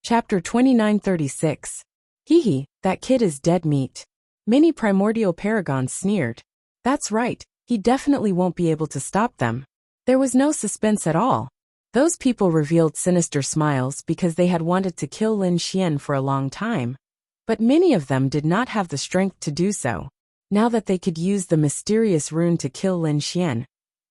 Chapter 2936. Hee, that kid is dead meat. Many primordial paragons sneered. That's right, he definitely won't be able to stop them. There was no suspense at all. Those people revealed sinister smiles because they had wanted to kill Lin Xian for a long time. But many of them did not have the strength to do so. Now that they could use the mysterious rune to kill Lin Xian,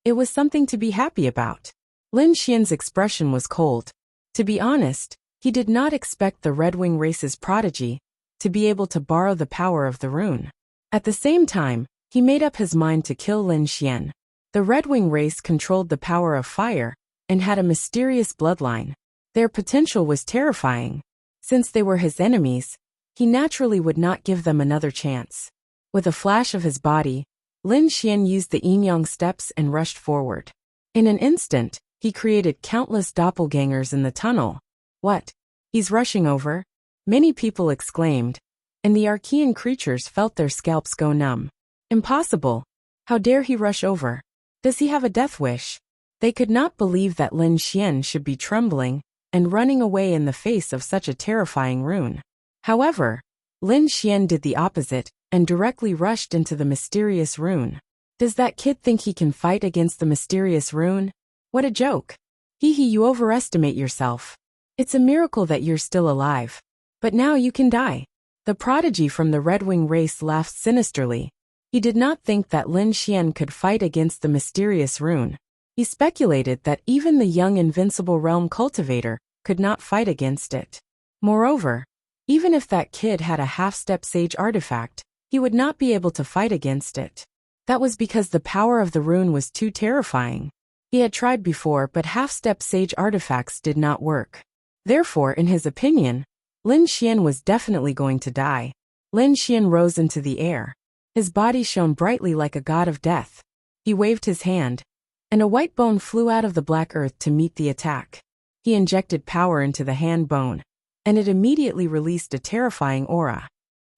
it was something to be happy about. Lin Xian's expression was cold. To be honest, he did not expect the Red Wing race's prodigy to be able to borrow the power of the rune. At the same time, he made up his mind to kill Lin Xian. The Red Wing race controlled the power of fire and had a mysterious bloodline. Their potential was terrifying. Since they were his enemies, he naturally would not give them another chance. With a flash of his body, Lin Xian used the yin-yang steps and rushed forward. In an instant, he created countless doppelgangers in the tunnel. What? He's rushing over? Many people exclaimed, and the Archean creatures felt their scalps go numb. Impossible! How dare he rush over? Does he have a death wish? They could not believe that Lin Xian should be trembling and running away in the face of such a terrifying rune. However, Lin Xian did the opposite and directly rushed into the mysterious rune. Does that kid think he can fight against the mysterious rune? What a joke! Hee, you overestimate yourself. It's a miracle that you're still alive. But now you can die. The prodigy from the Red Wing race laughed sinisterly. He did not think that Lin Xian could fight against the mysterious rune. He speculated that even the young invincible realm cultivator could not fight against it. Moreover, even if that kid had a half-step sage artifact, he would not be able to fight against it. That was because the power of the rune was too terrifying. He had tried before, but half-step sage artifacts did not work. Therefore, in his opinion, Lin Xian was definitely going to die. Lin Xian rose into the air. His body shone brightly like a god of death. He waved his hand, and a white bone flew out of the black earth to meet the attack. He injected power into the hand bone, and it immediately released a terrifying aura.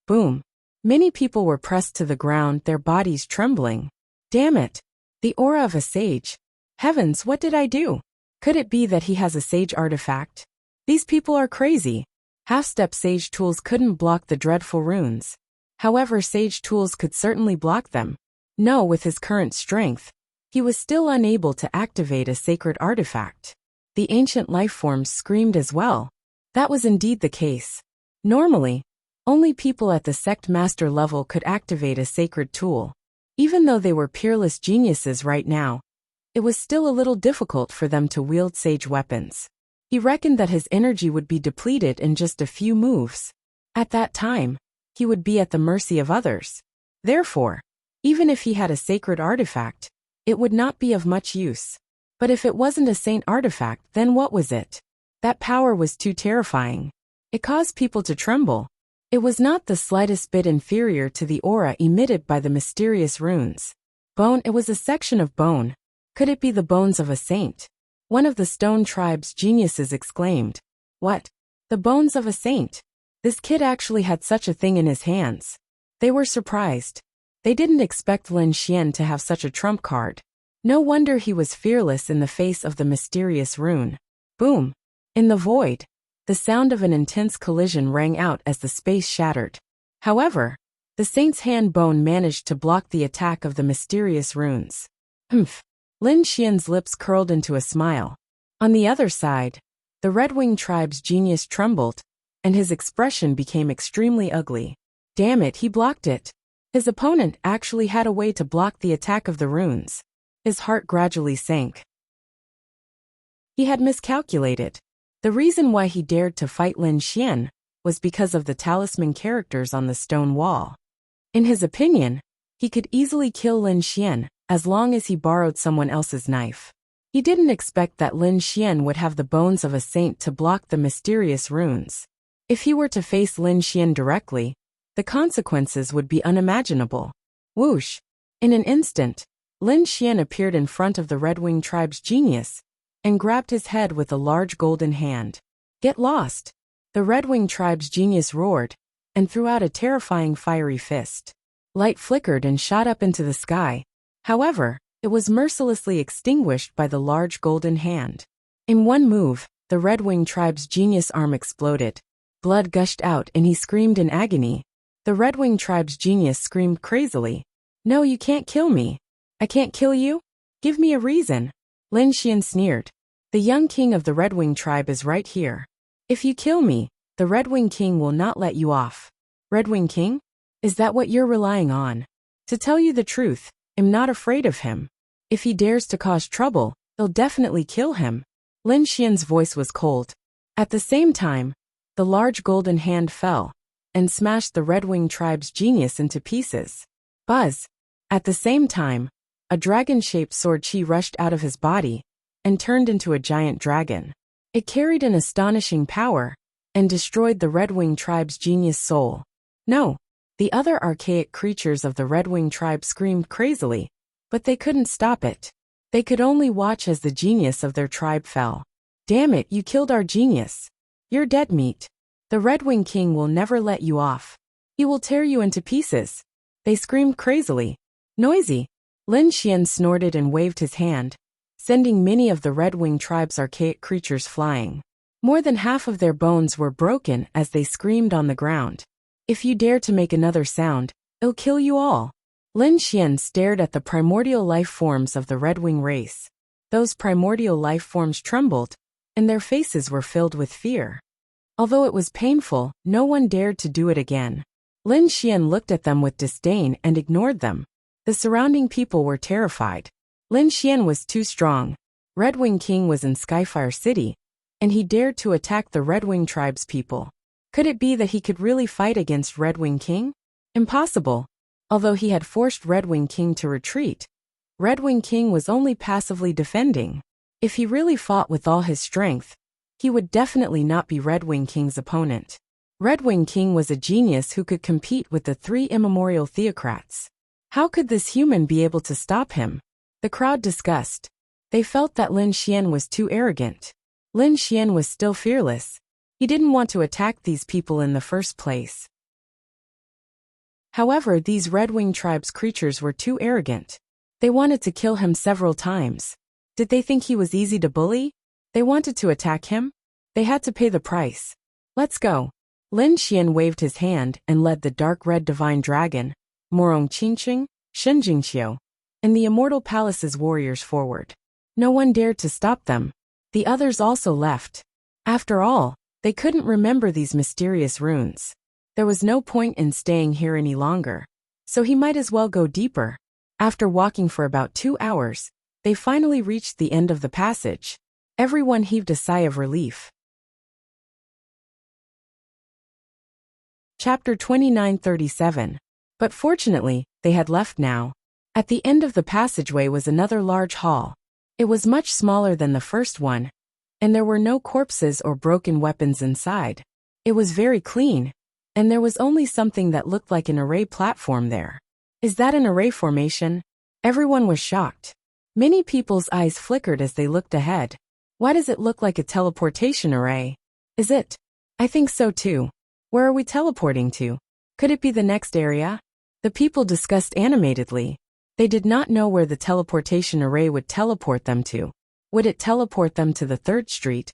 Boom! Many people were pressed to the ground, their bodies trembling. Damn it! The aura of a sage. Heavens, what did I do? Could it be that he has a sage artifact? These people are crazy. Half-step sage tools couldn't block the dreadful runes. However, sage tools could certainly block them. No, with his current strength, he was still unable to activate a sacred artifact. The ancient lifeforms screamed as well. That was indeed the case. Normally, only people at the sect master level could activate a sacred tool. Even though they were peerless geniuses right now, it was still a little difficult for them to wield sage weapons. He reckoned that his energy would be depleted in just a few moves. At that time, he would be at the mercy of others. Therefore, even if he had a sacred artifact, it would not be of much use. But if it wasn't a saint artifact, then what was it? That power was too terrifying. It caused people to tremble. It was not the slightest bit inferior to the aura emitted by the mysterious runes. Bone, it was a section of bone. Could it be the bones of a saint? One of the stone tribe's geniuses exclaimed. What? The bones of a saint? This kid actually had such a thing in his hands. They were surprised. They didn't expect Lin Xian to have such a trump card. No wonder he was fearless in the face of the mysterious rune. Boom! In the void, the sound of an intense collision rang out as the space shattered. However, the saint's hand bone managed to block the attack of the mysterious runes. Humph! Lin Xian's lips curled into a smile. On the other side, the Red Wing tribe's genius trembled, and his expression became extremely ugly. Damn it, he blocked it. His opponent actually had a way to block the attack of the runes. His heart gradually sank. He had miscalculated. The reason why he dared to fight Lin Xian was because of the talisman characters on the stone wall. In his opinion, he could easily kill Lin Xian as long as he borrowed someone else's knife. He didn't expect that Lin Xian would have the bones of a saint to block the mysterious runes. If he were to face Lin Xian directly, the consequences would be unimaginable. Whoosh! In an instant, Lin Xian appeared in front of the Red Wing tribe's genius and grabbed his head with a large golden hand. Get lost! The Red Wing tribe's genius roared and threw out a terrifying fiery fist. Light flickered and shot up into the sky. However, it was mercilessly extinguished by the large golden hand. In one move, the Red Wing tribe's genius arm exploded. Blood gushed out and he screamed in agony. The Red Wing tribe's genius screamed crazily. No, you can't kill me. I can't kill you? Give me a reason. Lin Xian sneered. The young king of the Red Wing tribe is right here. If you kill me, the Red Wing king will not let you off. Red Wing king? Is that what you're relying on? To tell you the truth, I'm not afraid of him. If he dares to cause trouble, they'll definitely kill him. Lin Xian's voice was cold. At the same time, the large golden hand fell and smashed the Red Wing tribe's genius into pieces. Buzz! At the same time, a dragon-shaped sword chi rushed out of his body and turned into a giant dragon. It carried an astonishing power and destroyed the Red Wing tribe's genius soul. No! The other archaic creatures of the Red Wing tribe screamed crazily, but they couldn't stop it. They could only watch as the genius of their tribe fell. Damn it, you killed our genius. You're dead meat. The Red Wing king will never let you off. He will tear you into pieces. They screamed crazily. Noisy. Lin Xian snorted and waved his hand, sending many of the Red Wing tribe's archaic creatures flying. More than half of their bones were broken as they screamed on the ground. If you dare to make another sound, it'll kill you all. Lin Xian stared at the primordial life forms of the Red Wing race. Those primordial life forms trembled, and their faces were filled with fear. Although it was painful, no one dared to do it again. Lin Xian looked at them with disdain and ignored them. The surrounding people were terrified. Lin Xian was too strong. Red Wing King was in Skyfire City, and he dared to attack the Red Wing tribe's people. Could it be that he could really fight against Red Wing King? Impossible. Although he had forced Red Wing King to retreat, Red Wing King was only passively defending. If he really fought with all his strength, he would definitely not be Red Wing King's opponent. Red Wing King was a genius who could compete with the three immemorial theocrats. How could this human be able to stop him? The crowd discussed. They felt that Lin Xian was too arrogant. Lin Xian was still fearless. He didn't want to attack these people in the first place. However, these Red Wing tribe's creatures were too arrogant. They wanted to kill him several times. Did they think he was easy to bully? They wanted to attack him? They had to pay the price. Let's go. Lin Xian waved his hand and led the dark red divine dragon, Morong Qingqing, Shenjingqiu, and the Immortal Palace's warriors forward. No one dared to stop them. The others also left. After all, they couldn't remember these mysterious runes. There was no point in staying here any longer, so he might as well go deeper. After walking for about 2 hours, they finally reached the end of the passage. Everyone heaved a sigh of relief. Chapter 2937. But fortunately, they had left now. At the end of the passageway was another large hall. It was much smaller than the first one, and there were no corpses or broken weapons inside. It was very clean, and there was only something that looked like an array platform there. Is that an array formation? Everyone was shocked. Many people's eyes flickered as they looked ahead. Why does it look like a teleportation array? Is it? I think so too. Where are we teleporting to? Could it be the next area? The people discussed animatedly. They did not know where the teleportation array would teleport them to. Would it teleport them to the 3rd Street?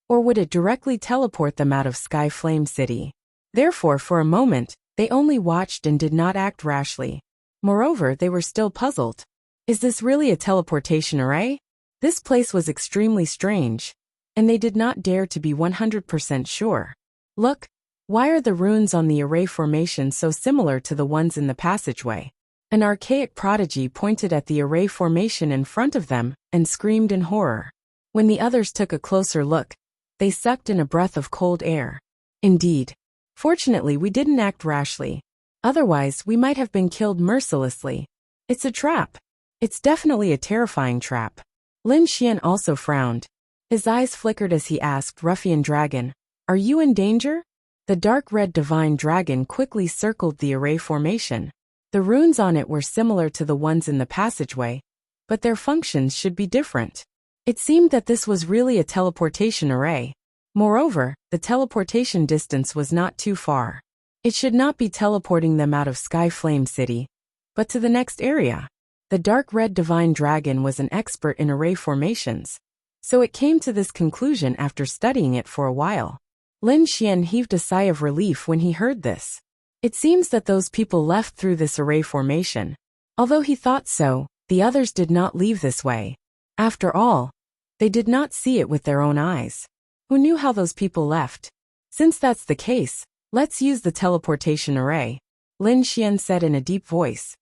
Or would it directly teleport them out of Sky Flame City? Therefore, for a moment, they only watched and did not act rashly. Moreover, they were still puzzled. Is this really a teleportation array? This place was extremely strange, and they did not dare to be 100% sure. Look, why are the runes on the array formation so similar to the ones in the passageway? An archaic prodigy pointed at the array formation in front of them and screamed in horror. When the others took a closer look, they sucked in a breath of cold air. Indeed. Fortunately, we didn't act rashly. Otherwise, we might have been killed mercilessly. It's a trap. It's definitely a terrifying trap. Lin Xian also frowned. His eyes flickered as he asked Ruffian Dragon, "Are you in danger?" The dark red divine dragon quickly circled the array formation. The runes on it were similar to the ones in the passageway, but their functions should be different. It seemed that this was really a teleportation array. Moreover, the teleportation distance was not too far. It should not be teleporting them out of Sky Flame City, but to the next area. The dark red divine dragon was an expert in array formations, So it came to this conclusion after studying it for a while. Lin Xian heaved a sigh of relief when he heard this. It seems that those people left through this array formation. Although he thought so, the others did not leave this way. After all, they did not see it with their own eyes. Who knew how those people left? Since that's the case, let's use the teleportation array, Lin Xian said in a deep voice.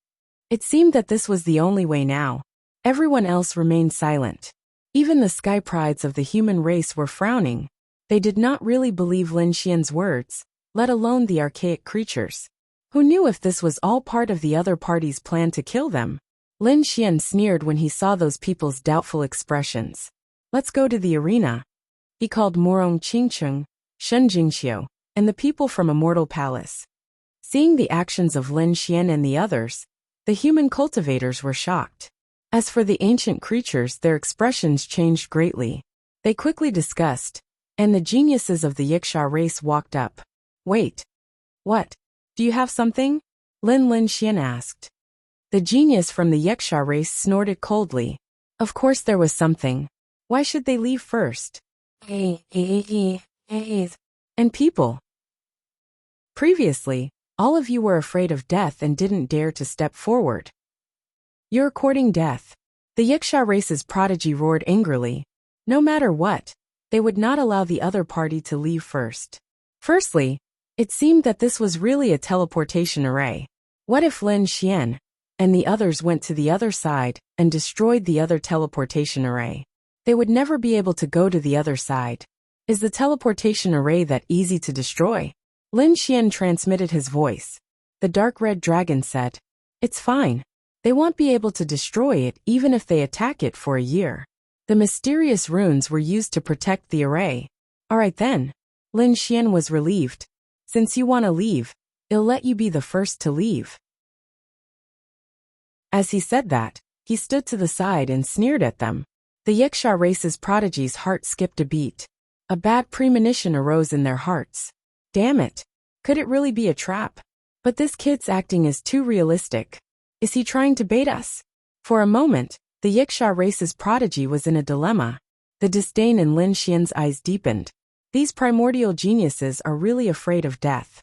It seemed that this was the only way now. Everyone else remained silent. Even the sky prides of the human race were frowning. They did not really believe Lin Xian's words, let alone the archaic creatures. Who knew if this was all part of the other party's plan to kill them? Lin Xian sneered when he saw those people's doubtful expressions. Let's go to the arena. He called Morong Qingcheng, Shen Jingxiu, and the people from Immortal Palace. Seeing the actions of Lin Xian and the others, the human cultivators were shocked. As for the ancient creatures, their expressions changed greatly. They quickly discussed, and the geniuses of the Wuxia race walked up. Wait. What? Do you have something? Lin Xian asked. The genius from the Wuxia race snorted coldly. Of course there was something. Why should they leave first? And people. Previously, all of you were afraid of death and didn't dare to step forward. You're courting death. The Wuxia race's prodigy roared angrily. No matter what, they would not allow the other party to leave first. Firstly, it seemed that this was really a teleportation array. What if Lin Xian and the others went to the other side and destroyed the other teleportation array? They would never be able to go to the other side. Is the teleportation array that easy to destroy? Lin Xian transmitted his voice. The dark red dragon said, It's fine. They won't be able to destroy it even if they attack it for a year. The mysterious runes were used to protect the array. Alright then. Lin Xian was relieved. Since you want to leave, I'll let you be the first to leave. As he said that, he stood to the side and sneered at them. The Wuxia race's prodigy's heart skipped a beat. A bad premonition arose in their hearts. Damn it. Could it really be a trap? But this kid's acting is too realistic. Is he trying to bait us? For a moment, the Wuxia race's prodigy was in a dilemma. The disdain in Lin Xian's eyes deepened. These primordial geniuses are really afraid of death.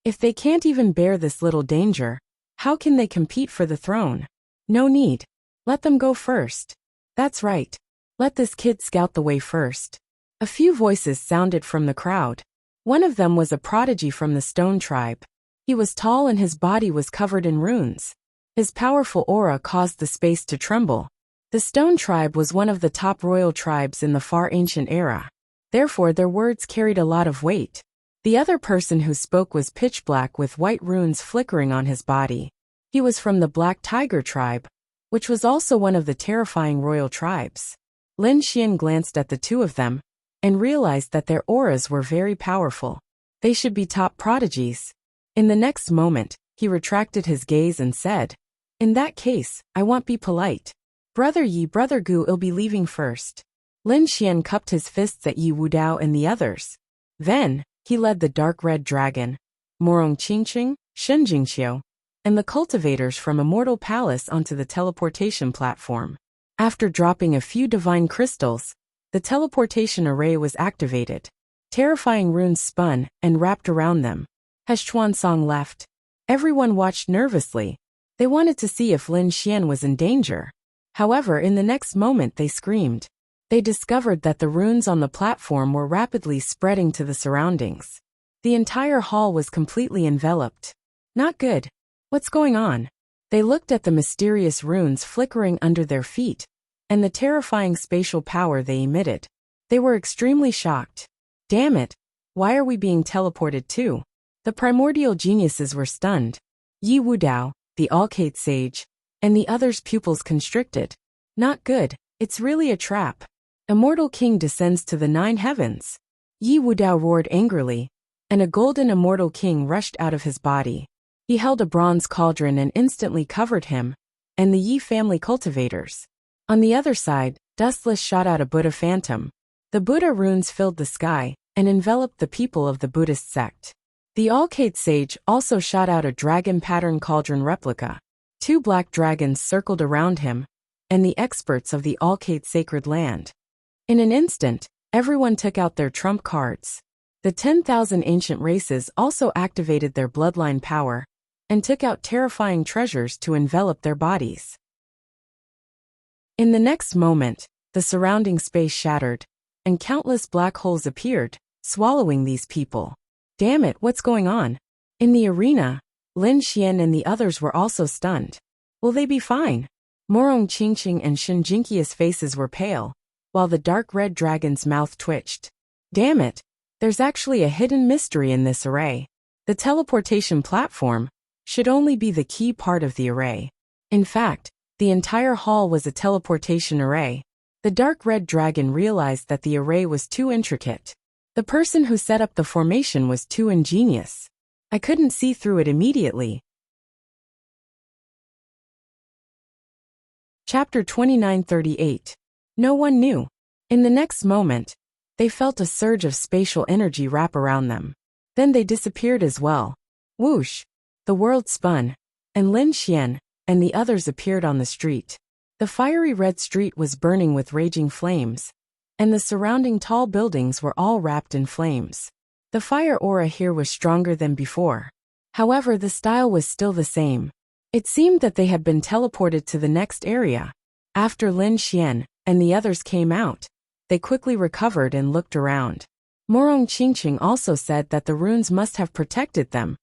If they can't even bear this little danger, how can they compete for the throne? No need. Let them go first. That's right. Let this kid scout the way first. A few voices sounded from the crowd. One of them was a prodigy from the Stone tribe. He was tall and his body was covered in runes. His powerful aura caused the space to tremble. The Stone tribe was one of the top royal tribes in the far ancient era. Therefore their words carried a lot of weight. The other person who spoke was pitch black with white runes flickering on his body. He was from the Black Tiger tribe, which was also one of the terrifying royal tribes. Lin Xian glanced at the two of them and realized that their auras were very powerful. They should be top prodigies. In the next moment, he retracted his gaze and said, In that case, I won't be polite. Brother Yi, Brother Gu, I'll be leaving first. Lin Xian cupped his fists at Yi Wudao and the others. Then, he led the dark red dragon, Morong Qingcheng, Shen Jingxiu, and the cultivators from Immortal Palace onto the teleportation platform. After dropping a few divine crystals, the teleportation array was activated. Terrifying runes spun and wrapped around them. As Chuansong left, everyone watched nervously. They wanted to see if Lin Xian was in danger. However, in the next moment they screamed. They discovered that the runes on the platform were rapidly spreading to the surroundings. The entire hall was completely enveloped. Not good. What's going on? They looked at the mysterious runes flickering under their feet, and the terrifying spatial power they emitted. They were extremely shocked. Damn it! Why are we being teleported too? The primordial geniuses were stunned. Yi Wudao, the Alcate sage, and the others' pupils constricted. Not good, it's really a trap. Immortal King descends to the 9 heavens. Yi Wudao roared angrily, and a golden Immortal King rushed out of his body. He held a bronze cauldron and instantly covered him, and the Yi family cultivators. On the other side, Dustless shot out a Buddha phantom. The Buddha runes filled the sky and enveloped the people of the Buddhist sect. The Alcate sage also shot out a dragon-pattern cauldron replica. 2 black dragons circled around him, and the experts of the Alcate sacred land. In an instant, everyone took out their trump cards. The 10,000 ancient races also activated their bloodline power and took out terrifying treasures to envelop their bodies. In the next moment, the surrounding space shattered, and countless black holes appeared, swallowing these people. Damn it, what's going on? In the arena, Lin Xian and the others were also stunned. Will they be fine? Morong Qingqing and Shin Jinqia's faces were pale, while the dark red dragon's mouth twitched. Damn it, there's actually a hidden mystery in this array. The teleportation platform should only be the key part of the array. In fact, the entire hall was a teleportation array. The dark red dragon realized that the array was too intricate. The person who set up the formation was too ingenious. I couldn't see through it immediately. Chapter 2938. No one knew. In the next moment, they felt a surge of spatial energy wrap around them. Then they disappeared as well. Whoosh! The world spun, and Lin Xian and the others appeared on the street. The fiery red street was burning with raging flames, and the surrounding tall buildings were all wrapped in flames. The fire aura here was stronger than before. However, the style was still the same. It seemed that they had been teleported to the next area. After Lin Xian and the others came out, they quickly recovered and looked around. Morong Qingqing also said that the runes must have protected them,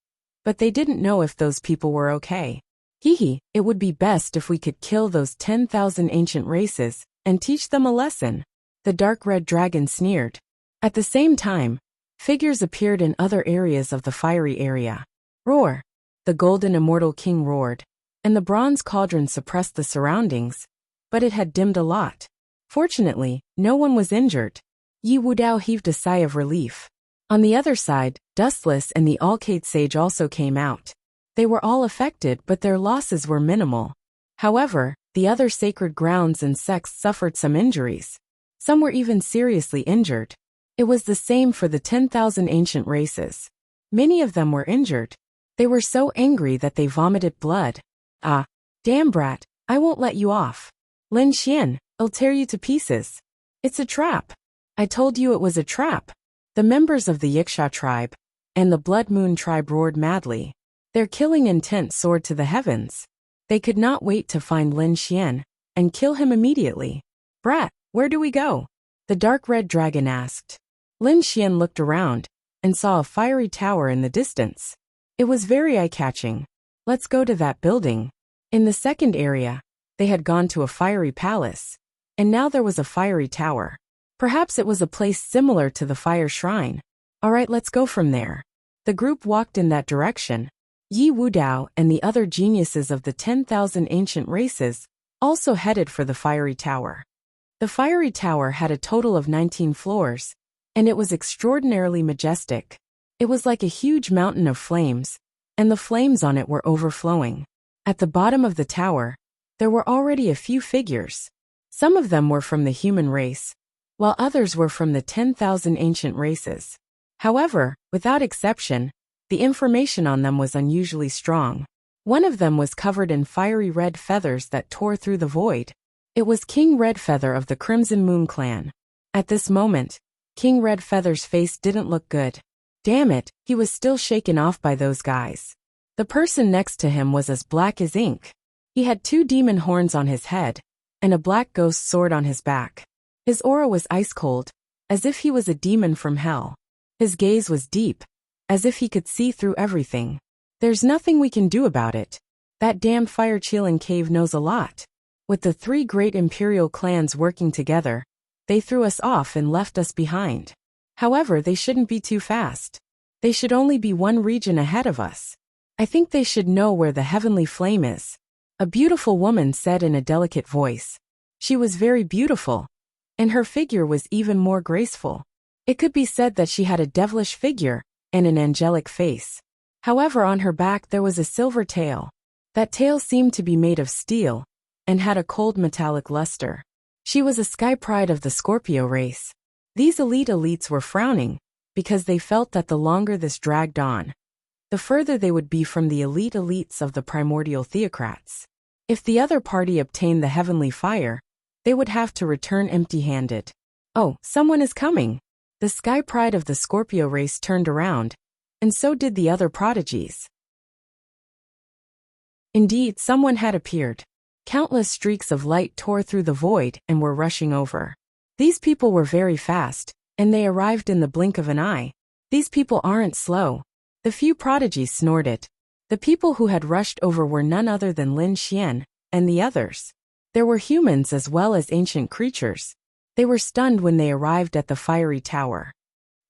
but they didn't know if those people were okay. It would be best if we could kill those 10,000 ancient races and teach them a lesson. The dark red dragon sneered. At the same time, figures appeared in other areas of the fiery area. Roar! The golden immortal king roared, and the bronze cauldron suppressed the surroundings, but it had dimmed a lot. Fortunately, no one was injured. Yi Wudao heaved a sigh of relief. On the other side, Dustless and the Alcade Sage also came out. They were all affected, but their losses were minimal. However, the other sacred grounds and sects suffered some injuries. Some were even seriously injured. It was the same for the 10,000 ancient races. Many of them were injured. They were so angry that they vomited blood. Ah, damn brat, I won't let you off. Lin Xian, I'll tear you to pieces. It's a trap. I told you it was a trap. The members of the Yiksha tribe and the Blood Moon tribe roared madly. Their killing intent soared to the heavens. They could not wait to find Lin Xian and kill him immediately. Brat, where do we go? The dark red dragon asked. Lin Xian looked around and saw a fiery tower in the distance. It was very eye-catching. Let's go to that building. In the second area, they had gone to a fiery palace, and now there was a fiery tower. Perhaps it was a place similar to the fire shrine. All right, let's go from there. The group walked in that direction. Yi Wudao and the other geniuses of the 10,000 ancient races also headed for the fiery tower. The fiery tower had a total of 19 floors, and it was extraordinarily majestic. It was like a huge mountain of flames, and the flames on it were overflowing. At the bottom of the tower, there were already a few figures. Some of them were from the human race, while others were from the 10,000 ancient races. However, without exception, the information on them was unusually strong. One of them was covered in fiery red feathers that tore through the void. It was King Redfeather of the Crimson Moon clan. At this moment, King Redfeather's face didn't look good. Damn it, he was still shaken off by those guys. The person next to him was as black as ink. He had 2 demon horns on his head and a black ghost sword on his back. His aura was ice cold, as if he was a demon from hell. His gaze was deep, as if he could see through everything. There's nothing we can do about it. That damn Fire Qilin cave knows a lot. With the 3 great imperial clans working together, they threw us off and left us behind. However, they shouldn't be too fast. They should only be 1 region ahead of us. I think they should know where the heavenly flame is. A beautiful woman said in a delicate voice. She was very beautiful, and her figure was even more graceful. It could be said that she had a devilish figure and an angelic face. However, on her back there was a silver tail. That tail seemed to be made of steel and had a cold metallic luster. She was a sky pride of the Scorpio race. These elite elites were frowning because they felt that the longer this dragged on, the further they would be from the elite elites of the primordial theocrats. If the other party obtained the heavenly fire, they would have to return empty-handed. Oh, someone is coming. The sky pride of the Scorpio race turned around, and so did the other prodigies. Indeed, someone had appeared. Countless streaks of light tore through the void and were rushing over. These people were very fast, and they arrived in the blink of an eye. These people aren't slow. The few prodigies snorted. The people who had rushed over were none other than Lin Xian and the others. There were humans as well as ancient creatures. They were stunned when they arrived at the fiery tower.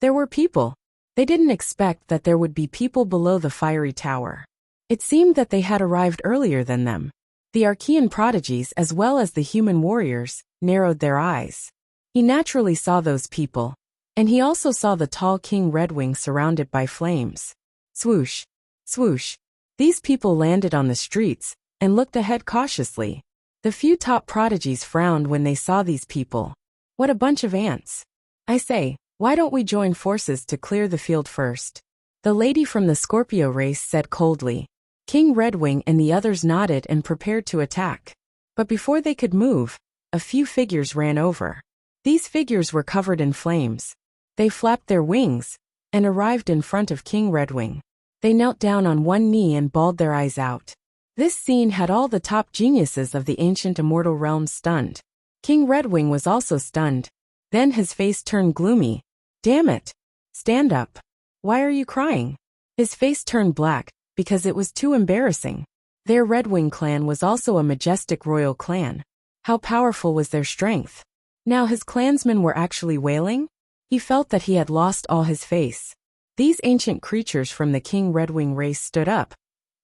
There were people. They didn't expect that there would be people below the fiery tower. It seemed that they had arrived earlier than them. The Archean prodigies as well as the human warriors narrowed their eyes. He naturally saw those people. And he also saw the tall King Redwing surrounded by flames. Swoosh! Swoosh! These people landed on the streets and looked ahead cautiously. The few top prodigies frowned when they saw these people. What a bunch of ants. I say, why don't we join forces to clear the field first? The lady from the Scorpio race said coldly. King Redwing and the others nodded and prepared to attack. But before they could move, a few figures ran over. These figures were covered in flames. They flapped their wings and arrived in front of King Redwing. They knelt down on one knee and bawled their eyes out. This scene had all the top geniuses of the ancient immortal realms stunned. King Redwing was also stunned. Then his face turned gloomy. Damn it! Stand up. Why are you crying? His face turned black, because it was too embarrassing. Their Redwing clan was also a majestic royal clan. How powerful was their strength? Now his clansmen were actually wailing? He felt that he had lost all his face. These ancient creatures from the King Redwing race stood up.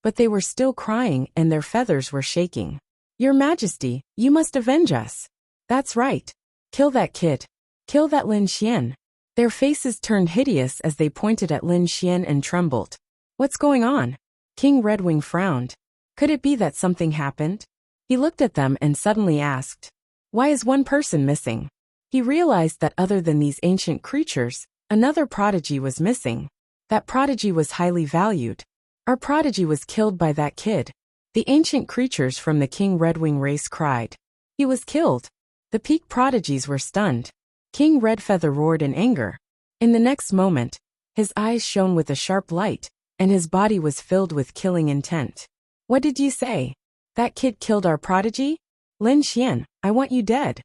But they were still crying and their feathers were shaking. Your Majesty, you must avenge us. That's right. Kill that kid. Kill that Lin Xian. Their faces turned hideous as they pointed at Lin Xian and trembled. What's going on? King Redwing frowned. Could it be that something happened? He looked at them and suddenly asked, why is one person missing? He realized that other than these ancient creatures, another prodigy was missing. That prodigy was highly valued. Our prodigy was killed by that kid. The ancient creatures from the King Redwing race cried. He was killed. The peak prodigies were stunned. King Redfeather roared in anger. In the next moment, his eyes shone with a sharp light, and his body was filled with killing intent. What did you say? That kid killed our prodigy? Lin Xian, I want you dead.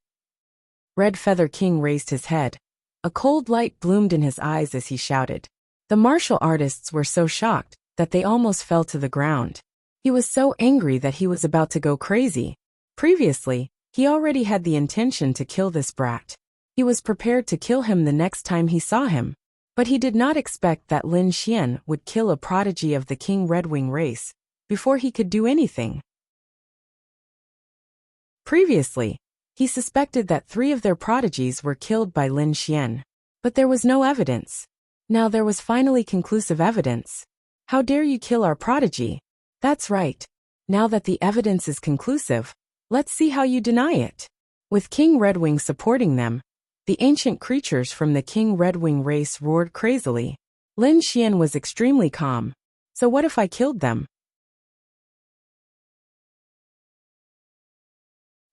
Redfeather King raised his head. A cold light bloomed in his eyes as he shouted. The martial artists were so shocked that they almost fell to the ground. He was so angry that he was about to go crazy. Previously, he already had the intention to kill this brat. He was prepared to kill him the next time he saw him. But he did not expect that Lin Xian would kill a prodigy of the King Redwing race before he could do anything. Previously, he suspected that 3 of their prodigies were killed by Lin Xian. But there was no evidence. Now there was finally conclusive evidence. How dare you kill our prodigy? That's right. Now that the evidence is conclusive, let's see how you deny it. With King Redwing supporting them, the ancient creatures from the King Redwing race roared crazily. Lin Xian was extremely calm. So what if I killed them?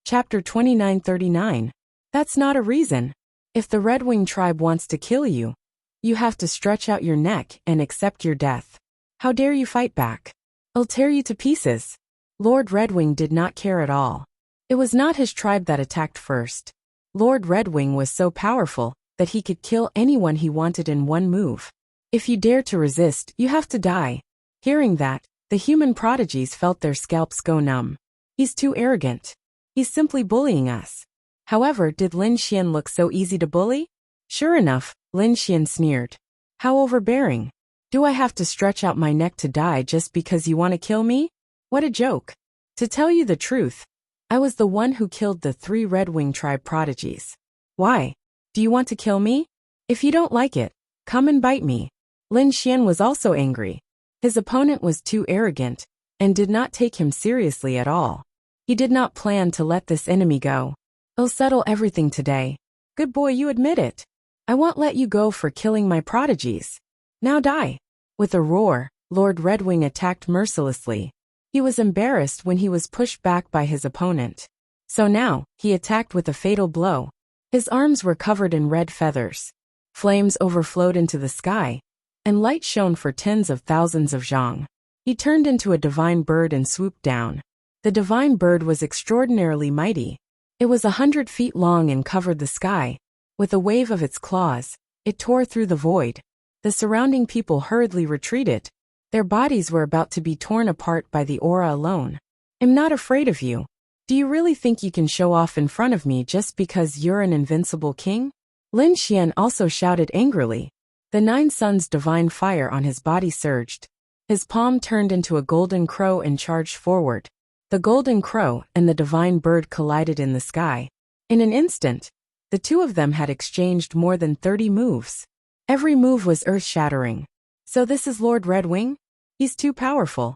Chapter 2939. That's not a reason. If the Redwing tribe wants to kill you, you have to stretch out your neck and accept your death. How dare you fight back? I'll tear you to pieces. Lord Redwing did not care at all. It was not his tribe that attacked first. Lord Redwing was so powerful that he could kill anyone he wanted in one move. If you dare to resist, you have to die. Hearing that, the human prodigies felt their scalps go numb. He's too arrogant. He's simply bullying us. However, did Lin Xian look so easy to bully? Sure enough, Lin Xian sneered. How overbearing. Do I have to stretch out my neck to die just because you want to kill me? What a joke. To tell you the truth, I was the one who killed the 3 Redwing tribe prodigies. Why? Do you want to kill me? If you don't like it, come and bite me. Lin Xian was also angry. His opponent was too arrogant and did not take him seriously at all. He did not plan to let this enemy go. I'll settle everything today. Good boy, you admit it. I won't let you go for killing my prodigies. Now die. With a roar, Lord Redwing attacked mercilessly. He was embarrassed when he was pushed back by his opponent. So now, he attacked with a fatal blow. His arms were covered in red feathers. Flames overflowed into the sky, and light shone for tens of thousands of zhang. He turned into a divine bird and swooped down. The divine bird was extraordinarily mighty. It was 100 feet long and covered the sky. With a wave of its claws, it tore through the void. The surrounding people hurriedly retreated. Their bodies were about to be torn apart by the aura alone. I'm not afraid of you. Do you really think you can show off in front of me just because you're an invincible king? Lin Xian also shouted angrily. The 9 suns' divine fire on his body surged. His palm turned into a golden crow and charged forward. The golden crow and the divine bird collided in the sky. In an instant, the two of them had exchanged more than 30 moves. Every move was earth-shattering. So this is Lord Redwing? He's too powerful.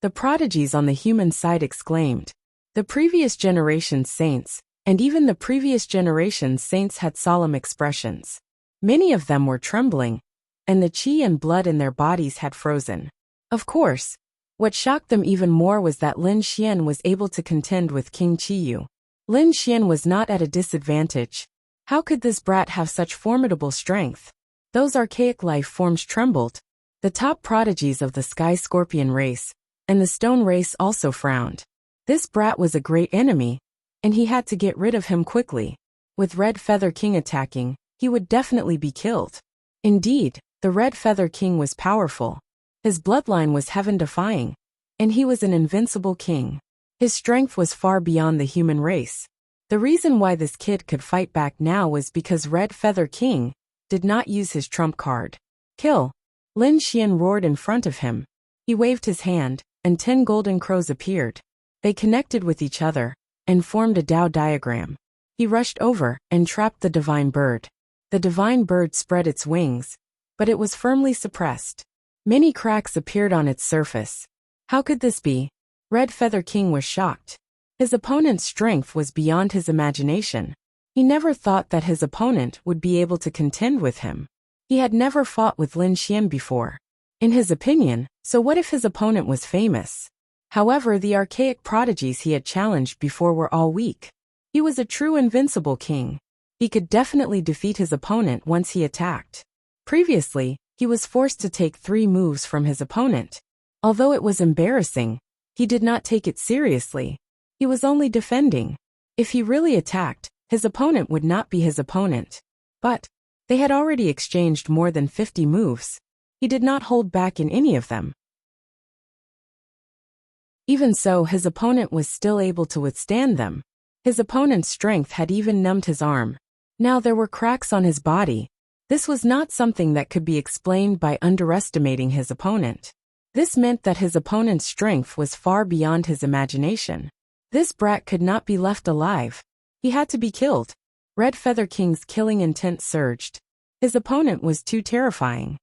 The prodigies on the human side exclaimed. The previous generation's saints, and even the previous generation's saints had solemn expressions. Many of them were trembling, and the qi and blood in their bodies had frozen. Of course, what shocked them even more was that Lin Xian was able to contend with King Qiyu. Lin Xian was not at a disadvantage. How could this brat have such formidable strength? Those archaic life forms trembled. The top prodigies of the Sky Scorpion race and the Stone race also frowned. This brat was a great enemy, and he had to get rid of him quickly. With Red Feather King attacking, he would definitely be killed. Indeed, the Red Feather King was powerful. His bloodline was heaven-defying, and he was an invincible king. His strength was far beyond the human race. The reason why this kid could fight back now was because Red Feather King did not use his trump card. Kill! Lin Xian roared in front of him. He waved his hand, and 10 golden crows appeared. They connected with each other and formed a Tao diagram. He rushed over and trapped the divine bird. The divine bird spread its wings, but it was firmly suppressed. Many cracks appeared on its surface. How could this be? Red Feather King was shocked. His opponent's strength was beyond his imagination. He never thought that his opponent would be able to contend with him. He had never fought with Lin Xian before. In his opinion, so what if his opponent was famous? However, the archaic prodigies he had challenged before were all weak. He was a true invincible king. He could definitely defeat his opponent once he attacked. Previously, he was forced to take 3 moves from his opponent. Although it was embarrassing, he did not take it seriously. He was only defending. If he really attacked, his opponent would not be his opponent. But they had already exchanged more than 50 moves. He did not hold back in any of them. Even so, his opponent was still able to withstand them. His opponent's strength had even numbed his arm. Now there were cracks on his body. This was not something that could be explained by underestimating his opponent. This meant that his opponent's strength was far beyond his imagination. This brat could not be left alive. He had to be killed. Red Feather King's killing intent surged. His opponent was too terrifying.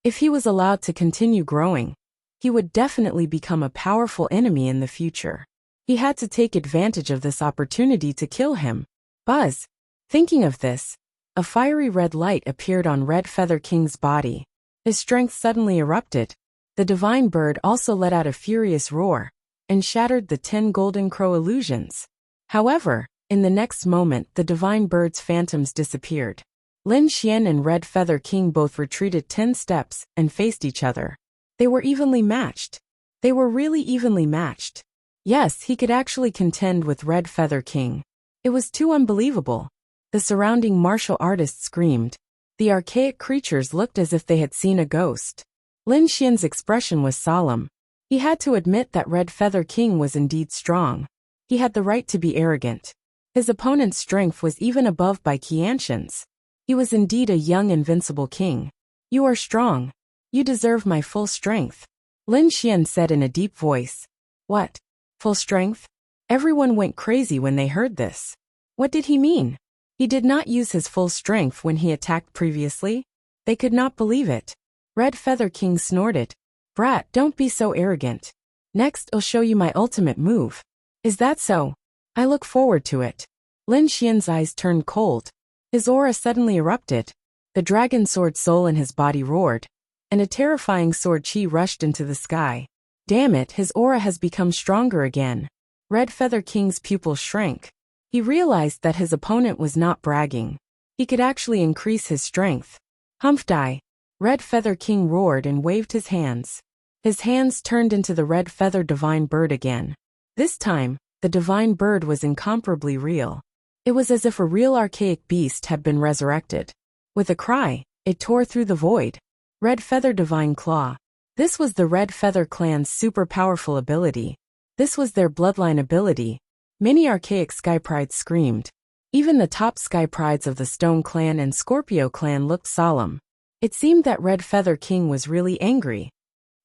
If he was allowed to continue growing, he would definitely become a powerful enemy in the future. He had to take advantage of this opportunity to kill him. Buzz! Thinking of this, a fiery red light appeared on Red Feather King's body. His strength suddenly erupted. The divine bird also let out a furious roar and shattered the 10 golden crow illusions. However, in the next moment the divine bird's phantoms disappeared. Lin Xian and Red Feather King both retreated 10 steps and faced each other. They were evenly matched. They were really evenly matched. Yes, he could actually contend with Red Feather King. It was too unbelievable. The surrounding martial artists screamed. The archaic creatures looked as if they had seen a ghost. Lin Xian's expression was solemn. He had to admit that Red Feather King was indeed strong. He had the right to be arrogant. His opponent's strength was even above Bai Qianshan's. He was indeed a young invincible king. You are strong. You deserve my full strength. Lin Xian said in a deep voice. What? Full strength? Everyone went crazy when they heard this. What did he mean? He did not use his full strength when he attacked previously. They could not believe it. Red Feather King snorted. Brat, don't be so arrogant. Next I'll show you my ultimate move. Is that so? I look forward to it. Lin Xian's eyes turned cold. His aura suddenly erupted. The dragon sword soul in his body roared, and a terrifying sword chi rushed into the sky. Damn it, his aura has become stronger again. Red Feather King's pupils shrank. He realized that his opponent was not bragging. He could actually increase his strength. Humph-die! Red Feather King roared and waved his hands. His hands turned into the Red Feather Divine Bird again. This time, the Divine Bird was incomparably real. It was as if a real archaic beast had been resurrected. With a cry, it tore through the void. Red Feather Divine Claw. This was the Red Feather clan's super powerful ability. This was their bloodline ability. Many archaic Sky Prides screamed. Even the top Sky Prides of the Stone Clan and Scorpio Clan looked solemn. It seemed that Red Feather King was really angry.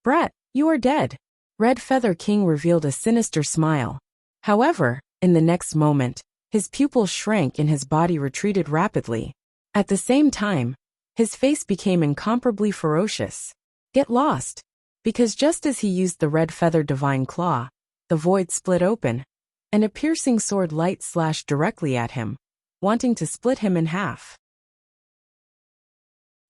Brat, you are dead. Red Feather King revealed a sinister smile. However, in the next moment, his pupils shrank and his body retreated rapidly. At the same time, his face became incomparably ferocious. Get lost! Because just as he used the Red Feather Divine Claw, the void split open, and a piercing sword light slashed directly at him, wanting to split him in half.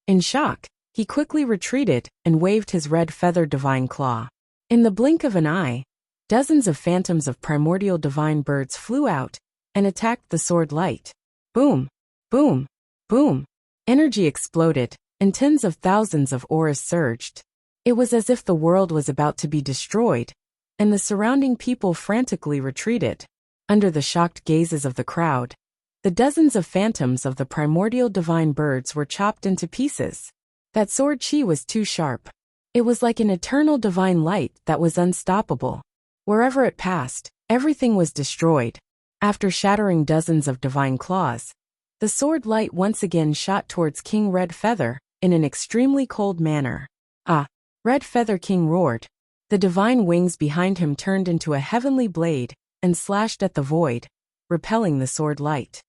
In shock, he quickly retreated and waved his Red Feather Divine Claw. In the blink of an eye, dozens of phantoms of primordial divine birds flew out and attacked the sword light. Boom! Boom! Boom! Energy exploded, and tens of thousands of auras surged. It was as if the world was about to be destroyed, and the surrounding people frantically retreated. Under the shocked gazes of the crowd, the dozens of phantoms of the primordial divine birds were chopped into pieces. That sword chi was too sharp. It was like an eternal divine light that was unstoppable. Wherever it passed, everything was destroyed. After shattering dozens of divine claws, the sword light once again shot towards King Red Feather in an extremely cold manner. Ah! Red Feather King roared. The divine wings behind him turned into a heavenly blade and slashed at the void, repelling the sword light.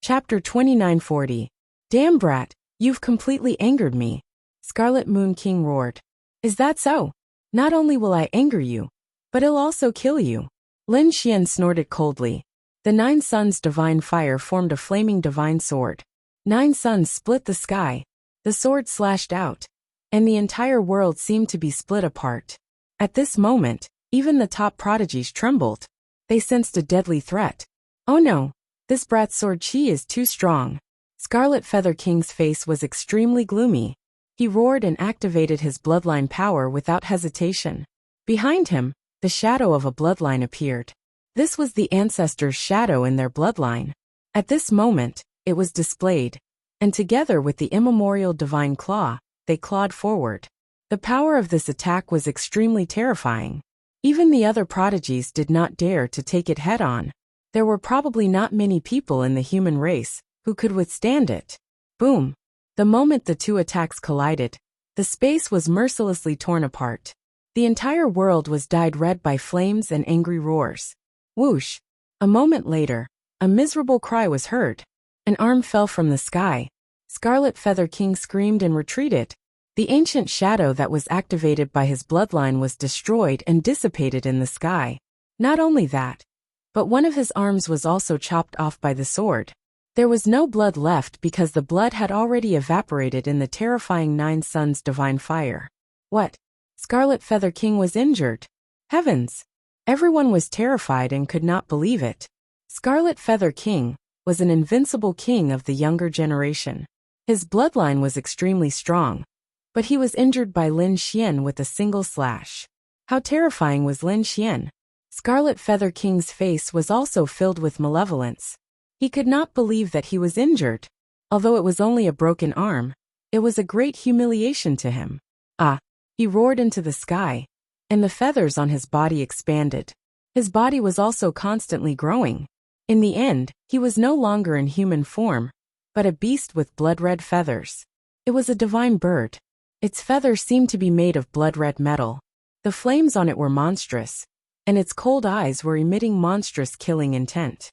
Chapter 2940. Damn brat, you've completely angered me. Scarlet Moon King roared. Is that so? Not only will I anger you, but I'll also kill you. Lin Xian snorted coldly. The 9 suns divine fire formed a flaming divine sword. 9 suns split the sky. The sword slashed out, and the entire world seemed to be split apart. At this moment, even the top prodigies trembled. They sensed a deadly threat. Oh no, this brat's sword chi is too strong. Scarlet Feather King's face was extremely gloomy. He roared and activated his bloodline power without hesitation. Behind him, the shadow of a bloodline appeared. This was the ancestors' shadow in their bloodline. At this moment, it was displayed, and together with the immemorial divine claw, they clawed forward. The power of this attack was extremely terrifying. Even the other prodigies did not dare to take it head-on. There were probably not many people in the human race who could withstand it. Boom! The moment the two attacks collided, the space was mercilessly torn apart. The entire world was dyed red by flames and angry roars. Whoosh! A moment later, a miserable cry was heard. An arm fell from the sky. Scarlet Feather King screamed and retreated. The ancient shadow that was activated by his bloodline was destroyed and dissipated in the sky. Not only that, but one of his arms was also chopped off by the sword. There was no blood left because the blood had already evaporated in the terrifying 9 suns divine fire. What? Scarlet Feather King was injured. Heavens! Everyone was terrified and could not believe it. Scarlet Feather King was an invincible king of the younger generation. His bloodline was extremely strong, but he was injured by Lin Xian with a single slash. How terrifying was Lin Xian? Scarlet Feather King's face was also filled with malevolence. He could not believe that he was injured. Although it was only a broken arm, it was a great humiliation to him. Ah! He roared into the sky, and the feathers on his body expanded. His body was also constantly growing. In the end, he was no longer in human form, but a beast with blood-red feathers. It was a divine bird. Its feathers seemed to be made of blood-red metal. The flames on it were monstrous, and its cold eyes were emitting monstrous killing intent.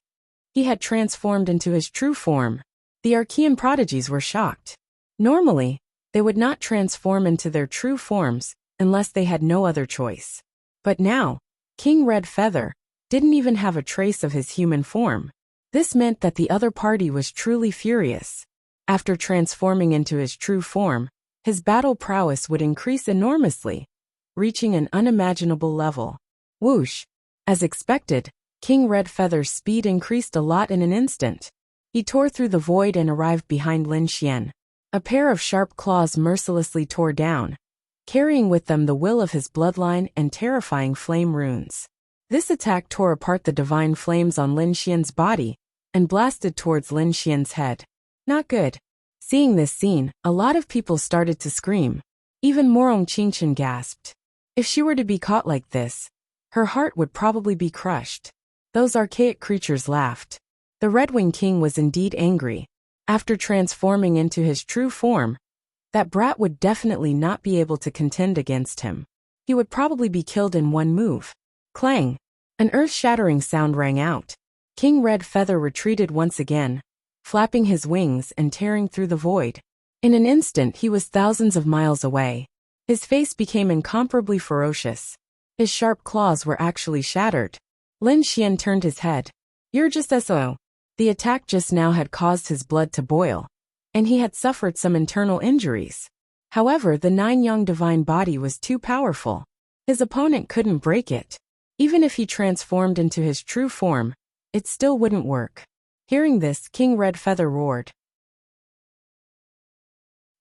He had transformed into his true form. The Archean prodigies were shocked. Normally, they would not transform into their true forms unless they had no other choice. But now, King Red Feather didn't even have a trace of his human form. This meant that the other party was truly furious. After transforming into his true form, his battle prowess would increase enormously, reaching an unimaginable level. Whoosh! As expected, King Red Feather's speed increased a lot in an instant. He tore through the void and arrived behind Lin Xian. A pair of sharp claws mercilessly tore down, carrying with them the will of his bloodline and terrifying flame runes. This attack tore apart the divine flames on Lin Xian's body and blasted towards Lin Xian's head. Not good. Seeing this scene, a lot of people started to scream. Even Morong Qingchen gasped. If she were to be caught like this, her heart would probably be crushed. Those archaic creatures laughed. The Redwing King was indeed angry. After transforming into his true form, that brat would definitely not be able to contend against him. He would probably be killed in one move. Clang! An earth-shattering sound rang out. King Red Feather retreated once again, flapping his wings and tearing through the void. In an instant he was thousands of miles away. His face became incomparably ferocious. His sharp claws were actually shattered. Lin Xian turned his head. You're just SO. The attack just now had caused his blood to boil, and he had suffered some internal injuries. However, the nine-yang divine body was too powerful. His opponent couldn't break it. Even if he transformed into his true form, it still wouldn't work. Hearing this, King Red Feather roared.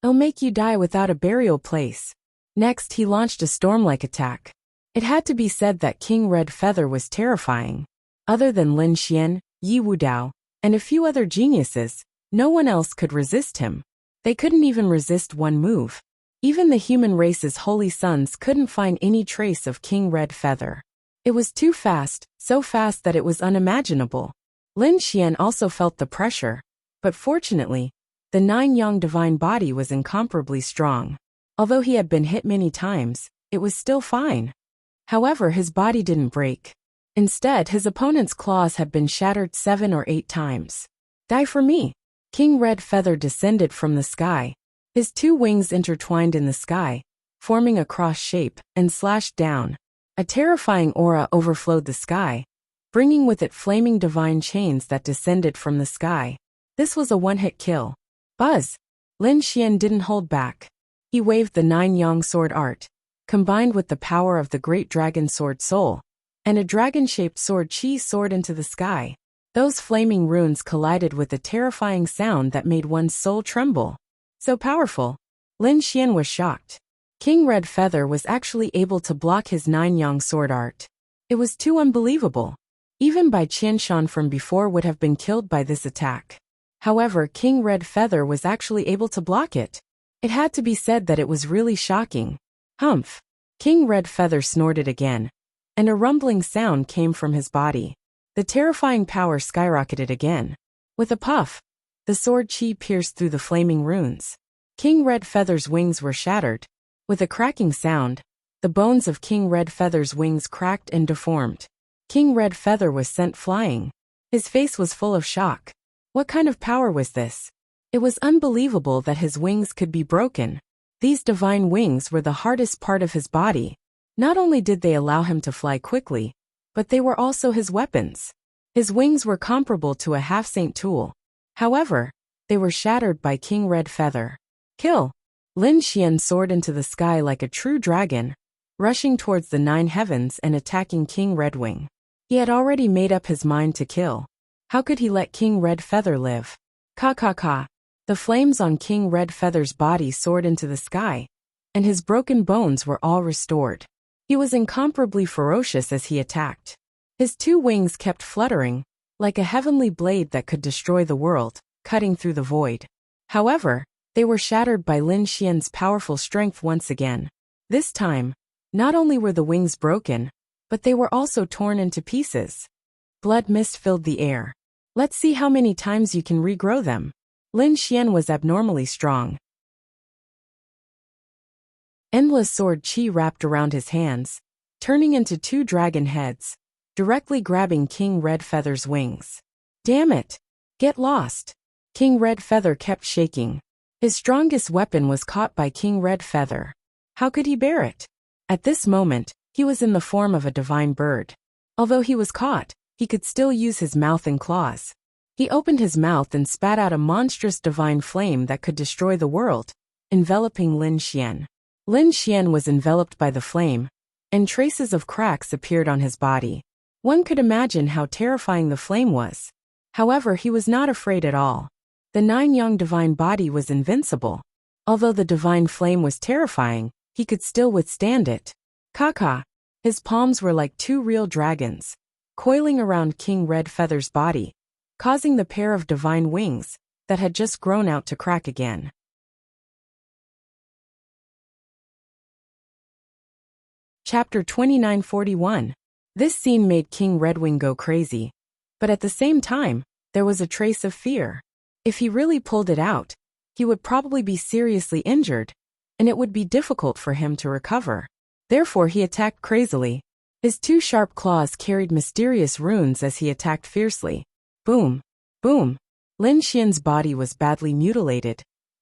I'll make you die without a burial place. Next, he launched a storm-like attack. It had to be said that King Red Feather was terrifying. Other than Lin Xian, Yi Wudao, and a few other geniuses, no one else could resist him. They couldn't even resist one move. Even the human race's holy sons couldn't find any trace of King Red Feather. It was too fast, so fast that it was unimaginable. Lin Xian also felt the pressure, but fortunately, the nine-yang divine body was incomparably strong. Although he had been hit many times, it was still fine. However, his body didn't break. Instead, his opponent's claws had been shattered 7 or 8 times. Die for me! King Red Feather descended from the sky. His 2 wings intertwined in the sky, forming a cross shape, and slashed down. A terrifying aura overflowed the sky, bringing with it flaming divine chains that descended from the sky. This was a one-hit kill. Buzz! Lin Xian didn't hold back. He waved the nine-yang sword art, combined with the power of the great dragon sword soul, and a dragon-shaped sword chi soared into the sky. Those flaming runes collided with a terrifying sound that made one's soul tremble. So powerful. Lin Xian was shocked. King Red Feather was actually able to block his nine-yang sword art. It was too unbelievable. Even Bai Qianshan from before would have been killed by this attack. However, King Red Feather was actually able to block it. It had to be said that it was really shocking. Humph! King Red Feather snorted again, and a rumbling sound came from his body. The terrifying power skyrocketed again. With a puff, the sword chi pierced through the flaming runes. King Red Feather's wings were shattered. With a cracking sound, the bones of King Red Feather's wings cracked and deformed. King Red Feather was sent flying. His face was full of shock. What kind of power was this? It was unbelievable that his wings could be broken. These divine wings were the hardest part of his body. Not only did they allow him to fly quickly, but they were also his weapons. His wings were comparable to a half-saint tool. However, they were shattered by King Red Feather. Kill! Lin Xian soared into the sky like a true dragon, rushing towards the 9 heavens and attacking King Redwing. He had already made up his mind to kill. How could he let King Red Feather live? Ka ka ka! The flames on King Red Feather's body soared into the sky, and his broken bones were all restored. He was incomparably ferocious as he attacked. His 2 wings kept fluttering, like a heavenly blade that could destroy the world, cutting through the void. However, they were shattered by Lin Xian's powerful strength once again. This time, not only were the wings broken, but they were also torn into pieces. Blood mist filled the air. Let's see how many times you can regrow them. Lin Xian was abnormally strong. Endless sword chi wrapped around his hands, turning into 2 dragon heads, directly grabbing King Red Feather's wings. Damn it! Get lost! King Red Feather kept shaking. His strongest weapon was caught by King Red Feather. How could he bear it? At this moment, he was in the form of a divine bird. Although he was caught, he could still use his mouth and claws. He opened his mouth and spat out a monstrous divine flame that could destroy the world, enveloping Lin Xian. Lin Xian was enveloped by the flame, and traces of cracks appeared on his body. One could imagine how terrifying the flame was. However, he was not afraid at all. The 9-young divine body was invincible. Although the divine flame was terrifying, he could still withstand it. Kaka. His palms were like 2 real dragons, coiling around King Red Feather's body, causing the pair of divine wings that had just grown out to crack again. Chapter 2941. This scene made King Redwing go crazy. But at the same time, there was a trace of fear. If he really pulled it out, he would probably be seriously injured, and it would be difficult for him to recover. Therefore he attacked crazily. His 2 sharp claws carried mysterious runes as he attacked fiercely. Boom! Boom! Lin Xian's body was badly mutilated,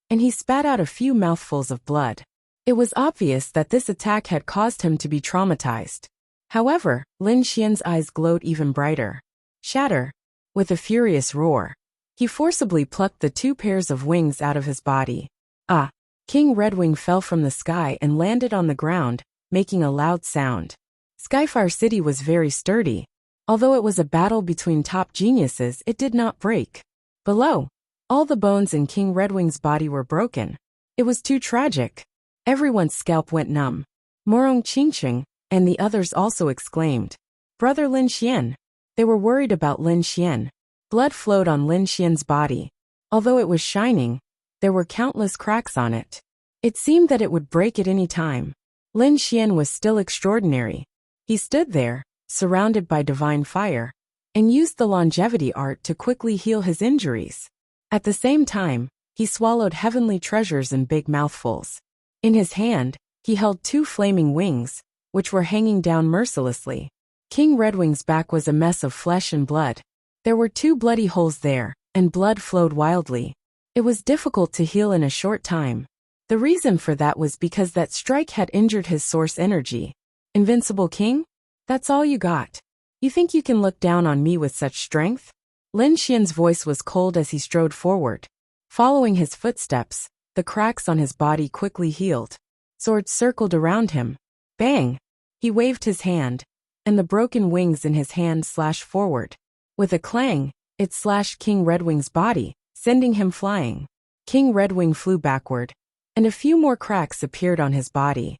and he spat out a few mouthfuls of blood. It was obvious that this attack had caused him to be traumatized. However, Lin Xian's eyes glowed even brighter. Shatter! With a furious roar, he forcibly plucked the 2 pairs of wings out of his body. Ah! King Redwing fell from the sky and landed on the ground, making a loud sound. Skyfire City was very sturdy. Although it was a battle between top geniuses, it did not break. Below, all the bones in King Redwing's body were broken. It was too tragic. Everyone's scalp went numb. Morong Qingqing and the others also exclaimed, "Brother Lin Xian." They were worried about Lin Xian. Blood flowed on Lin Xian's body. Although it was shining, there were countless cracks on it. It seemed that it would break at any time. Lin Xian was still extraordinary. He stood there, surrounded by divine fire, and used the longevity art to quickly heal his injuries. At the same time, he swallowed heavenly treasures in big mouthfuls. In his hand, he held 2 flaming wings, which were hanging down mercilessly. King Redwing's back was a mess of flesh and blood. There were 2 bloody holes there, and blood flowed wildly. It was difficult to heal in a short time. The reason for that was because that strike had injured his source energy. Invincible King? That's all you got? You think you can look down on me with such strength? Lin Xian's voice was cold as he strode forward. Following his footsteps, the cracks on his body quickly healed. Swords circled around him. Bang! He waved his hand, and the broken wings in his hand slashed forward. With a clang, it slashed King Redwing's body, sending him flying. King Redwing flew backward, and a few more cracks appeared on his body.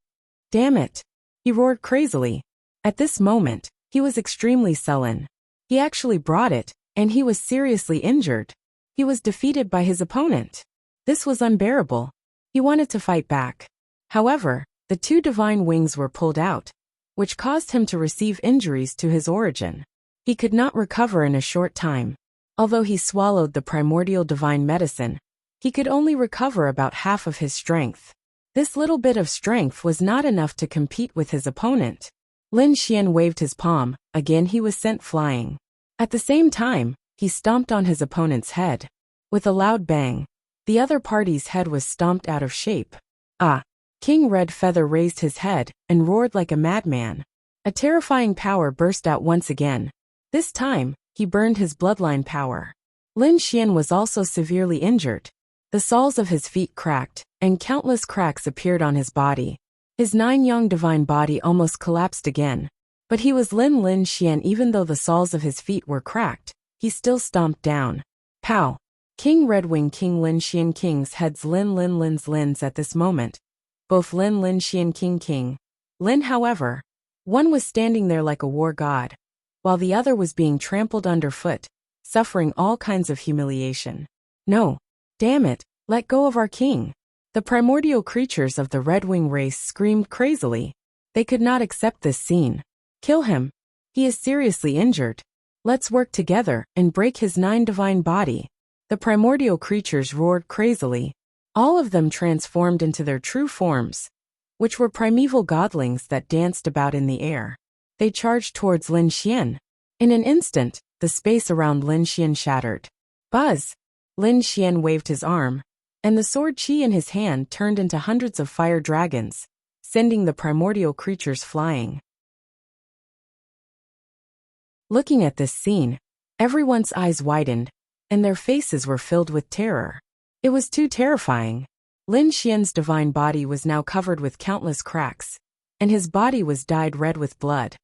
Damn it! He roared crazily. At this moment, he was extremely sullen. He actually brought it, and he was seriously injured. He was defeated by his opponent. This was unbearable. He wanted to fight back. However, the 2 divine wings were pulled out, which caused him to receive injuries to his origin. He could not recover in a short time. Although he swallowed the primordial divine medicine, he could only recover about half of his strength. This little bit of strength was not enough to compete with his opponent. Lin Xian waved his palm, again he was sent flying. At the same time, he stomped on his opponent's head. With a loud bang, the other party's head was stomped out of shape. Ah! King Red Feather raised his head and roared like a madman. A terrifying power burst out once again. This time, he burned his bloodline power. Lin Xian was also severely injured. The soles of his feet cracked, and countless cracks appeared on his body. His 9-young divine body almost collapsed again. But he was Lin Xian. Even though the soles of his feet were cracked, he still stomped down. Pow! King Redwing King Lin Xian King's heads Lin's at this moment. Both Lin Xian King. Lin, however, one was standing there like a war god, while the other was being trampled underfoot, suffering all kinds of humiliation. No! Damn it, let go of our king. The primordial creatures of the Redwing race screamed crazily. They could not accept this scene. Kill him. He is seriously injured. Let's work together and break his 9 divine body. The primordial creatures roared crazily. All of them transformed into their true forms, which were primeval godlings that danced about in the air. They charged towards Lin Xian. In an instant, the space around Lin Xian shattered. Buzz! Lin Xian waved his arm, and the sword chi in his hand turned into hundreds of fire dragons, sending the primordial creatures flying. Looking at this scene, everyone's eyes widened, and their faces were filled with terror. It was too terrifying. Lin Xian's divine body was now covered with countless cracks, and his body was dyed red with blood.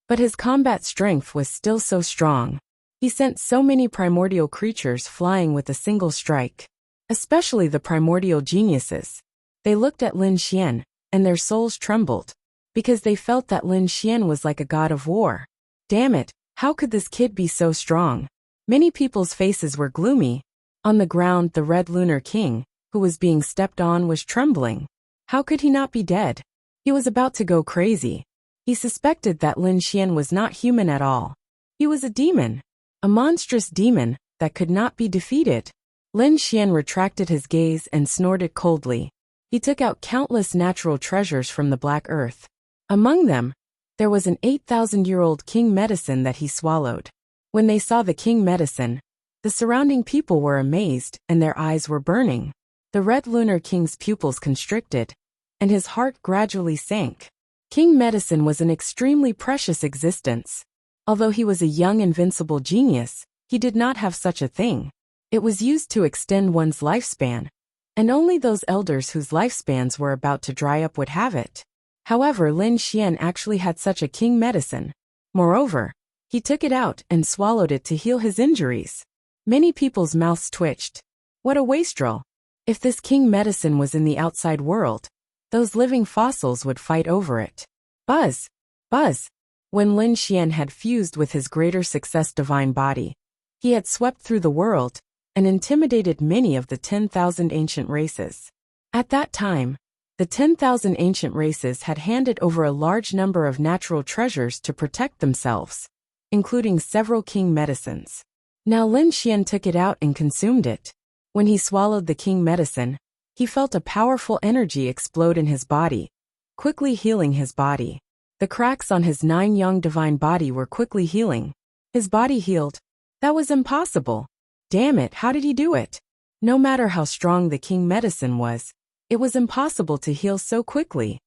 But his combat strength was still so strong. He sent so many primordial creatures flying with a single strike. Especially the primordial geniuses. They looked at Lin Xian, and their souls trembled. Because they felt that Lin Xian was like a god of war. Damn it, how could this kid be so strong? Many people's faces were gloomy. On the ground, the Red Lunar King, who was being stepped on, was trembling. How could he not be dead? He was about to go crazy. He suspected that Lin Xian was not human at all. He was a demon. A monstrous demon that could not be defeated. Lin Xian retracted his gaze and snorted coldly. He took out countless natural treasures from the Black Earth. Among them, there was an 8,000-year-old king medicine that he swallowed. When they saw the king medicine, the surrounding people were amazed and their eyes were burning. The Red Lunar King's pupils constricted, and his heart gradually sank. King medicine was an extremely precious existence. Although he was a young invincible genius, he did not have such a thing. It was used to extend one's lifespan, and only those elders whose lifespans were about to dry up would have it. However, Lin Xian actually had such a king medicine. Moreover, he took it out and swallowed it to heal his injuries. Many people's mouths twitched. What a wastrel! If this king medicine was in the outside world, those living fossils would fight over it. Buzz! Buzz! When Lin Xian had fused with his greater success divine body, he had swept through the world and intimidated many of the 10,000 ancient races. At that time, the 10,000 ancient races had handed over a large number of natural treasures to protect themselves, including several king medicines. Now Lin Xian took it out and consumed it. When he swallowed the king medicine, he felt a powerful energy explode in his body, quickly healing his body. The cracks on his 9-yang divine body were quickly healing. His body healed. That was impossible. Damn it, how did he do it? No matter how strong the king medicine was, it was impossible to heal so quickly.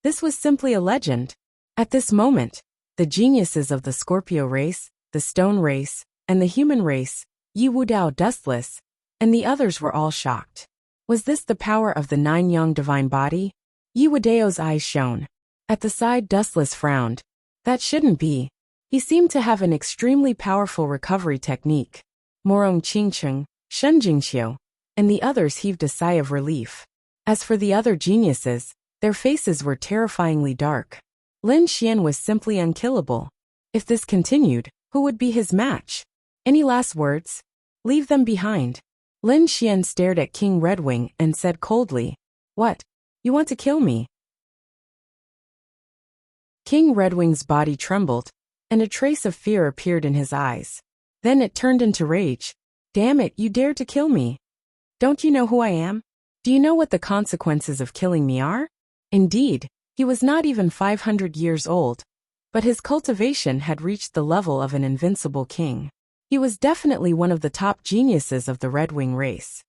This was simply a legend. At this moment, the geniuses of the Scorpio race, the Stone race, and the human race, Yi Wudao Dustless, and the others were all shocked. Was this the power of the 9-yang divine body? Yi Wudao's eyes shone. At the side, Dustless frowned. That shouldn't be. He seemed to have an extremely powerful recovery technique. Morong Qingcheng, Shen Jingxiu, and the others heaved a sigh of relief. As for the other geniuses, their faces were terrifyingly dark. Lin Xian was simply unkillable. If this continued, who would be his match? Any last words? Leave them behind. Lin Xian stared at King Redwing and said coldly, "What? You want to kill me?" King Redwing's body trembled, and a trace of fear appeared in his eyes. Then it turned into rage. "Damn it, you dare to kill me! Don't you know who I am? Do you know what the consequences of killing me are?" Indeed, he was not even 500 years old, but his cultivation had reached the level of an invincible king. He was definitely one of the top geniuses of the Redwing race.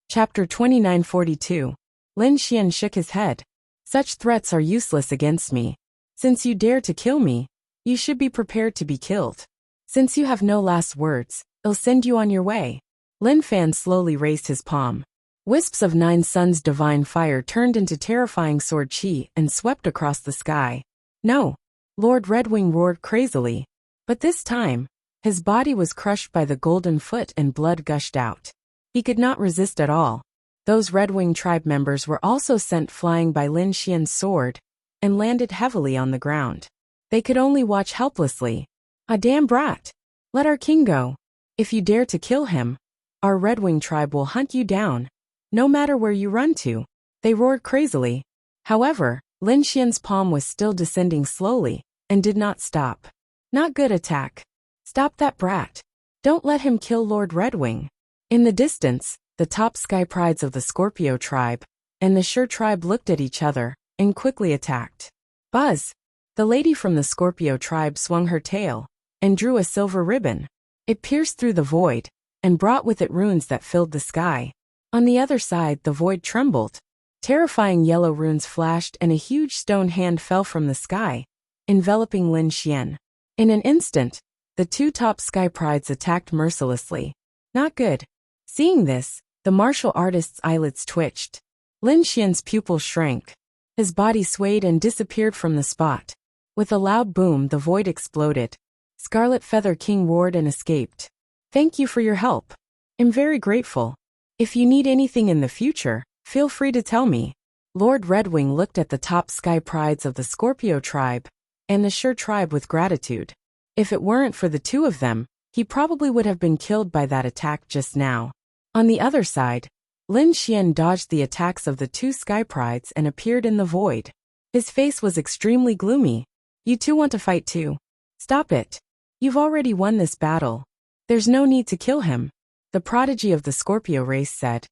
Chapter 2942. Lin Xian shook his head. "Such threats are useless against me. Since you dare to kill me, you should be prepared to be killed. Since you have no last words, I'll send you on your way." Lin Fan slowly raised his palm. Wisps of 9 suns divine fire turned into terrifying sword chi and swept across the sky. "No!" Lord Redwing roared crazily. But this time, his body was crushed by the golden foot and blood gushed out. He could not resist at all. Those Redwing tribe members were also sent flying by Lin Xian's sword and landed heavily on the ground. They could only watch helplessly. "A damn brat! Let our king go. If you dare to kill him, our Redwing tribe will hunt you down, no matter where you run to," they roared crazily. However, Lin Xian's palm was still descending slowly and did not stop. "Not good attack. Stop that brat. Don't let him kill Lord Redwing." In the distance, the top sky prides of the Scorpio tribe and the Sure tribe looked at each other and quickly attacked. Buzz! The lady from the Scorpio tribe swung her tail and drew a silver ribbon. It pierced through the void and brought with it runes that filled the sky. On the other side, the void trembled. Terrifying yellow runes flashed and a huge stone hand fell from the sky, enveloping Lin Xian. In an instant, the 2 top sky prides attacked mercilessly. Not good. Seeing this, The martial artist's eyelids twitched. Lin Xian's pupils shrank. His body swayed and disappeared from the spot. With a loud boom, the void exploded. Scarlet Feather King roared and escaped. Thank you for your help. I'm very grateful. If you need anything in the future, feel free to tell me. Lord Redwing looked at the top sky prides of the Scorpio tribe and the Sure tribe with gratitude. If it weren't for the two of them, he probably would have been killed by that attack just now. On the other side, Lin Xian dodged the attacks of the two sky prides and appeared in the void. His face was extremely gloomy. You two want to fight too? Stop it. You've already won this battle. There's no need to kill him. The prodigy of the Scorpio race said.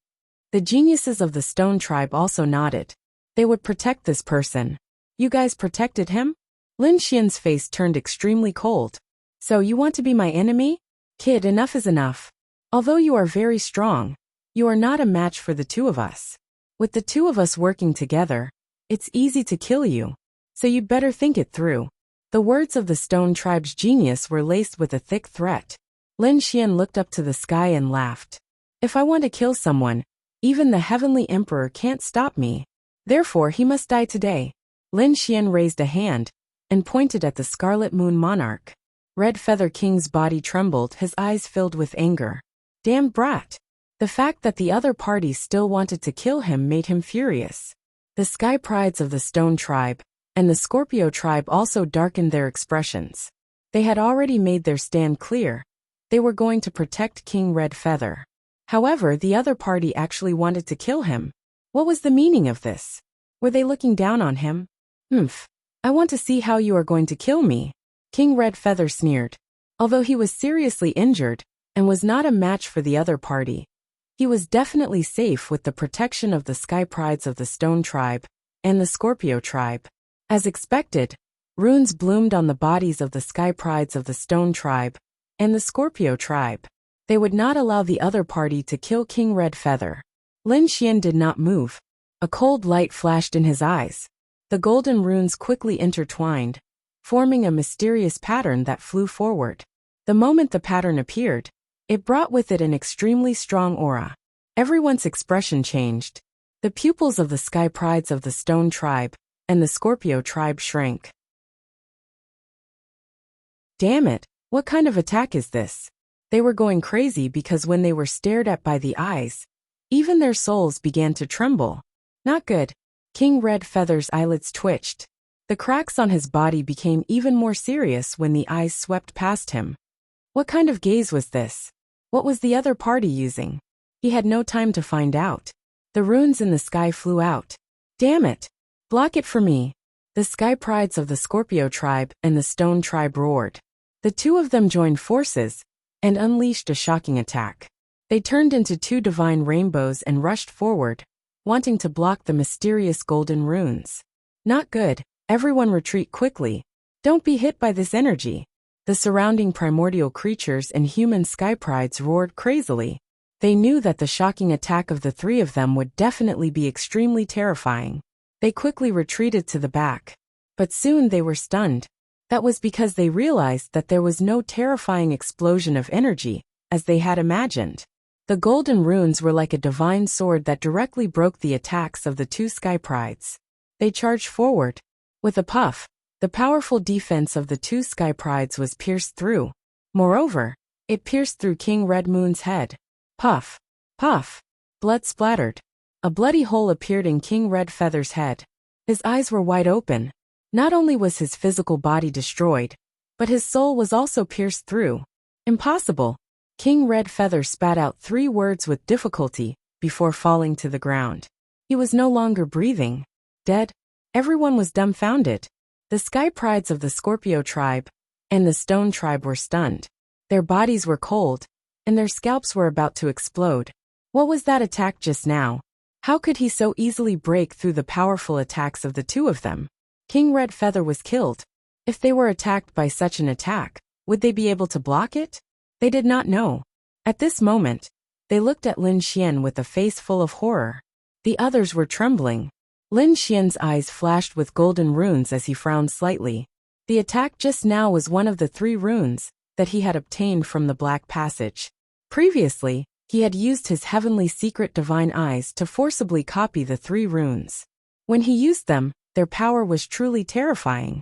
The geniuses of the Stone tribe also nodded. They would protect this person. You guys protected him? Lin Xian's face turned extremely cold. So you want to be my enemy? Kid, enough is enough. Although you are very strong, you are not a match for the two of us. With the two of us working together, it's easy to kill you. So you'd better think it through. The words of the Stone tribe's genius were laced with a thick threat. Lin Xian looked up to the sky and laughed. If I want to kill someone, even the Heavenly Emperor can't stop me. Therefore he must die today. Lin Xian raised a hand and pointed at the Scarlet Moon Monarch. Red Feather King's body trembled, his eyes filled with anger. Damn brat. The fact that the other party still wanted to kill him made him furious. The sky prides of the Stone tribe and the Scorpio tribe also darkened their expressions. They had already made their stand clear. They were going to protect King Red Feather. However, the other party actually wanted to kill him. What was the meaning of this? Were they looking down on him? I want to see how you are going to kill me. King Red Feather sneered. Although he was seriously injured and was not a match for the other party, he was definitely safe with the protection of the sky prides of the Stone tribe and the Scorpio tribe. As expected, runes bloomed on the bodies of the sky prides of the Stone tribe and the Scorpio tribe. They would not allow the other party to kill King Red Feather. Lin Xian did not move. A cold light flashed in his eyes. The golden runes quickly intertwined, forming a mysterious pattern that flew forward. The moment the pattern appeared, it brought with it an extremely strong aura. Everyone's expression changed. The pupils of the sky prides of the Stone tribe and the Scorpio tribe shrank. Damn it, what kind of attack is this? They were going crazy because when they were stared at by the eyes, even their souls began to tremble. Not good. King Red Feather's eyelids twitched. The cracks on his body became even more serious when the eyes swept past him. What kind of gaze was this? What was the other party using? He had no time to find out. The runes in the sky flew out. Damn it! Block it for me! The sky prides of the Scorpio tribe and the Stone tribe roared. The two of them joined forces and unleashed a shocking attack. They turned into two divine rainbows and rushed forward, wanting to block the mysterious golden runes. Not good. Everyone retreat quickly. Don't be hit by this energy. The surrounding primordial creatures and human sky prides roared crazily. They knew that the shocking attack of the three of them would definitely be extremely terrifying. They quickly retreated to the back. But soon they were stunned. That was because they realized that there was no terrifying explosion of energy, as they had imagined. The golden runes were like a divine sword that directly broke the attacks of the two sky prides. They charged forward. With a puff, the powerful defense of the two sky prides was pierced through. Moreover, it pierced through King Red Moon's head. Puff! Puff! Blood splattered. A bloody hole appeared in King Red Feather's head. His eyes were wide open. Not only was his physical body destroyed, but his soul was also pierced through. Impossible! King Red Feather spat out 3 words with difficulty before falling to the ground. He was no longer breathing. Dead? Everyone was dumbfounded. The sky prides of the Scorpio tribe and the Stone tribe were stunned. Their bodies were cold, and their scalps were about to explode. What was that attack just now? How could he so easily break through the powerful attacks of the two of them? King Red Feather was killed. If they were attacked by such an attack, would they be able to block it? They did not know. At this moment, they looked at Lin Xian with a face full of horror. The others were trembling. Lin Xian's eyes flashed with golden runes as he frowned slightly. The attack just now was one of the 3 runes that he had obtained from the Black Passage. Previously, He had used his heavenly secret divine eyes to forcibly copy the 3 runes. When he used them, their power was truly terrifying.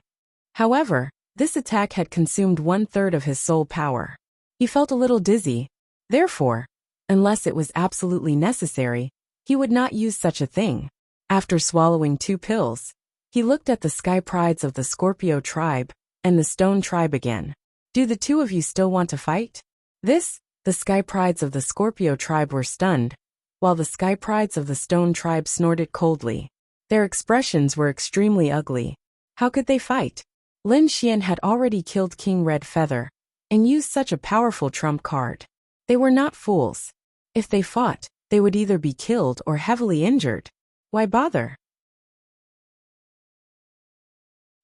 However, this attack had consumed 1/3 of his soul power. He felt a little dizzy. Therefore, unless it was absolutely necessary, he would not use such a thing. After swallowing 2 pills, he looked at the sky prides of the Scorpio tribe and the Stone tribe again. Do the 2 of you still want to fight? The sky prides of the Scorpio tribe were stunned, while the sky prides of the Stone tribe snorted coldly. Their expressions were extremely ugly. How could they fight? Lin Xian had already killed King Red Feather and used such a powerful trump card. They were not fools. If they fought, they would either be killed or heavily injured. Why bother?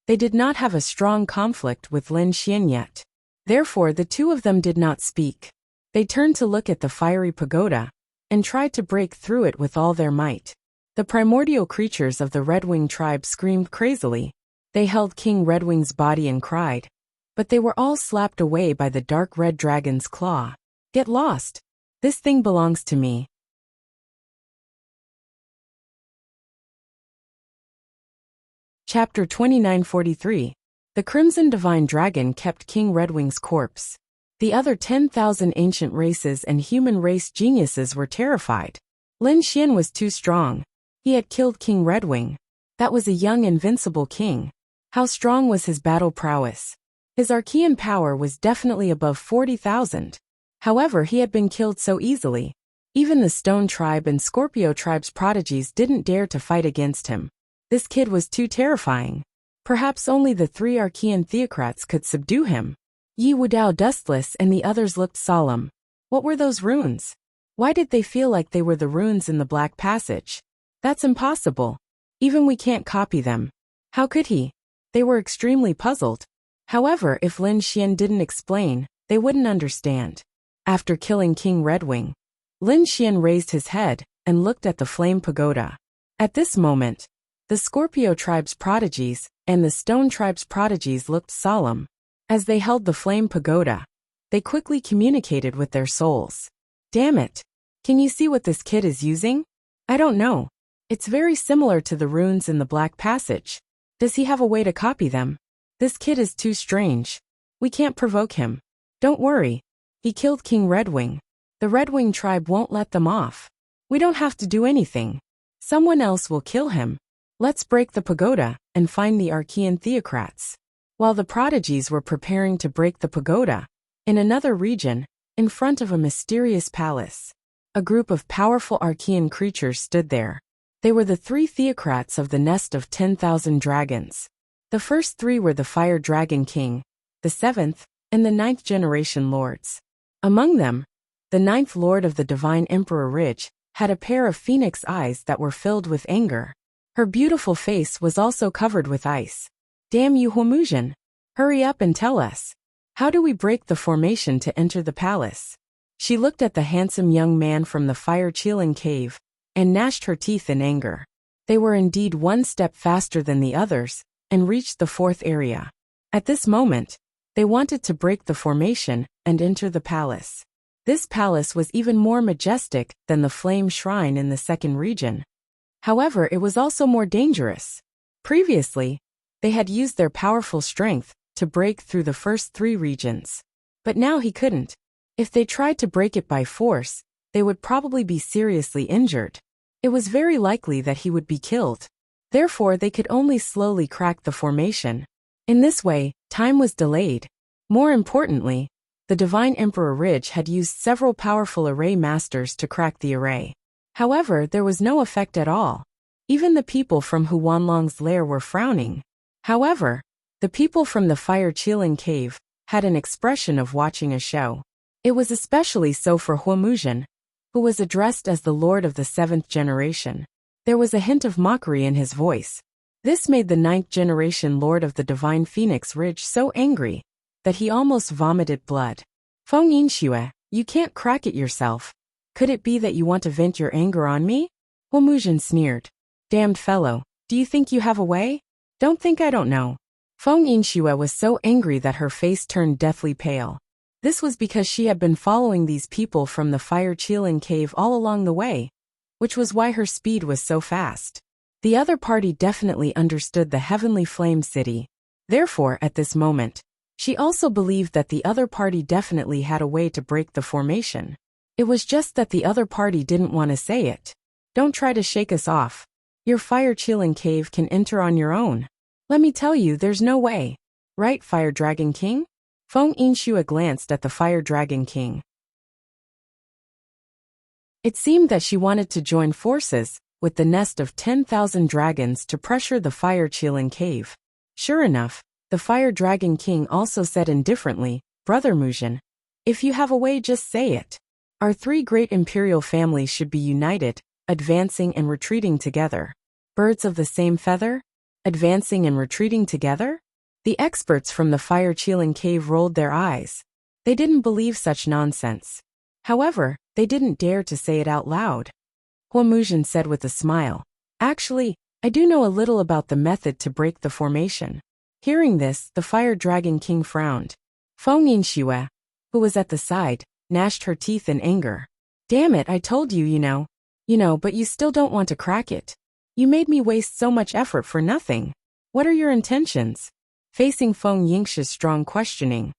They did not have a strong conflict with Lin Xian yet. Therefore, the 2 of them did not speak. They turned to look at the fiery pagoda and tried to break through it with all their might. The primordial creatures of the Redwing tribe screamed crazily. They held King Redwing's body and cried, but they were all slapped away by the dark red dragon's claw. Get lost. This thing belongs to me. Chapter 2943. The Crimson Divine Dragon kept King Redwing's corpse. The other 10,000 ancient races and human race geniuses were terrified. Lin Xian was too strong. He had killed King Redwing. That was a young invincible king. How strong was his battle prowess? His Archean power was definitely above 40,000. However, he had been killed so easily. Even the Stone tribe and Scorpio tribe's prodigies didn't dare to fight against him. This kid was too terrifying. Perhaps only the 3 Archean theocrats could subdue him. Yi Wudao dustless and the others looked solemn. What were those runes? Why did they feel like they were the runes in the Black Passage? That's impossible. Even we can't copy them. How could he? They were extremely puzzled. However, if Lin Xian didn't explain, they wouldn't understand. After killing King Redwing, Lin Xian raised his head and looked at the flame pagoda. At this moment, the Scorpio tribe's prodigies and the Stone tribe's prodigies looked solemn. As they held the flame pagoda, they quickly communicated with their souls. Damn it! Can you see what this kid is using? I don't know. It's very similar to the runes in the Black Passage. Does he have a way to copy them? This kid is too strange. We can't provoke him. Don't worry. He killed King Redwing. The Redwing tribe won't let them off. We don't have to do anything. Someone else will kill him. Let's break the pagoda and find the Archean theocrats. While the prodigies were preparing to break the pagoda, in another region, in front of a mysterious palace, a group of powerful Archean creatures stood there. They were the 3 theocrats of the nest of 10,000 dragons. The first 3 were the Fire Dragon King, the 7th, and the 9th generation lords. Among them, the 9th lord of the Divine Emperor Ridge had a pair of phoenix eyes that were filled with anger. Her beautiful face was also covered with ice. Damn you, Huomuzhen! Hurry up and tell us. How do we break the formation to enter the palace? She looked at the handsome young man from the fire-chilling cave and gnashed her teeth in anger. They were indeed 1 step faster than the others and reached the 4th area. At this moment, they wanted to break the formation and enter the palace. This palace was even more majestic than the Flame Shrine in the 2nd region. However, it was also more dangerous. Previously, they had used their powerful strength to break through the first 3 regions. But now he couldn't. If they tried to break it by force, they would probably be seriously injured. It was very likely that he would be killed. Therefore, they could only slowly crack the formation. In this way, time was delayed. More importantly, the Divine Emperor Ridge had used several powerful array masters to crack the array. However, there was no effect at all. Even the people from Huanlong's lair were frowning. However, the people from the fire-chilling cave had an expression of watching a show. It was especially so for Huomuzhen, who was addressed as the Lord of the 7th generation. There was a hint of mockery in his voice. This made the 9th generation Lord of the Divine Phoenix Ridge so angry that he almost vomited blood. Feng Yinxue, you can't crack it yourself. Could it be that you want to vent your anger on me? Huomuzhen sneered. Damned fellow, do you think you have a way? Don't think I don't know. Feng Yinxue was so angry that her face turned deathly pale. This was because she had been following these people from the Fire Qilin cave all along the way, which was why her speed was so fast. The other party definitely understood the Heavenly Flame City. Therefore, at this moment, she also believed that the other party definitely had a way to break the formation. It was just that the other party didn't want to say it. Don't try to shake us off. Your Fire Qilin cave can enter on your own. Let me tell you, there's no way. Right, Fire Dragon King? Feng Yinxue glanced at the Fire Dragon King. It seemed that she wanted to join forces with the nest of 10,000 dragons to pressure the Fire Qilin cave. Sure enough, the Fire Dragon King also said indifferently, Brother Muzhen, if you have a way, just say it. Our three great imperial families should be united, advancing and retreating together. Birds of the same feather? Advancing and retreating together? The experts from the Fire Qilin cave rolled their eyes. They didn't believe such nonsense. However, they didn't dare to say it out loud. Hua Muzhen said with a smile, actually, I do know a little about the method to break the formation. Hearing this, the Fire Dragon King frowned. Feng Yinxue, who was at the side, gnashed her teeth in anger. Damn it, I told you, you know, but you still don't want to crack it. You made me waste so much effort for nothing. What are your intentions? Facing Feng Yinxue's strong questioning,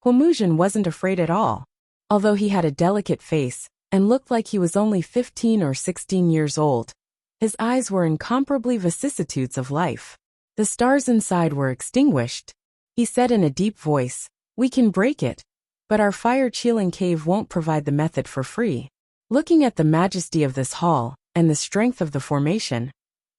Hua Muzhen wasn't afraid at all. Although he had a delicate face and looked like he was only 15 or 16 years old, his eyes were incomparably vicissitudes of life. The stars inside were extinguished. He said in a deep voice, we can break it, but our Fire Qilin cave won't provide the method for free. Looking at the majesty of this hall and the strength of the formation,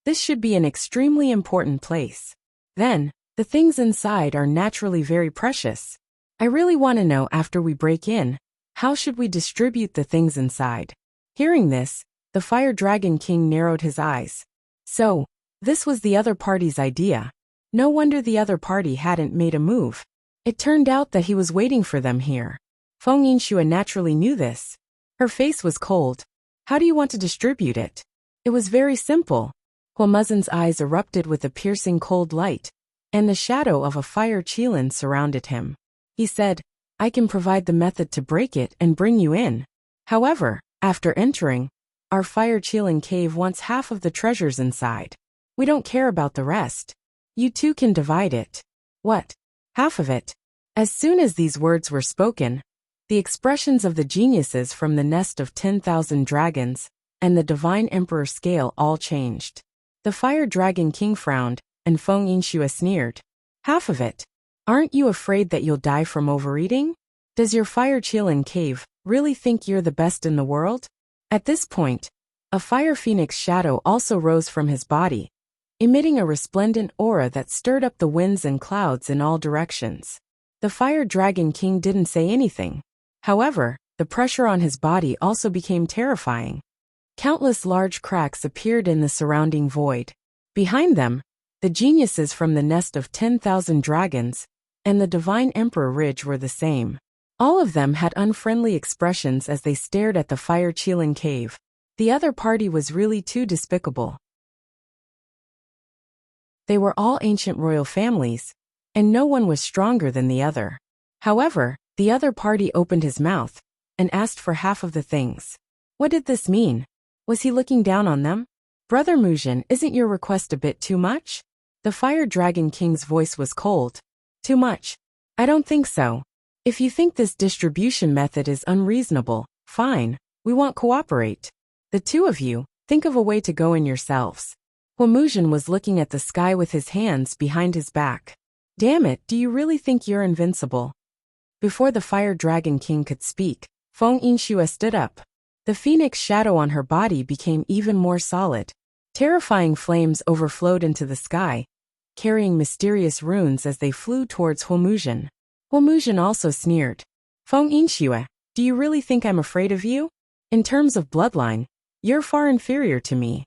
this should be an extremely important place. Then, the things inside are naturally very precious. I really want to know, after we break in, how should we distribute the things inside? Hearing this, the Fire Dragon King narrowed his eyes. So, this was the other party's idea. No wonder the other party hadn't made a move. It turned out that he was waiting for them here. Feng Yinxue naturally knew this. Her face was cold. How do you want to distribute it? It was very simple. Hua Muzhen's eyes erupted with a piercing cold light, and the shadow of a Fire Qilin surrounded him. He said, I can provide the method to break it and bring you in. However, after entering, our Fire Qilin cave wants half of the treasures inside. We don't care about the rest. You two can divide it. What? Half of it? As soon as these words were spoken, the expressions of the geniuses from the nest of 10,000 dragons and the Divine Emperor scale all changed. The Fire Dragon King frowned, and Feng Yinxue sneered. Half of it? Aren't you afraid that you'll die from overeating? Does your Fire Qilin cave really think you're the best in the world? At this point, a fire phoenix shadow also rose from his body, emitting a resplendent aura that stirred up the winds and clouds in all directions. The Fire Dragon King didn't say anything. However, the pressure on his body also became terrifying. Countless large cracks appeared in the surrounding void. Behind them, the geniuses from the nest of 10,000 dragons and the Divine Emperor Ridge were the same. All of them had unfriendly expressions as they stared at the Fire Qilin cave. The other party was really too despicable. They were all ancient royal families, and no one was stronger than the other. However, the other party opened his mouth and asked for half of the things. What did this mean? Was he looking down on them? Brother Muzhen, isn't your request a bit too much? The Fire Dragon King's voice was cold. Too much? I don't think so. If you think this distribution method is unreasonable, fine, we won't cooperate. The two of you, think of a way to go in yourselves. Hua Muzhen was looking at the sky with his hands behind his back. Damn it, do you really think you're invincible? Before the Fire Dragon King could speak, Feng Yinxue stood up. The phoenix shadow on her body became even more solid. Terrifying flames overflowed into the sky, carrying mysterious runes as they flew towards Hua Muzhen. Hua Muzhen also sneered. Feng Yinxue, do you really think I'm afraid of you? In terms of bloodline, you're far inferior to me.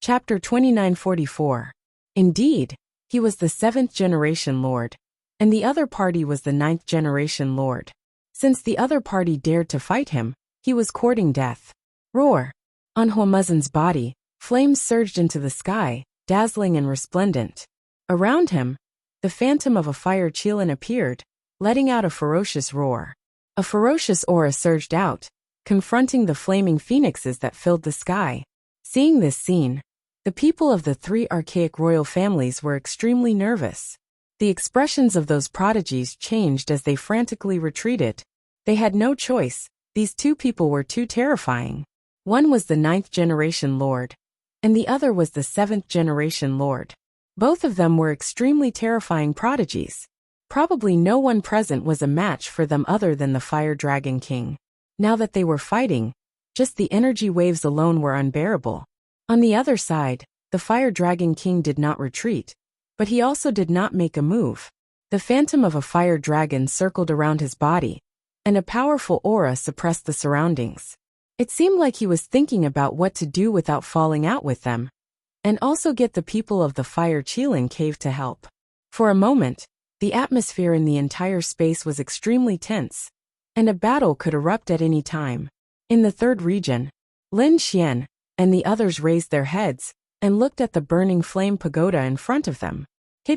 Chapter 2944. Indeed, he was the 7th generation lord, and the other party was the 9th generation lord. Since the other party dared to fight him, he was courting death. Roar! On Hua Muzhen's body, flames surged into the sky, dazzling and resplendent. Around him, the phantom of a fire Qilin appeared, letting out a ferocious roar. A ferocious aura surged out, confronting the flaming phoenixes that filled the sky. Seeing this scene, the people of the three archaic royal families were extremely nervous. The expressions of those prodigies changed as they frantically retreated. They had no choice, these two people were too terrifying. One was the 9th generation lord, and the other was the 7th generation lord. Both of them were extremely terrifying prodigies. Probably no one present was a match for them other than the Fire Dragon King. Now that they were fighting, just the energy waves alone were unbearable. On the other side, the Fire Dragon King did not retreat, but he also did not make a move. The phantom of a fire dragon circled around his body, and a powerful aura suppressed the surroundings. It seemed like he was thinking about what to do without falling out with them, and also get the people of the Fire Qilin cave to help. For a moment, the atmosphere in the entire space was extremely tense, and a battle could erupt at any time. In the third region, Lin Xian and the others raised their heads and looked at the burning flame pagoda in front of them.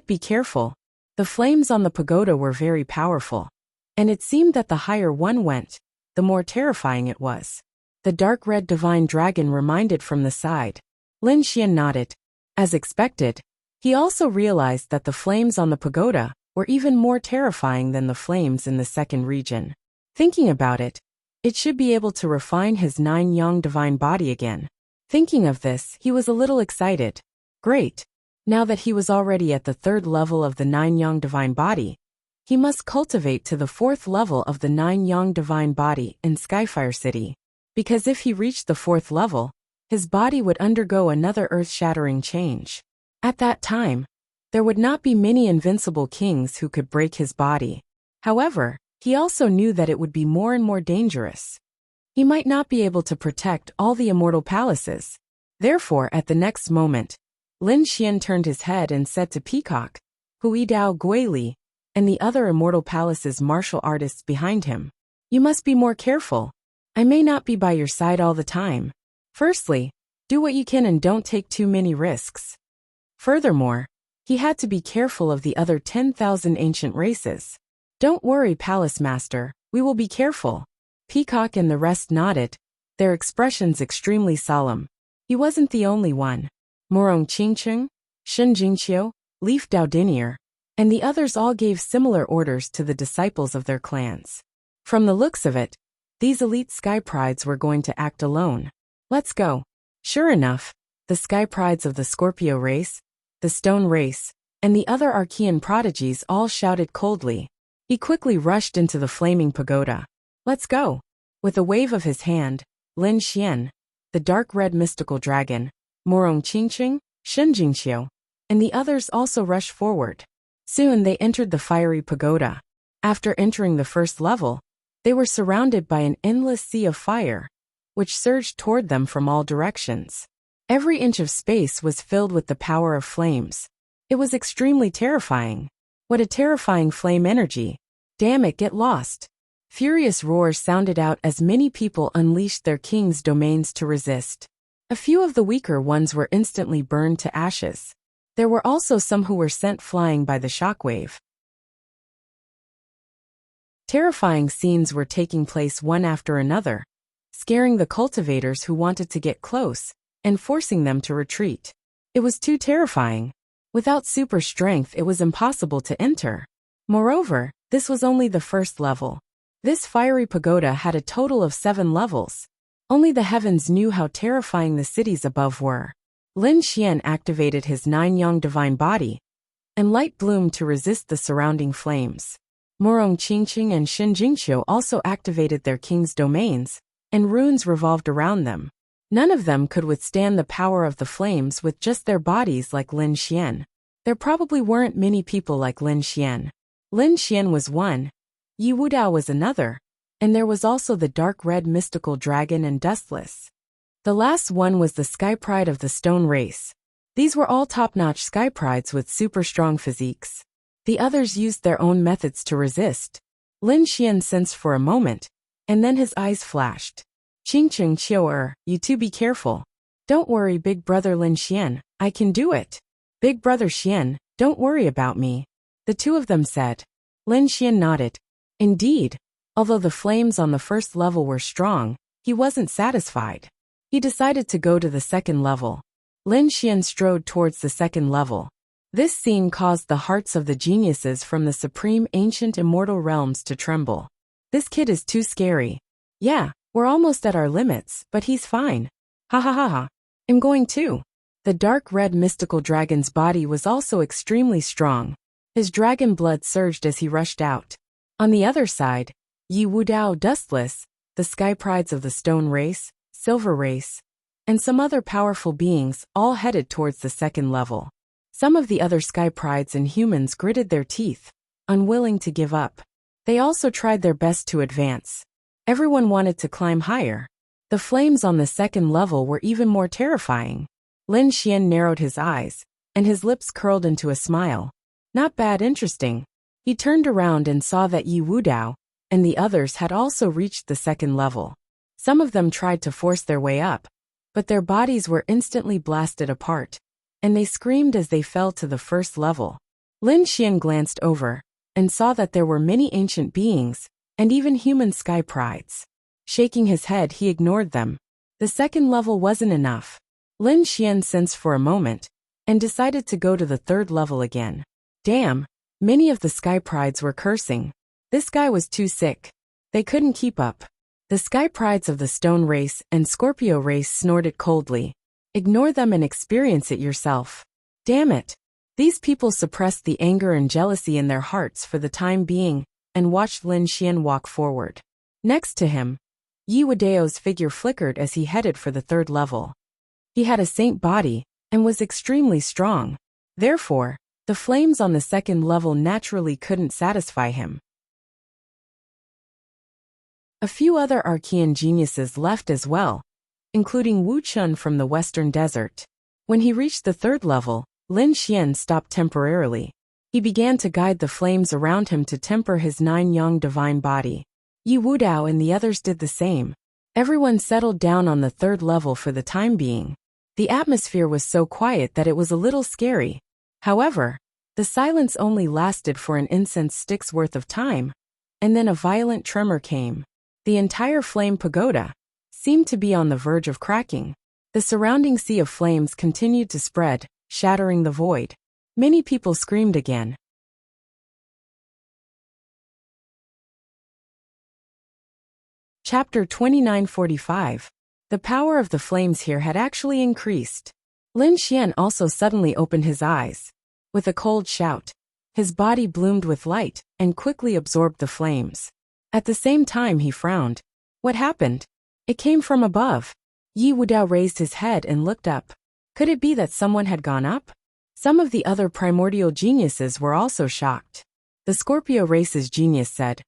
Be careful. The flames on the pagoda were very powerful, and it seemed that the higher one went, the more terrifying it was. The dark red divine dragon reminded from the side. Lin Xian nodded. As expected, he also realized that the flames on the pagoda were even more terrifying than the flames in the second region. Thinking about it, it should be able to refine his 9-yang divine body again. Thinking of this, he was a little excited. Great. Now that he was already at the 3rd level of the 9-yang divine body, he must cultivate to the 4th level of the 9-yang divine body in Skyfire City. Because if he reached the 4th level, his body would undergo another earth-shattering change. At that time, there would not be many invincible kings who could break his body. However, he also knew that it would be more and more dangerous. He might not be able to protect all the immortal palaces. Therefore, at the next moment, Lin Xian turned his head and said to Peacock, Hui Dao Guili, and the other immortal palace's martial artists behind him, "You must be more careful. I may not be by your side all the time. Firstly, do what you can and don't take too many risks." Furthermore, he had to be careful of the other 10,000 ancient races. "Don't worry, Palace Master, we will be careful." Peacock and the rest nodded, their expressions extremely solemn. He wasn't the only one. Morong Qingcheng, Shen Jingqiu, Leaf Dao Dinier, and the others all gave similar orders to the disciples of their clans. From the looks of it, these elite Sky Prides were going to act alone. Let's go. Sure enough, the Sky Prides of the Scorpio race, the Stone race, and the other Archean prodigies all shouted coldly. He quickly rushed into the flaming pagoda. "Let's go." With a wave of his hand, Lin Xian, the dark red mystical dragon, Morong Qingcheng, Shen Jingqiu, and the others also rushed forward. Soon they entered the fiery pagoda. After entering the first level, they were surrounded by an endless sea of fire, which surged toward them from all directions. Every inch of space was filled with the power of flames. It was extremely terrifying. What a terrifying flame energy. Damn it, get lost. Furious roars sounded out as many people unleashed their king's domains to resist. A few of the weaker ones were instantly burned to ashes. There were also some who were sent flying by the shockwave. Terrifying scenes were taking place one after another, scaring the cultivators who wanted to get close, and forcing them to retreat. It was too terrifying. Without super strength, it was impossible to enter. Moreover, this was only the first level. This fiery pagoda had a total of 7 levels. Only the heavens knew how terrifying the cities above were. Lin Xian activated his 9-yang divine body, and light bloomed to resist the surrounding flames. Morong Qingqing and Shen Jingqiu also activated their king's domains, and runes revolved around them. None of them could withstand the power of the flames with just their bodies like Lin Xian. There probably weren't many people like Lin Xian. Lin Xian was one, Yi Wudao was another, and there was also the dark red mystical dragon and Dustless. The last one was the Sky Pride of the Stone race. These were all top-notch Sky Prides with super strong physiques. The others used their own methods to resist. Lin Xian sensed for a moment, and then his eyes flashed. "Qingcheng Qiu'er, you two be careful." "Don't worry, big brother Lin Xian, I can do it." "Big brother Xian, Don't worry about me, the two of them said. Lin Xian nodded. Indeed, although the flames on the first level were strong, he wasn't satisfied. He decided to go to the second level. Lin Xian strode towards the second level. This scene caused the hearts of the geniuses from the supreme ancient immortal realms to tremble. This kid is too scary. Yeah, we're almost at our limits, but he's fine. Ha ha ha ha. I'm going too. The dark red mystical dragon's body was also extremely strong. His dragon blood surged as he rushed out. On the other side, Yi Wudao Dustless, the sky prides of the stone race, silver race, and some other powerful beings all headed towards the second level. Some of the other sky prides and humans gritted their teeth, unwilling to give up. They also tried their best to advance. Everyone wanted to climb higher. The flames on the second level were even more terrifying. Lin Xian narrowed his eyes, and his lips curled into a smile. Not bad, interesting. He turned around and saw that Yi Wudao and the others had also reached the second level. Some of them tried to force their way up, but their bodies were instantly blasted apart, and they screamed as they fell to the first level. Lin Xian glanced over and saw that there were many ancient beings, and even human sky prides. Shaking his head, he ignored them. The second level wasn't enough. Lin Xian sensed for a moment, and decided to go to the third level again. Damn, many of the sky prides were cursing. This guy was too sick. They couldn't keep up. The sky prides of the stone race and Scorpio race snorted coldly. Ignore them and experience it yourself. Damn it. These people suppressed the anger and jealousy in their hearts for the time being, and watched Lin Xian walk forward. Next to him, Yi Wudao's figure flickered as he headed for the third level. He had a saint body, and was extremely strong. Therefore, the flames on the second level naturally couldn't satisfy him. A few other Archean geniuses left as well, including Wu Chun from the Western Desert. When he reached the third level, Lin Xian stopped temporarily. He began to guide the flames around him to temper his 9-yang divine body. Yi Wudao and the others did the same. Everyone settled down on the third level for the time being. The atmosphere was so quiet that it was a little scary. However, the silence only lasted for an incense stick's worth of time, and then a violent tremor came. The entire flame pagoda seemed to be on the verge of cracking. The surrounding sea of flames continued to spread, shattering the void. Many people screamed again. Chapter 2945. The power of the flames here had actually increased. Lin Xian also suddenly opened his eyes. With a cold shout, his body bloomed with light and quickly absorbed the flames. At the same time he frowned. What happened? It came from above. Yi Wudao raised his head and looked up. Could it be that someone had gone up? Some of the other primordial geniuses were also shocked. The Scorpio race's genius said,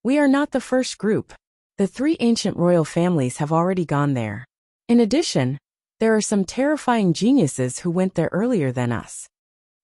"We are not the first group. The 3 ancient royal families have already gone there. In addition, there are some terrifying geniuses who went there earlier than us.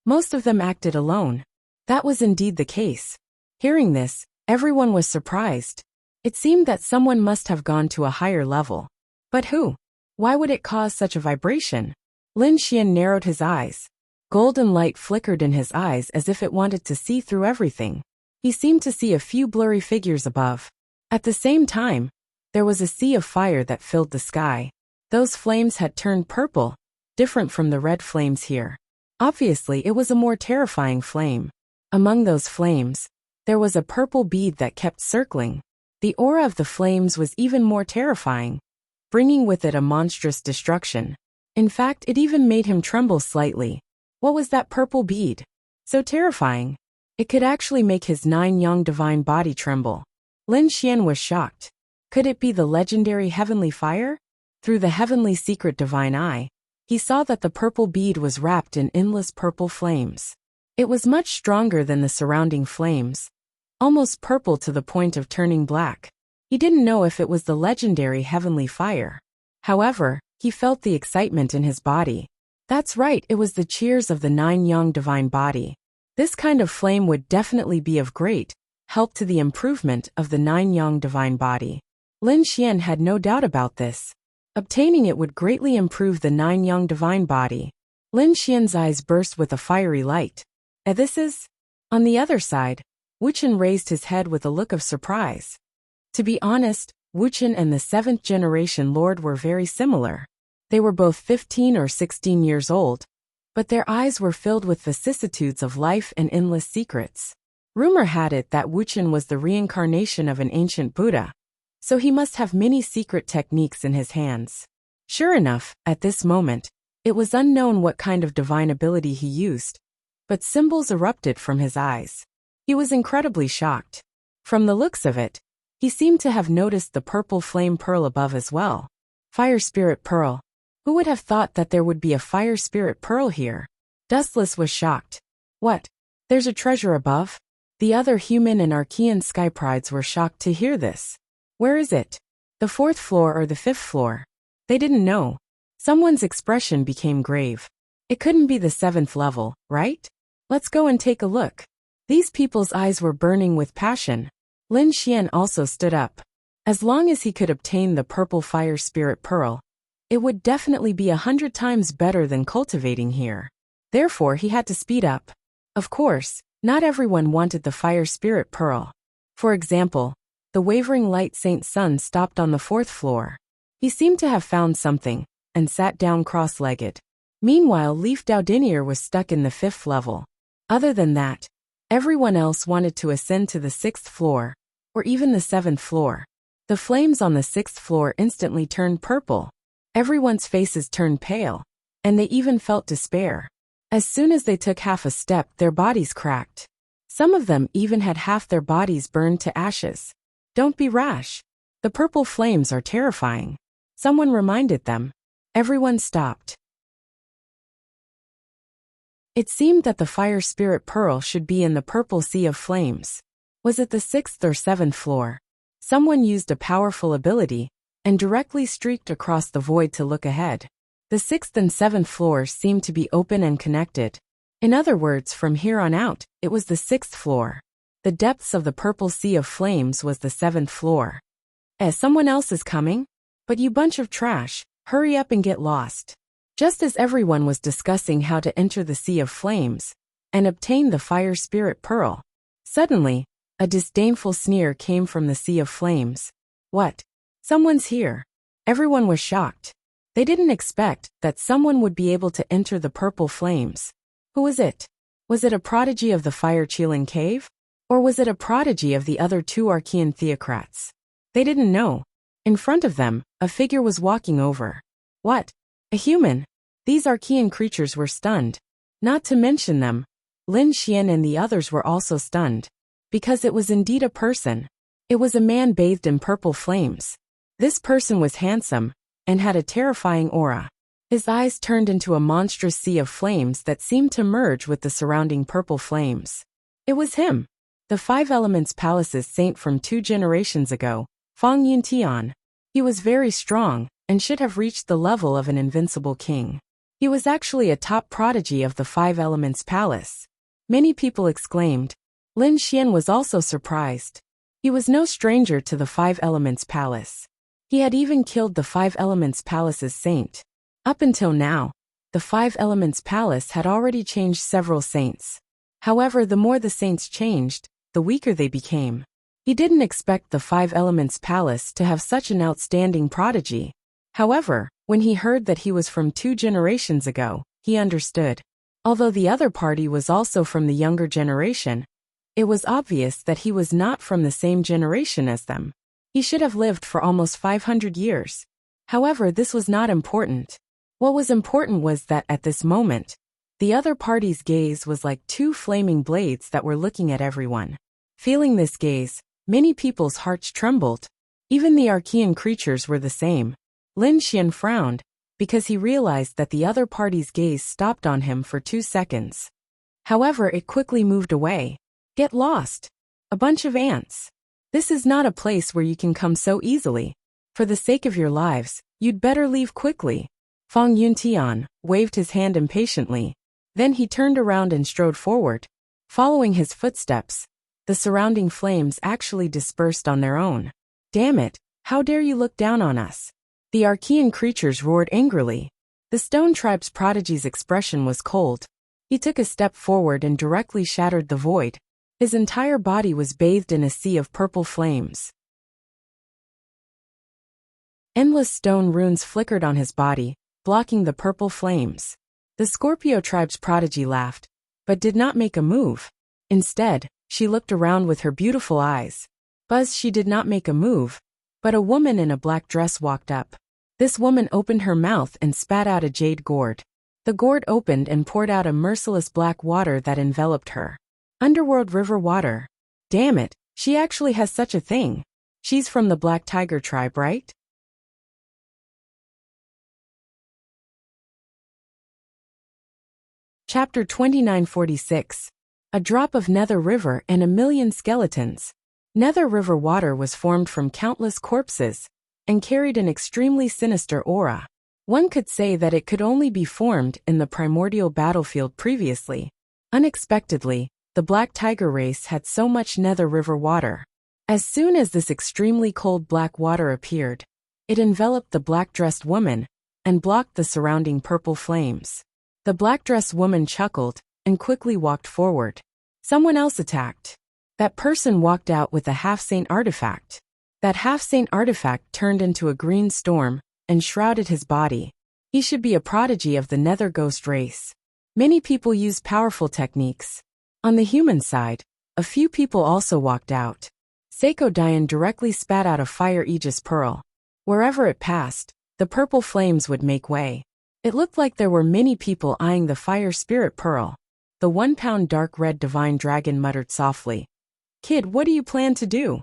Most of them acted alone." That was indeed the case. Hearing this, everyone was surprised. It seemed that someone must have gone to a higher level. But who? Why would it cause such a vibration? Lin Xian narrowed his eyes. Golden light flickered in his eyes as if it wanted to see through everything. He seemed to see a few blurry figures above. At the same time, there was a sea of fire that filled the sky. Those flames had turned purple, different from the red flames here. Obviously, it was a more terrifying flame. Among those flames, there was a purple bead that kept circling. The aura of the flames was even more terrifying, bringing with it a monstrous destruction. In fact, it even made him tremble slightly. What was that purple bead? So terrifying. It could actually make his 9-yang divine body tremble. Lin Xian was shocked. Could it be the legendary heavenly fire? Through the heavenly secret divine eye, he saw that the purple bead was wrapped in endless purple flames. It was much stronger than the surrounding flames, almost purple to the point of turning black. He didn't know if it was the legendary heavenly fire. However, he felt the excitement in his body. That's right, it was the cheers of the 9-yang divine body. This kind of flame would definitely be of great help to the improvement of the 9-yang divine body. Lin Xian had no doubt about this. Obtaining it would greatly improve the 9-yang divine body. Lin Xian's eyes burst with a fiery light. This is? On the other side, Wuchen raised his head with a look of surprise. To be honest, Wuchen and the 7th generation lord were very similar. They were both 15 or 16 years old, but their eyes were filled with vicissitudes of life and endless secrets. Rumor had it that Wuchen was the reincarnation of an ancient Buddha, so he must have many secret techniques in his hands. Sure enough, at this moment, it was unknown what kind of divine ability he used, but symbols erupted from his eyes. He was incredibly shocked. From the looks of it, he seemed to have noticed the purple flame pearl above as well. Fire spirit pearl. Who would have thought that there would be a fire spirit pearl here? Dustless was shocked. What? There's a treasure above? The other human and Archean sky prides were shocked to hear this. Where is it? The 4th floor or the 5th floor? They didn't know. Someone's expression became grave. It couldn't be the 7th level, right? Let's go and take a look. These people's eyes were burning with passion. Lin Xian also stood up. As long as he could obtain the purple fire spirit pearl, it would definitely be 100 times better than cultivating here. Therefore, he had to speed up. Of course, not everyone wanted the fire spirit pearl. For example, the wavering light Saint Sun stopped on the 4th floor. He seemed to have found something, and sat down cross-legged. Meanwhile, Leaf Daudinier was stuck in the 5th level. Other than that, everyone else wanted to ascend to the 6th floor, or even the 7th floor. The flames on the 6th floor instantly turned purple. Everyone's faces turned pale, and they even felt despair. As soon as they took half a step, their bodies cracked. Some of them even had half their bodies burned to ashes. Don't be rash. The purple flames are terrifying. Someone reminded them. Everyone stopped. It seemed that the fire spirit pearl should be in the purple sea of flames. Was it the 6th or 7th floor? Someone used a powerful ability and directly streaked across the void to look ahead. The 6th and 7th floors seemed to be open and connected. In other words, from here on out, it was the 6th floor. The depths of the purple sea of flames was the 7th floor. Someone else is coming? But you bunch of trash, hurry up and get lost. Just as everyone was discussing how to enter the sea of flames and obtain the fire spirit pearl, suddenly, a disdainful sneer came from the sea of flames. What? Someone's here. Everyone was shocked. They didn't expect that someone would be able to enter the purple flames. Who was it? Was it a prodigy of the Fire Qilin Cave? Or was it a prodigy of the other 2 Archean theocrats? They didn't know. In front of them, a figure was walking over. What? A human? These Archean creatures were stunned. Not to mention them, Lin Xian and the others were also stunned. Because it was indeed a person. It was a man bathed in purple flames. This person was handsome, and had a terrifying aura. His eyes turned into a monstrous sea of flames that seemed to merge with the surrounding purple flames. It was him. The 5 Elements Palace's saint from 2 generations ago, Fang Yuntian. He was very strong, and should have reached the level of an invincible king. He was actually a top prodigy of the 5 Elements Palace. Many people exclaimed. Lin Xian was also surprised. He was no stranger to the 5 Elements Palace. He had even killed the 5 Elements Palace's saint. Up until now, the 5 Elements Palace had already changed several saints. However, the more the saints changed, the weaker they became. He didn't expect the 5 Elements Palace to have such an outstanding prodigy. However, when he heard that he was from 2 generations ago, he understood. Although the other party was also from the younger generation, it was obvious that he was not from the same generation as them. He should have lived for almost 500 years. However, this was not important. What was important was that at this moment, the other party's gaze was like 2 flaming blades that were looking at everyone. Feeling this gaze, many people's hearts trembled. Even the Archean creatures were the same. Lin Xian frowned, because he realized that the other party's gaze stopped on him for 2 seconds. However, it quickly moved away. Get lost. A bunch of ants. This is not a place where you can come so easily. For the sake of your lives, you'd better leave quickly. Fang Yuntian waved his hand impatiently. Then he turned around and strode forward. Following his footsteps, the surrounding flames actually dispersed on their own. Damn it, how dare you look down on us? The Archean creatures roared angrily. The Stone Tribe's prodigy's expression was cold. He took a step forward and directly shattered the void. His entire body was bathed in a sea of purple flames. Endless stone runes flickered on his body, blocking the purple flames. The Scorpio tribe's prodigy laughed, but did not make a move. Instead, she looked around with her beautiful eyes. Buzz, she did not make a move, but a woman in a black dress walked up. This woman opened her mouth and spat out a jade gourd. The gourd opened and poured out a merciless black water that enveloped her. Underworld river water. Damn it, she actually has such a thing. She's from the Black Tiger tribe, right? Chapter 2946. A drop of Nether River and a million skeletons. Nether River water was formed from countless corpses and carried an extremely sinister aura. One could say that it could only be formed in the primordial battlefield previously. Unexpectedly, the Black Tiger race had so much Nether River water. As soon as this extremely cold black water appeared, it enveloped the black-dressed woman and blocked the surrounding purple flames. The black-dressed woman chuckled and quickly walked forward. Someone else attacked. That person walked out with a half-saint artifact. That half-saint artifact turned into a green storm and shrouded his body. He should be a prodigy of the Nether Ghost race. Many people use powerful techniques. On the human side, a few people also walked out. Seiko Dian directly spat out a fire Aegis pearl. Wherever it passed, the purple flames would make way. It looked like there were many people eyeing the fire spirit pearl. The 1-pound dark red divine dragon muttered softly. Kid, what do you plan to do?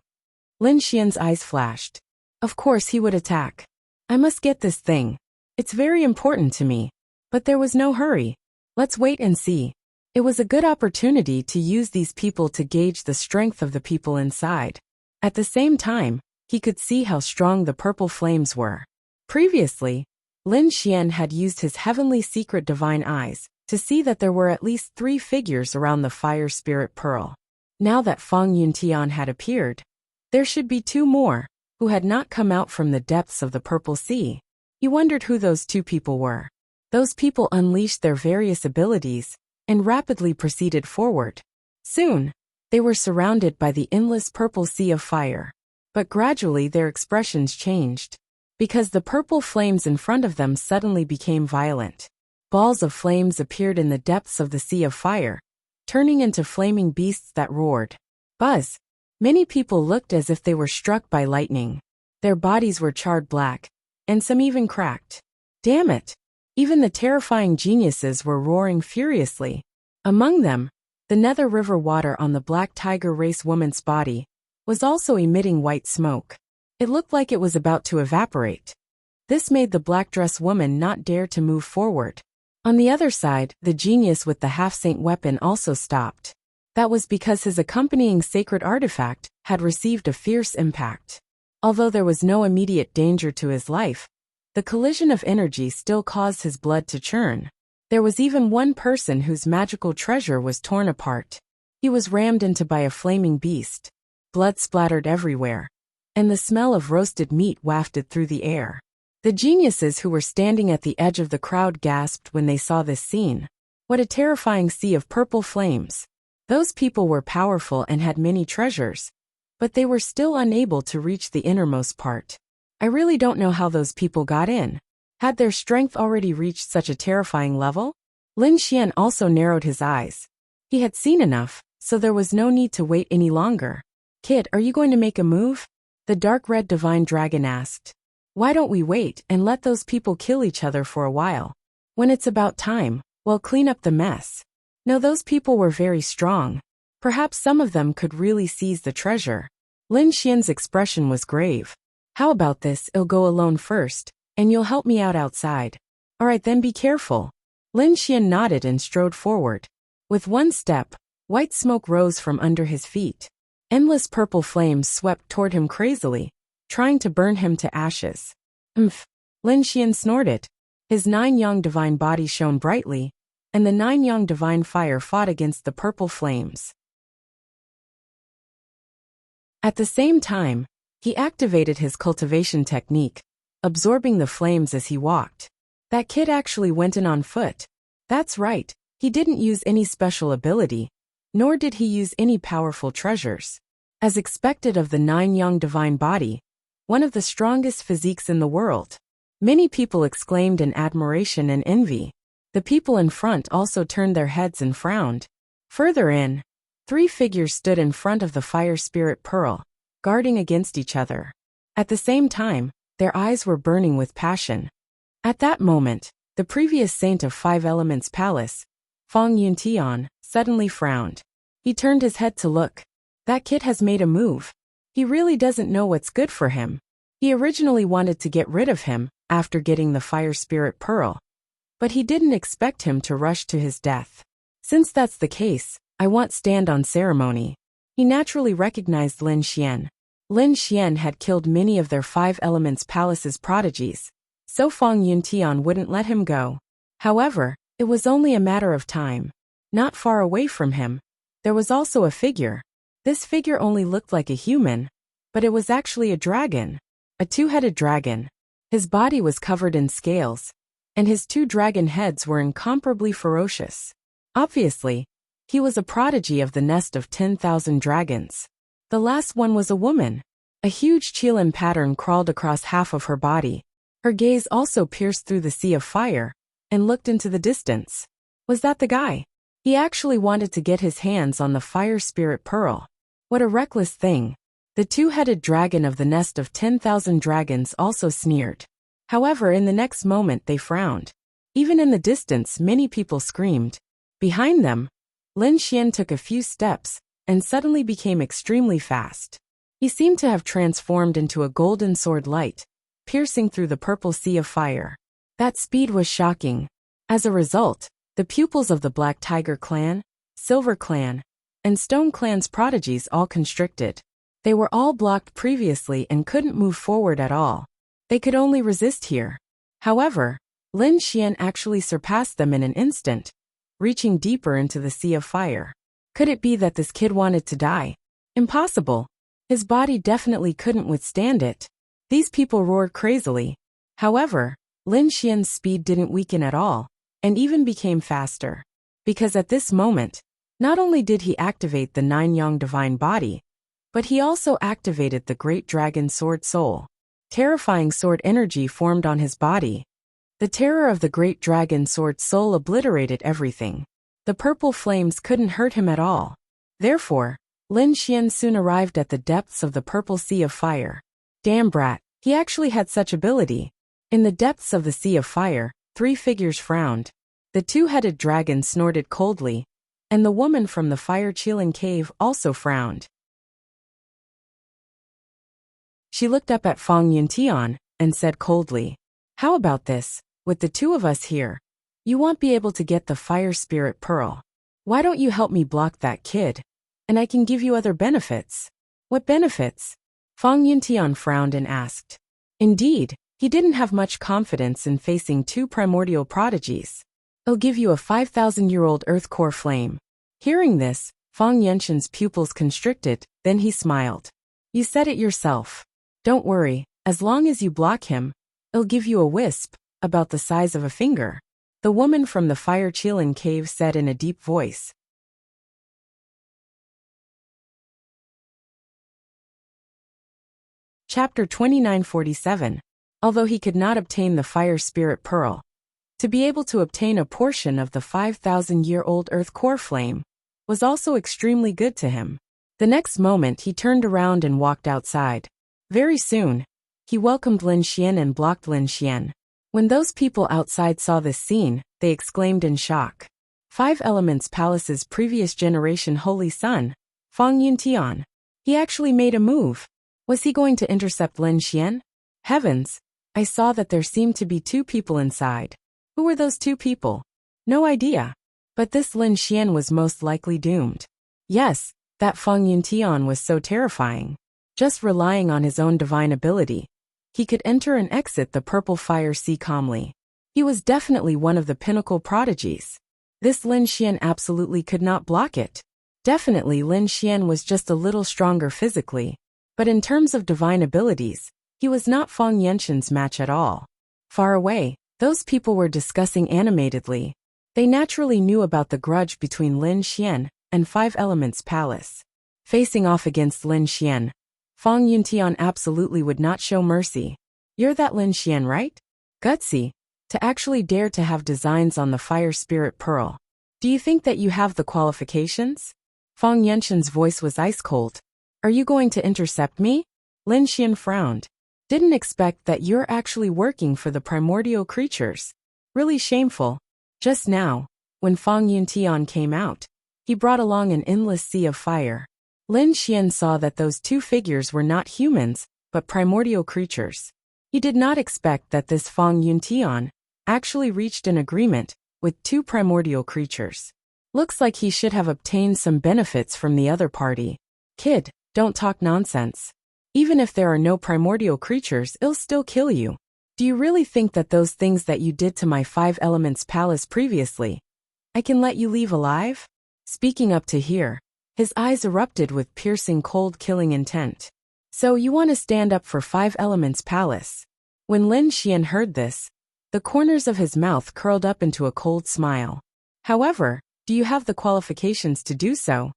Lin Xian's eyes flashed. Of course he would attack. I must get this thing. It's very important to me. But there was no hurry. Let's wait and see. It was a good opportunity to use these people to gauge the strength of the people inside. At the same time, he could see how strong the purple flames were. Previously, Lin Xian had used his heavenly secret divine eyes to see that there were at least 3 figures around the fire spirit pearl. Now that Fang Yuntian had appeared, there should be 2 more, who had not come out from the depths of the purple sea. He wondered who those 2 people were. Those people unleashed their various abilities and rapidly proceeded forward. Soon, they were surrounded by the endless purple sea of fire. But gradually their expressions changed, because the purple flames in front of them suddenly became violent. Balls of flames appeared in the depths of the sea of fire, turning into flaming beasts that roared. Buzz! Many people looked as if they were struck by lightning. Their bodies were charred black, and some even cracked. Damn it! Even the terrifying geniuses were roaring furiously. Among them, the Nether River water on the Black Tiger race woman's body was also emitting white smoke. It looked like it was about to evaporate. This made the black dress woman not dare to move forward. On the other side, the genius with the half-saint weapon also stopped. That was because his accompanying sacred artifact had received a fierce impact. Although there was no immediate danger to his life, the collision of energy still caused his blood to churn. There was even one person whose magical treasure was torn apart. He was rammed into by a flaming beast. Blood splattered everywhere, and the smell of roasted meat wafted through the air. The geniuses who were standing at the edge of the crowd gasped when they saw this scene. What a terrifying sea of purple flames. Those people were powerful and had many treasures, but they were still unable to reach the innermost part. I really don't know how those people got in. Had their strength already reached such a terrifying level? Lin Xian also narrowed his eyes. He had seen enough, so there was no need to wait any longer. Kid, are you going to make a move? The dark red divine dragon asked. Why don't we wait and let those people kill each other for a while? When it's about time, we'll clean up the mess. No, those people were very strong. Perhaps some of them could really seize the treasure. Lin Xian's expression was grave. How about this? I'll go alone first, and you'll help me out outside. All right, then be careful. Lin Xian nodded and strode forward. With one step, white smoke rose from under his feet. Endless purple flames swept toward him crazily, trying to burn him to ashes. Umph! Lin Xian snorted. His 9-yang divine body shone brightly, and the 9-yang divine fire fought against the purple flames. At the same time, he activated his cultivation technique, absorbing the flames as he walked. That kid actually went in on foot. That's right, He didn't use any special ability, nor did he use any powerful treasures. As expected of the nine-young divine body, one of the strongest physiques in the world. Many people exclaimed in admiration and envy. The people in front also turned their heads and frowned. Further in, 3 figures stood in front of the fire spirit pearl, guarding against each other. At the same time, their eyes were burning with passion. At that moment, the previous saint of 5 Elements Palace, Fong Yuntian, suddenly frowned. He turned his head to look. That kid has made a move. He really doesn't know what's good for him. He originally wanted to get rid of him after getting the fire spirit pearl, but he didn't expect him to rush to his death. Since that's the case, I won't stand on ceremony. He naturally recognized Lin Xian. Lin Xian had killed many of their 5 Elements Palace's prodigies, so Fong Yuntian wouldn't let him go. However, it was only a matter of time. Not far away from him, there was also a figure. This figure only looked like a human, but it was actually a dragon. A 2-headed dragon. His body was covered in scales, and his 2 dragon heads were incomparably ferocious. Obviously, he was a prodigy of the nest of 10,000 dragons. The last one was a woman. A huge qilin pattern crawled across half of her body. Her gaze also pierced through the sea of fire, and looked into the distance. Was that the guy? He actually wanted to get his hands on the fire spirit pearl. What a reckless thing. The 2-headed dragon of the nest of 10,000 dragons also sneered. However, in the next moment they frowned. Even in the distance many people screamed. Behind them, Lin Xian took a few steps, and suddenly became extremely fast. He seemed to have transformed into a golden sword light, piercing through the purple sea of fire. That speed was shocking. As a result, the pupils of the Black Tiger clan, Silver clan, and Stone clan's prodigies all constricted. They were all blocked previously and couldn't move forward at all. They could only resist here. However, Lin Xian actually surpassed them in an instant, reaching deeper into the sea of fire. Could it be that this kid wanted to die? Impossible. His body definitely couldn't withstand it. These people roared crazily. However, Lin Xian's speed didn't weaken at all, and even became faster. Because at this moment, not only did he activate the 9-young divine body, but he also activated the great dragon sword soul. Terrifying sword energy formed on his body. The terror of the great dragon sword soul obliterated everything. The purple flames couldn't hurt him at all. Therefore, Lin Xian soon arrived at the depths of the purple sea of fire. Damn brat, he actually had such ability. In the depths of the sea of fire, 3 figures frowned. The 2-headed dragon snorted coldly, and the woman from the fire qilin cave also frowned. She looked up at Fong Yuntian and said coldly, "How about this? With the 2 of us here, you won't be able to get the fire spirit pearl. Why don't you help me block that kid? And I can give you other benefits." "What benefits?" Fong Yuntian frowned and asked. Indeed, he didn't have much confidence in facing 2 primordial prodigies. "I'll give you a 5,000-year-old earth core flame." Hearing this, Fong Yuntian's pupils constricted, then he smiled. "You said it yourself. Don't worry, as long as you block him, I'll give you a wisp, about the size of a finger," the woman from the fire qilin cave said in a deep voice. Chapter 2947. Although he could not obtain the fire spirit pearl, to be able to obtain a portion of the 5,000-year-old earth core flame was also extremely good to him. The next moment he turned around and walked outside. Very soon, he welcomed Lin Xian and blocked Lin Xian. When those people outside saw this scene, they exclaimed in shock. 5 Elements Palace's previous generation holy son, Fong Yuntian. He actually made a move. Was he going to intercept Lin Xian? Heavens! I saw that there seemed to be 2 people inside. Who were those 2 people? No idea. But this Lin Xian was most likely doomed. Yes, that Fong Yuntian was so terrifying. Just relying on his own divine ability, he could enter and exit the purple fire sea calmly. He was definitely one of the pinnacle prodigies. This Lin Xian absolutely could not block it. Definitely Lin Xian was just a little stronger physically, but in terms of divine abilities, he was not Fong Yuntian's match at all. Far away, those people were discussing animatedly. They naturally knew about the grudge between Lin Xian and Five Elements Palace. Facing off against Lin Xian, Fang Yuntian absolutely would not show mercy. You're that Lin Xian, right? Gutsy, to actually dare to have designs on the Fire Spirit Pearl. Do you think that you have the qualifications? Fang Yunshan's voice was ice cold. Are you going to intercept me? Lin Xian frowned. Didn't expect that you're actually working for the primordial creatures. Really shameful. Just now, when Fang Yuntian came out, he brought along an endless sea of fire. Lin Xian saw that those two figures were not humans, but primordial creatures. He did not expect that this Fang Yuntian actually reached an agreement with two primordial creatures. Looks like he should have obtained some benefits from the other party. Kid, don't talk nonsense. Even if there are no primordial creatures, it'll still kill you. Do you really think that those things that you did to my Five Elements Palace previously, I can let you leave alive? Speaking up to here, his eyes erupted with piercing cold killing intent. So you want to stand up for Five Elements Palace? When Lin Xian heard this, the corners of his mouth curled up into a cold smile. However, do you have the qualifications to do so?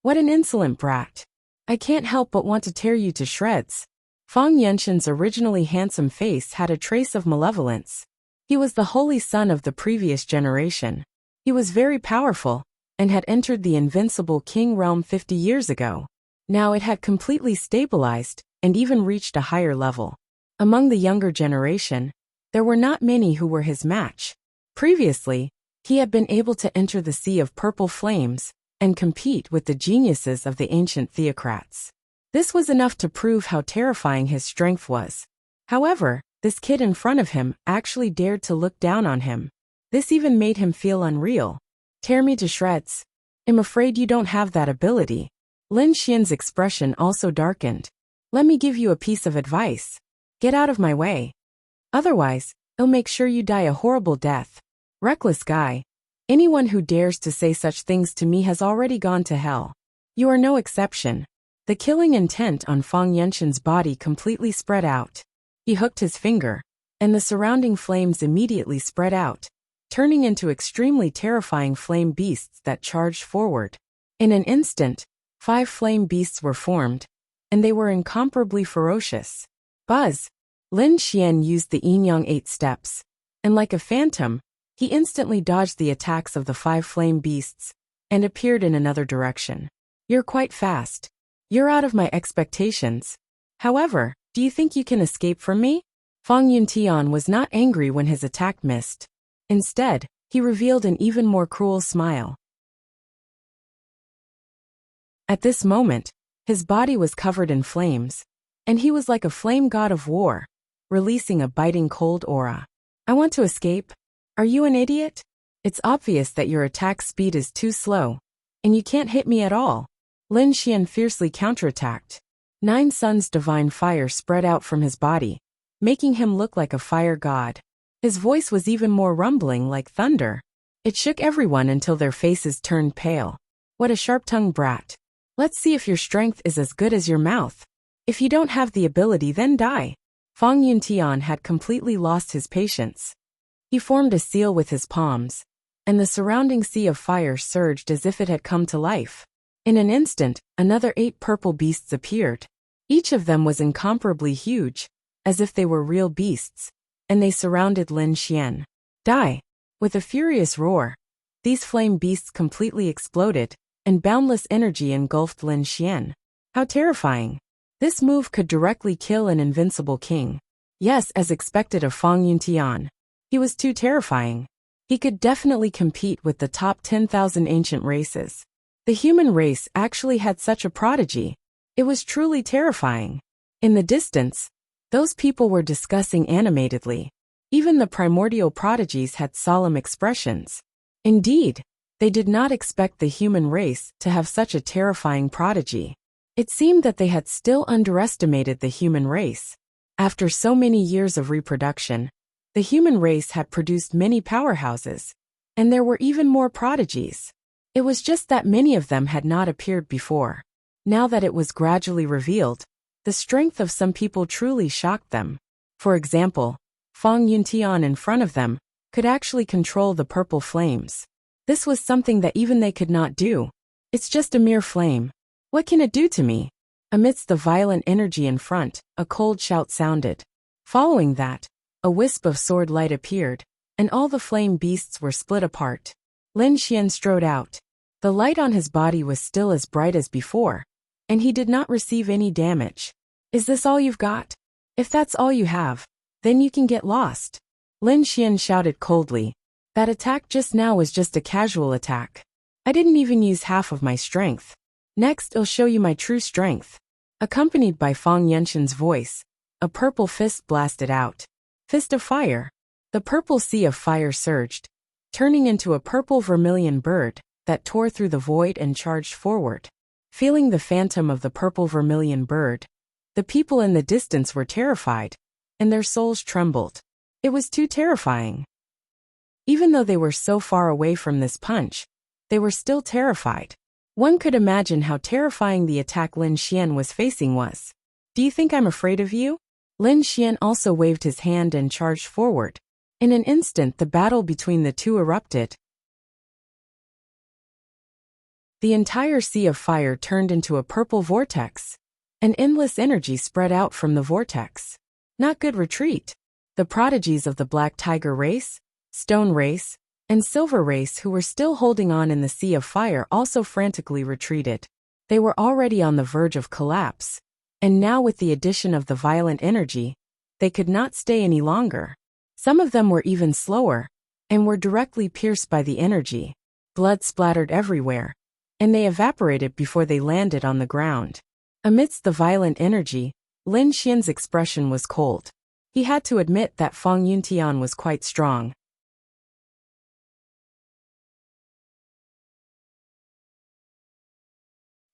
What an insolent brat. I can't help but want to tear you to shreds. Fang Yunshan's originally handsome face had a trace of malevolence. He was the holy son of the previous generation. He was very powerful, and had entered the invincible king realm 50 years ago. Now it had completely stabilized, and even reached a higher level. Among the younger generation, there were not many who were his match. Previously, he had been able to enter the sea of purple flames, and compete with the geniuses of the ancient theocrats. This was enough to prove how terrifying his strength was. However, this kid in front of him actually dared to look down on him. This even made him feel unreal. Tear me to shreds. I'm afraid you don't have that ability. Lin Xian's expression also darkened. Let me give you a piece of advice. Get out of my way. Otherwise, I'll make sure you die a horrible death. Reckless guy. Anyone who dares to say such things to me has already gone to hell. You are no exception. The killing intent on Fang Yunshan's body completely spread out. He hooked his finger, and the surrounding flames immediately spread out, turning into extremely terrifying flame beasts that charged forward. In an instant, 5 flame beasts were formed, and they were incomparably ferocious. Buzz! Lin Xian used the yin-yang 8 steps, and like a phantom, he instantly dodged the attacks of the 5 flame beasts, and appeared in another direction. You're quite fast. You're out of my expectations. However, do you think you can escape from me? Fang Yuntian was not angry when his attack missed. Instead, he revealed an even more cruel smile. At this moment, his body was covered in flames, and he was like a flame god of war, releasing a biting cold aura. I want to escape. Are you an idiot? It's obvious that your attack speed is too slow, and you can't hit me at all. Lin Xian fiercely counterattacked. 9 suns divine fire spread out from his body, making him look like a fire god. His voice was even more rumbling like thunder. It shook everyone until their faces turned pale. What a sharp-tongued brat. Let's see if your strength is as good as your mouth. If you don't have the ability, then die. Fang Yuntian had completely lost his patience. He formed a seal with his palms, and the surrounding sea of fire surged as if it had come to life. In an instant, another 8 purple beasts appeared. Each of them was incomparably huge, as if they were real beasts, and they surrounded Lin Xian. Die! With a furious roar, these flame beasts completely exploded, and boundless energy engulfed Lin Xian. How terrifying! This move could directly kill an invincible king. Yes, as expected of Fang Yuntian. He was too terrifying. He could definitely compete with the top 10,000 ancient races. The human race actually had such a prodigy. It was truly terrifying. In the distance, those people were discussing animatedly. Even the primordial prodigies had solemn expressions. Indeed, they did not expect the human race to have such a terrifying prodigy. It seemed that they had still underestimated the human race. After so many years of reproduction, the human race had produced many powerhouses, and there were even more prodigies. It was just that many of them had not appeared before. Now that it was gradually revealed, the strength of some people truly shocked them. For example, Fang Yuntian in front of them could actually control the purple flames. This was something that even they could not do. It's just a mere flame. What can it do to me? Amidst the violent energy in front, a cold shout sounded. Following that, a wisp of sword light appeared, and all the flame beasts were split apart. Lin Xian strode out. The light on his body was still as bright as before, and he did not receive any damage. Is this all you've got? If that's all you have, then you can get lost. Lin Xian shouted coldly. That attack just now was just a casual attack. I didn't even use half of my strength. Next, I'll show you my true strength. Accompanied by Fang Yenshin's voice, a purple fist blasted out. Fist of fire. The purple sea of fire surged, turning into a purple vermilion bird that tore through the void and charged forward. Feeling the phantom of the purple vermilion bird, the people in the distance were terrified, and their souls trembled. It was too terrifying. Even though they were so far away from this punch, they were still terrified. One could imagine how terrifying the attack Lin Xian was facing was. Do you think I'm afraid of you? Lin Xian also waved his hand and charged forward. In an instant, the battle between the two erupted. The entire sea of fire turned into a purple vortex. An endless energy spread out from the vortex. Not good retreat. The prodigies of the Black Tiger race, Stone race, and Silver race who were still holding on in the sea of fire also frantically retreated. They were already on the verge of collapse, and now with the addition of the violent energy, they could not stay any longer. Some of them were even slower, and were directly pierced by the energy. Blood splattered everywhere, and they evaporated before they landed on the ground. Amidst the violent energy, Lin Xian's expression was cold. He had to admit that Fang Yuntian was quite strong.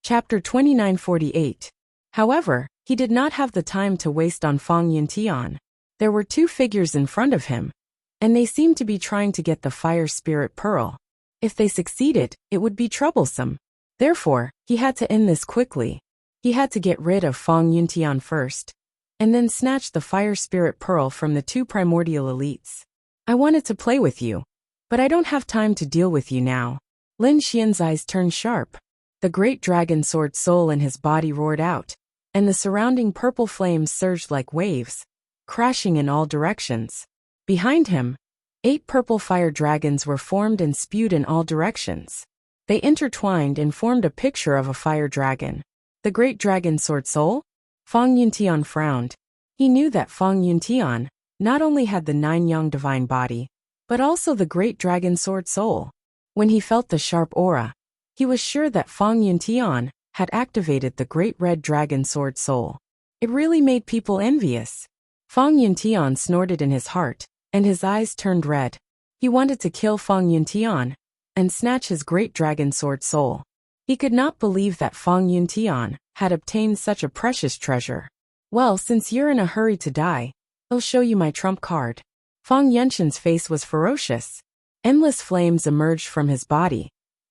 Chapter 2948. However, he did not have the time to waste on Fang Yuntian. There were two figures in front of him, and they seemed to be trying to get the fire spirit pearl. If they succeeded, it would be troublesome. Therefore, he had to end this quickly. He had to get rid of Fang Yuntian first, and then snatch the fire spirit pearl from the two primordial elites. I wanted to play with you, but I don't have time to deal with you now. Lin Xian's eyes turned sharp. The great dragon sword soul in his body roared out, and the surrounding purple flames surged like waves, crashing in all directions. Behind him, 8 purple fire dragons were formed and spewed in all directions. They intertwined and formed a picture of a fire dragon. The great dragon sword soul? Fang Yuntian frowned. He knew that Fang Yuntian not only had the 9 young divine body, but also the great dragon sword soul. When he felt the sharp aura, he was sure that Fang Yuntian had activated the great red dragon sword soul. It really made people envious. Fang Yuntian snorted in his heart, and his eyes turned red. He wanted to kill Fang Yuntian and snatch his great dragon sword soul. He could not believe that Fang Yuntian had obtained such a precious treasure. Well, since you're in a hurry to die, I'll show you my trump card. Fang Yenshin's face was ferocious. Endless flames emerged from his body,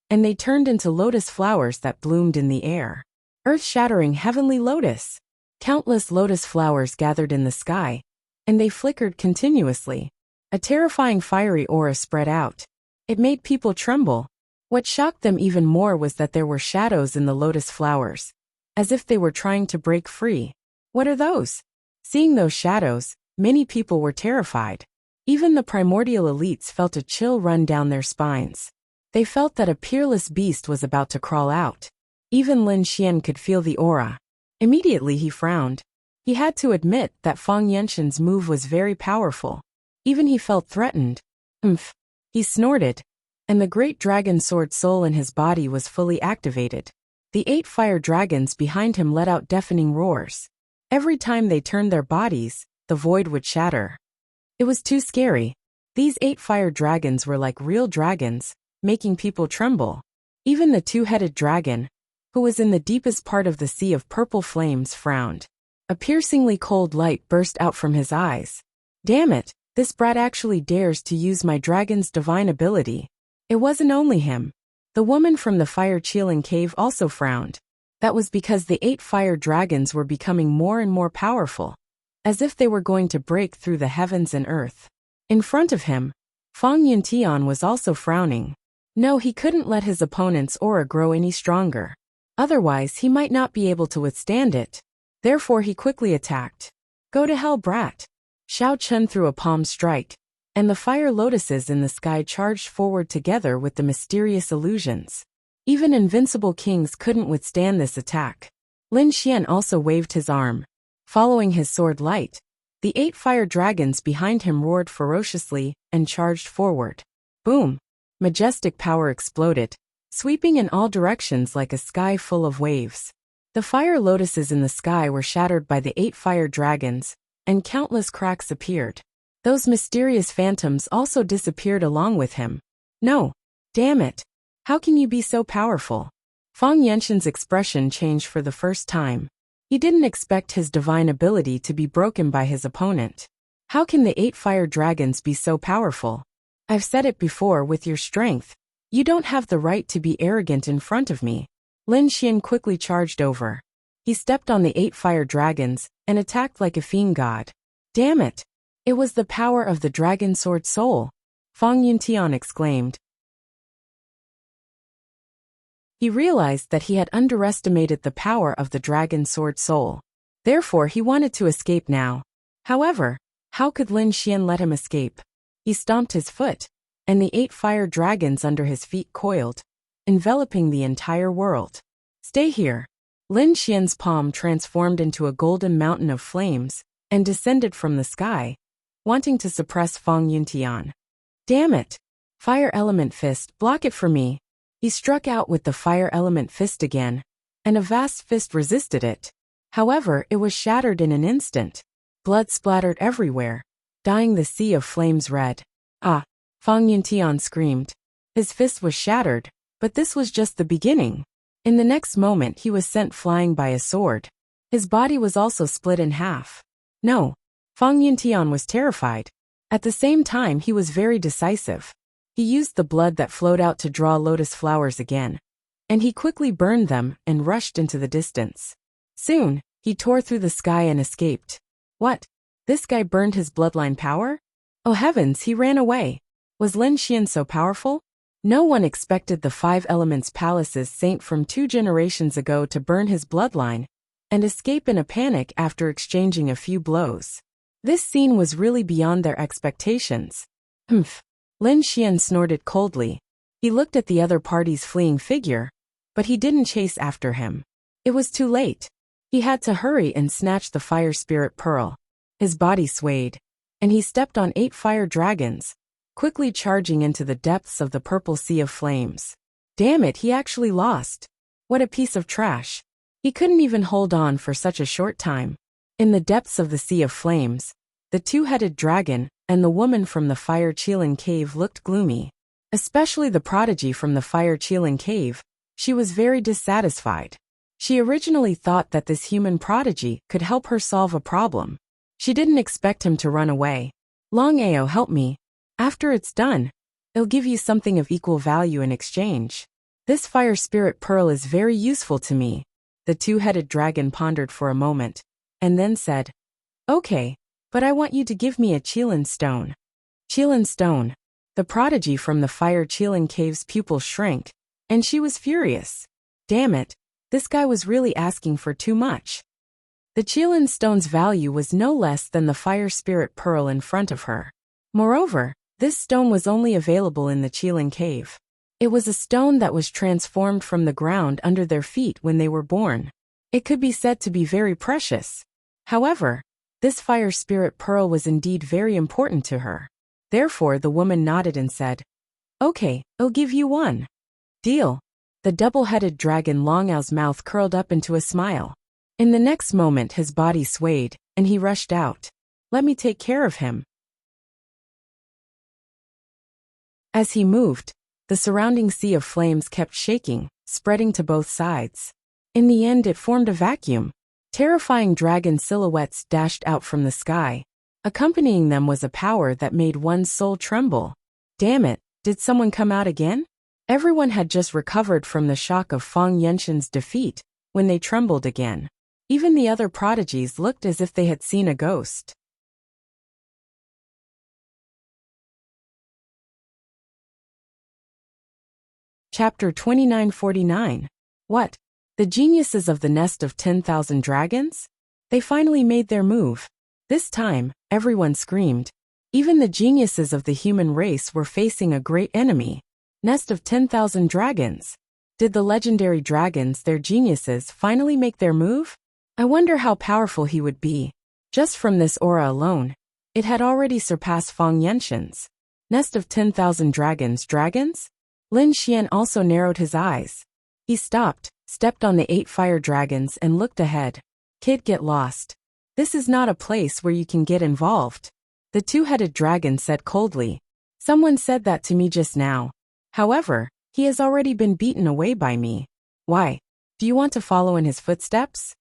and they turned into lotus flowers that bloomed in the air. Earth-shattering heavenly lotus. Countless lotus flowers gathered in the sky, and they flickered continuously. A terrifying fiery aura spread out. It made people tremble. What shocked them even more was that there were shadows in the lotus flowers, as if they were trying to break free. What are those? Seeing those shadows, many people were terrified. Even the primordial elites felt a chill run down their spines. They felt that a peerless beast was about to crawl out. Even Lin Xian could feel the aura. Immediately he frowned. He had to admit that Fang Yenshin's move was very powerful. Even he felt threatened. Umph. He snorted, and the great dragon sword soul in his body was fully activated. The 8 fire dragons behind him let out deafening roars. Every time they turned their bodies, the void would shatter. It was too scary. These 8 fire dragons were like real dragons, making people tremble. Even the 2-headed dragon, who was in the deepest part of the sea of purple flames, frowned. A piercingly cold light burst out from his eyes. Damn it, this brat actually dares to use my dragon's divine ability. It wasn't only him. The woman from the fire-chilling cave also frowned. That was because the 8 fire dragons were becoming more and more powerful, as if they were going to break through the heavens and earth. In front of him, Fang Yuntian was also frowning. No, he couldn't let his opponent's aura grow any stronger. Otherwise, he might not be able to withstand it. Therefore, he quickly attacked. Go to hell, brat. Xiao Chun threw a palm strike, and the fire lotuses in the sky charged forward together with the mysterious illusions. Even invincible kings couldn't withstand this attack. Lin Xian also waved his arm. Following his sword light, the 8 fire dragons behind him roared ferociously and charged forward. Boom! Majestic power exploded, sweeping in all directions like a sky full of waves. The fire lotuses in the sky were shattered by the 8 fire dragons, and countless cracks appeared. Those mysterious phantoms also disappeared along with him. No! Damn it! How can you be so powerful? Fang Yenshin's expression changed for the first time. He didn't expect his divine ability to be broken by his opponent. How can the 8 fire dragons be so powerful? I've said it before, with your strength, you don't have the right to be arrogant in front of me. Lin Xian quickly charged over. He stepped on the 8 fire dragons and attacked like a fiend god. Damn it! It was the power of the dragon sword soul! Fang Yuntian exclaimed. He realized that he had underestimated the power of the dragon sword soul. Therefore, he wanted to escape now. However, how could Lin Xian let him escape? He stomped his foot, and the 8 fire dragons under his feet coiled, enveloping the entire world. Stay here. Lin Xian's palm transformed into a golden mountain of flames and descended from the sky, wanting to suppress Fang Yuntian. Damn it! Fire element fist, block it for me. He struck out with the fire element fist again, and a vast fist resisted it. However, it was shattered in an instant. Blood splattered everywhere, dyeing the sea of flames red. Ah! Fang Yuntian screamed. His fist was shattered, but this was just the beginning. In the next moment he was sent flying by a sword. His body was also split in half. No! Fang Yuntian was terrified. At the same time he was very decisive. He used the blood that flowed out to draw lotus flowers again, and he quickly burned them and rushed into the distance. Soon, he tore through the sky and escaped. What? This guy burned his bloodline power? Oh heavens, he ran away. Was Lin Xian so powerful? No one expected the 5 Elements Palace's saint from 2 generations ago to burn his bloodline and escape in a panic after exchanging a few blows. This scene was really beyond their expectations. Humph. Lin Xian snorted coldly. He looked at the other party's fleeing figure, but he didn't chase after him. It was too late. He had to hurry and snatch the fire spirit pearl. His body swayed, and he stepped on 8 fire dragons, quickly charging into the depths of the purple sea of flames. Damn it, he actually lost. What a piece of trash. He couldn't even hold on for such a short time. In the depths of the sea of flames, the 2-headed dragon and the woman from the Fire Qilin Cave looked gloomy. Especially the prodigy from the Fire Qilin Cave. She was very dissatisfied. She originally thought that this human prodigy could help her solve a problem. She didn't expect him to run away. Long Ao, help me. After it's done, it'll give you something of equal value in exchange. This fire spirit pearl is very useful to me. The 2-headed dragon pondered for a moment, and then said, Okay, but I want you to give me a Qilin stone. Qilin stone. The prodigy from the Fire Qilin Cave's pupil shrank, and she was furious. Damn it, this guy was really asking for too much. The Qilin stone's value was no less than the fire spirit pearl in front of her. Moreover, this stone was only available in the Qilin Cave. It was a stone that was transformed from the ground under their feet when they were born. It could be said to be very precious. However, this fire spirit pearl was indeed very important to her. Therefore the woman nodded and said, Okay, I'll give you one. Deal. The double-headed dragon Long Ao's mouth curled up into a smile. In the next moment his body swayed, and he rushed out. Let me take care of him. As he moved, the surrounding sea of flames kept shaking, spreading to both sides. In the end it formed a vacuum. Terrifying dragon silhouettes dashed out from the sky. Accompanying them was a power that made one's soul tremble. Damn it, did someone come out again? Everyone had just recovered from the shock of Fang Yenshin's defeat when they trembled again. Even the other prodigies looked as if they had seen a ghost. Chapter 2949. What? The geniuses of the nest of 10,000 dragons? They finally made their move. This time, everyone screamed. Even the geniuses of the human race were facing a great enemy. Nest of 10,000 dragons. Did the legendary dragons, their geniuses, finally make their move? I wonder how powerful he would be. Just from this aura alone, it had already surpassed Fang Yenshin's. Nest of 10,000 dragons. Dragons? Lin Xian also narrowed his eyes. He stopped, stepped on the 8 fire dragons and looked ahead. Kid, get lost. This is not a place where you can get involved. The two-headed dragon said coldly. Someone said that to me just now. However, he has already been beaten away by me. Why? Do you want to follow in his footsteps?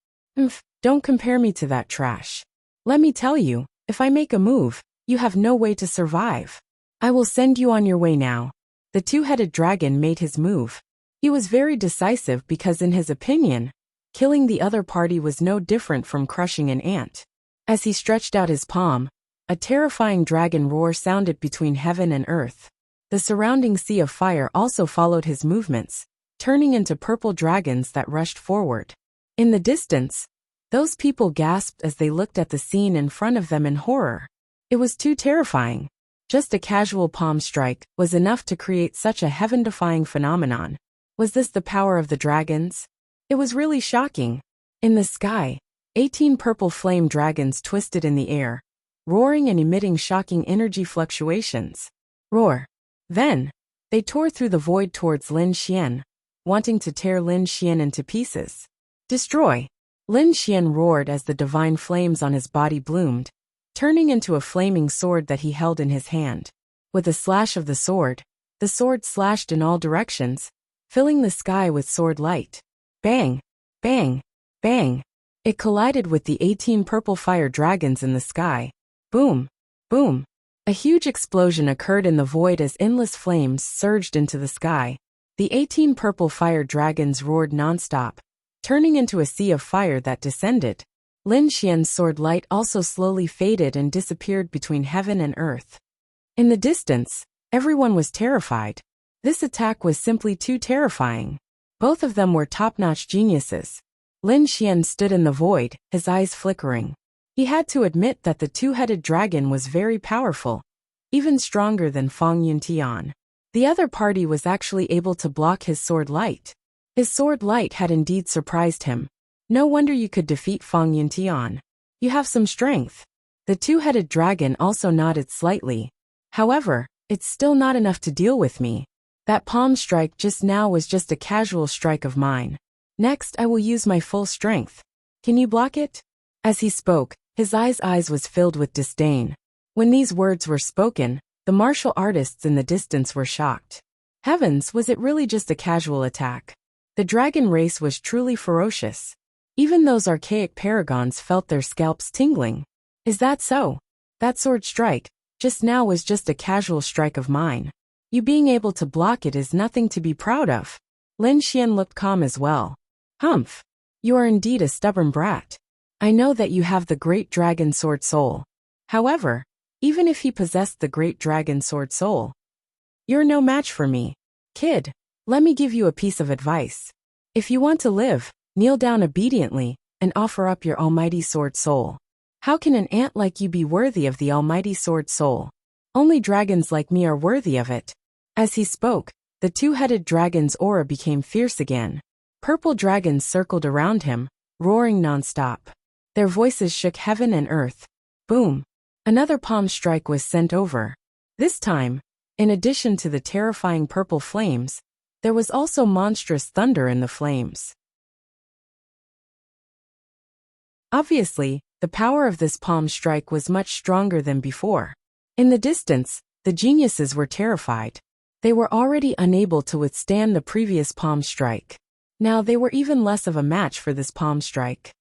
Don't compare me to that trash. Let me tell you, if I make a move, you have no way to survive. I will send you on your way now. The two-headed dragon made his move. He was very decisive because in his opinion, killing the other party was no different from crushing an ant. As he stretched out his palm, a terrifying dragon roar sounded between heaven and earth. The surrounding sea of fire also followed his movements, turning into purple dragons that rushed forward. In the distance, those people gasped as they looked at the scene in front of them in horror. It was too terrifying. Just a casual palm strike was enough to create such a heaven-defying phenomenon. Was this the power of the dragons? It was really shocking. In the sky, 18 purple flame dragons twisted in the air, roaring and emitting shocking energy fluctuations. Roar. Then, they tore through the void towards Lin Xian, wanting to tear Lin Xian into pieces. Destroy. Lin Xian roared as the divine flames on his body bloomed, turning into a flaming sword that he held in his hand. With a slash of the sword slashed in all directions, filling the sky with sword light. Bang! Bang! Bang! It collided with the 18 purple fire dragons in the sky. Boom! Boom! A huge explosion occurred in the void as endless flames surged into the sky. The 18 purple fire dragons roared nonstop, turning into a sea of fire that descended. Lin Xian's sword light also slowly faded and disappeared between heaven and earth. In the distance, everyone was terrified. This attack was simply too terrifying. Both of them were top-notch geniuses. Lin Xian stood in the void, his eyes flickering. He had to admit that the two-headed dragon was very powerful, even stronger than Fang Yuntian. The other party was actually able to block his sword light. His sword light had indeed surprised him. No wonder you could defeat Fang Yuntian. You have some strength. The two-headed dragon also nodded slightly. However, it's still not enough to deal with me. That palm strike just now was just a casual strike of mine. Next, I will use my full strength. Can you block it? As he spoke, his eyes was filled with disdain. When these words were spoken, the martial artists in the distance were shocked. Heavens, was it really just a casual attack? The dragon race was truly ferocious. Even those archaic paragons felt their scalps tingling. Is that so? That sword strike, just now was just a casual strike of mine. You being able to block it is nothing to be proud of. Lin Xian looked calm as well. Humph. You are indeed a stubborn brat. I know that you have the great dragon sword soul. However, even if he possessed the great dragon sword soul, you're no match for me. Kid, let me give you a piece of advice. If you want to live, kneel down obediently and offer up your almighty sword soul. How can an ant like you be worthy of the almighty sword soul? Only dragons like me are worthy of it. As he spoke, the two-headed dragon's aura became fierce again. Purple dragons circled around him, roaring non-stop. Their voices shook heaven and earth. Boom! Another palm strike was sent over. This time, in addition to the terrifying purple flames, there was also monstrous thunder in the flames. Obviously, the power of this palm strike was much stronger than before. In the distance, the geniuses were terrified. They were already unable to withstand the previous palm strike. Now they were even less of a match for this palm strike.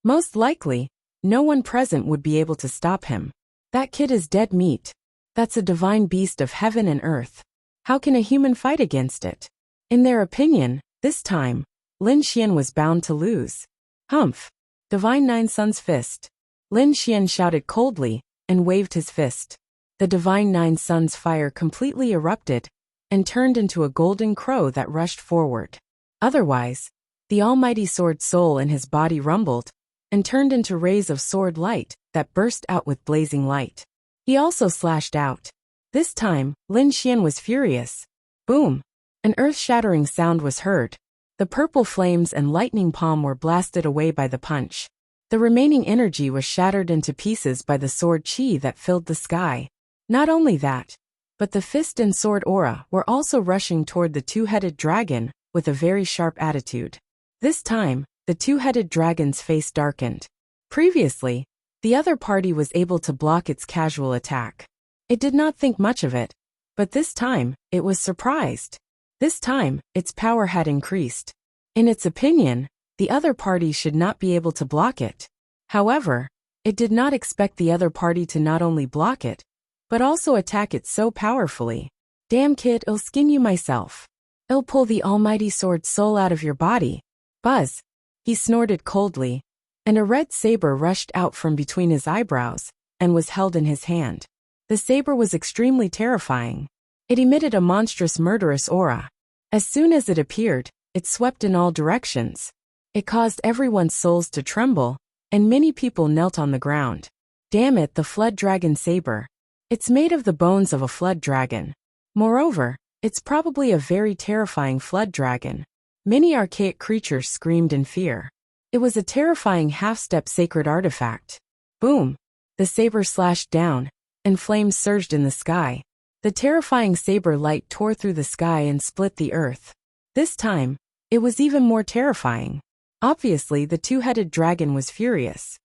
Most likely, no one present would be able to stop him. That kid is dead meat. That's a divine beast of heaven and earth. How can a human fight against it? In their opinion, this time, Lin Xian was bound to lose. Humph! Divine Nine Suns Fist. Lin Xian shouted coldly and waved his fist. The Divine Nine Suns fire completely erupted, and turned into a golden crow that rushed forward. Otherwise, the almighty sword soul in his body rumbled and turned into rays of sword light that burst out with blazing light. He also slashed out. This time, Lin Xian was furious. Boom! An earth-shattering sound was heard. The purple flames and lightning palm were blasted away by the punch. The remaining energy was shattered into pieces by the sword chi that filled the sky. Not only that, but the fist and sword aura were also rushing toward the two-headed dragon with a very sharp attitude. This time, the two-headed dragon's face darkened. Previously, the other party was able to block its casual attack. It did not think much of it, but this time, it was surprised. This time, its power had increased. In its opinion, the other party should not be able to block it. However, it did not expect the other party to not only block it, but also attack it so powerfully. Damn kid, I'll skin you myself. I'll pull the almighty sword soul out of your body. Buzz. He snorted coldly, and a red saber rushed out from between his eyebrows and was held in his hand. The saber was extremely terrifying. It emitted a monstrous murderous aura. As soon as it appeared, it swept in all directions. It caused everyone's souls to tremble, and many people knelt on the ground. Damn it, the flood dragon saber. It's made of the bones of a flood dragon. Moreover, it's probably a very terrifying flood dragon. Many archaic creatures screamed in fear. It was a terrifying half-step sacred artifact. Boom! The saber slashed down, and flames surged in the sky. The terrifying saber light tore through the sky and split the earth. This time, it was even more terrifying. Obviously, the two-headed dragon was furious.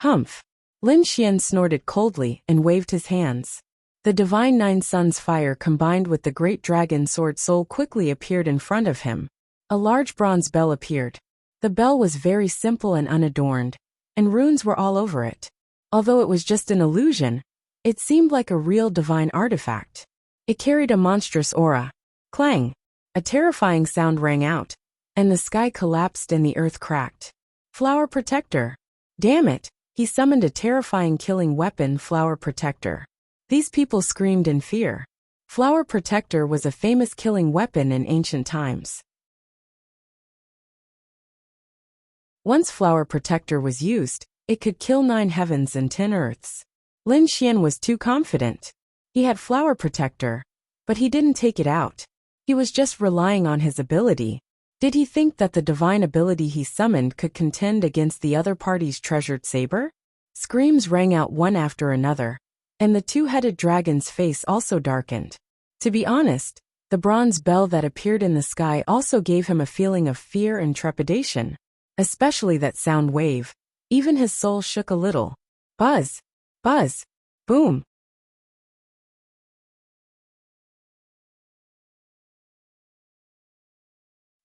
Humph! Lin Xian snorted coldly and waved his hands. The divine Nine Suns fire combined with the great dragon sword soul quickly appeared in front of him. A large bronze bell appeared. The bell was very simple and unadorned, and runes were all over it. Although it was just an illusion, it seemed like a real divine artifact. It carried a monstrous aura. Clang! A terrifying sound rang out, and the sky collapsed and the earth cracked. Flower Protector. Damn it! He summoned a terrifying killing weapon, Flower Protector. These people screamed in fear. Flower Protector was a famous killing weapon in ancient times. Once Flower Protector was used, it could kill 9 heavens and 10 earths. Lin Xian was too confident. He had Flower Protector, but he didn't take it out. He was just relying on his ability. Did he think that the divine ability he summoned could contend against the other party's treasured saber? Screams rang out one after another, and the two-headed dragon's face also darkened. To be honest, the bronze bell that appeared in the sky also gave him a feeling of fear and trepidation, especially that sound wave. Even his soul shook a little. Buzz! Buzz! Boom!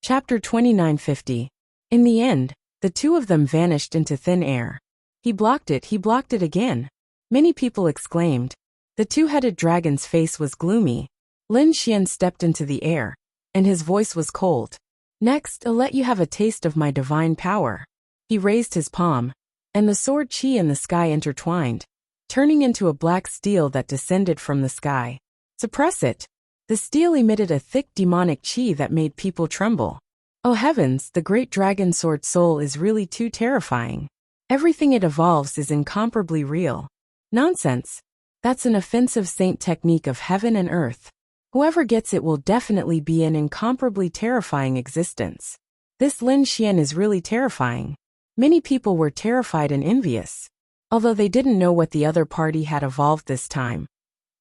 Chapter 2950. In the end, the two of them vanished into thin air. He blocked it again. Many people exclaimed. The two-headed dragon's face was gloomy. Lin Xian stepped into the air, and his voice was cold. Next, I'll let you have a taste of my divine power. He raised his palm, and the sword chi in the sky intertwined, turning into a black steel that descended from the sky. Suppress it. The steel emitted a thick demonic chi that made people tremble. Oh heavens, the great dragon sword soul is really too terrifying. Everything it evolves is incomparably real. Nonsense. That's an offensive saint technique of heaven and earth. Whoever gets it will definitely be an incomparably terrifying existence. This Lin Xian is really terrifying. Many people were terrified and envious. Although they didn't know what the other party had evolved this time.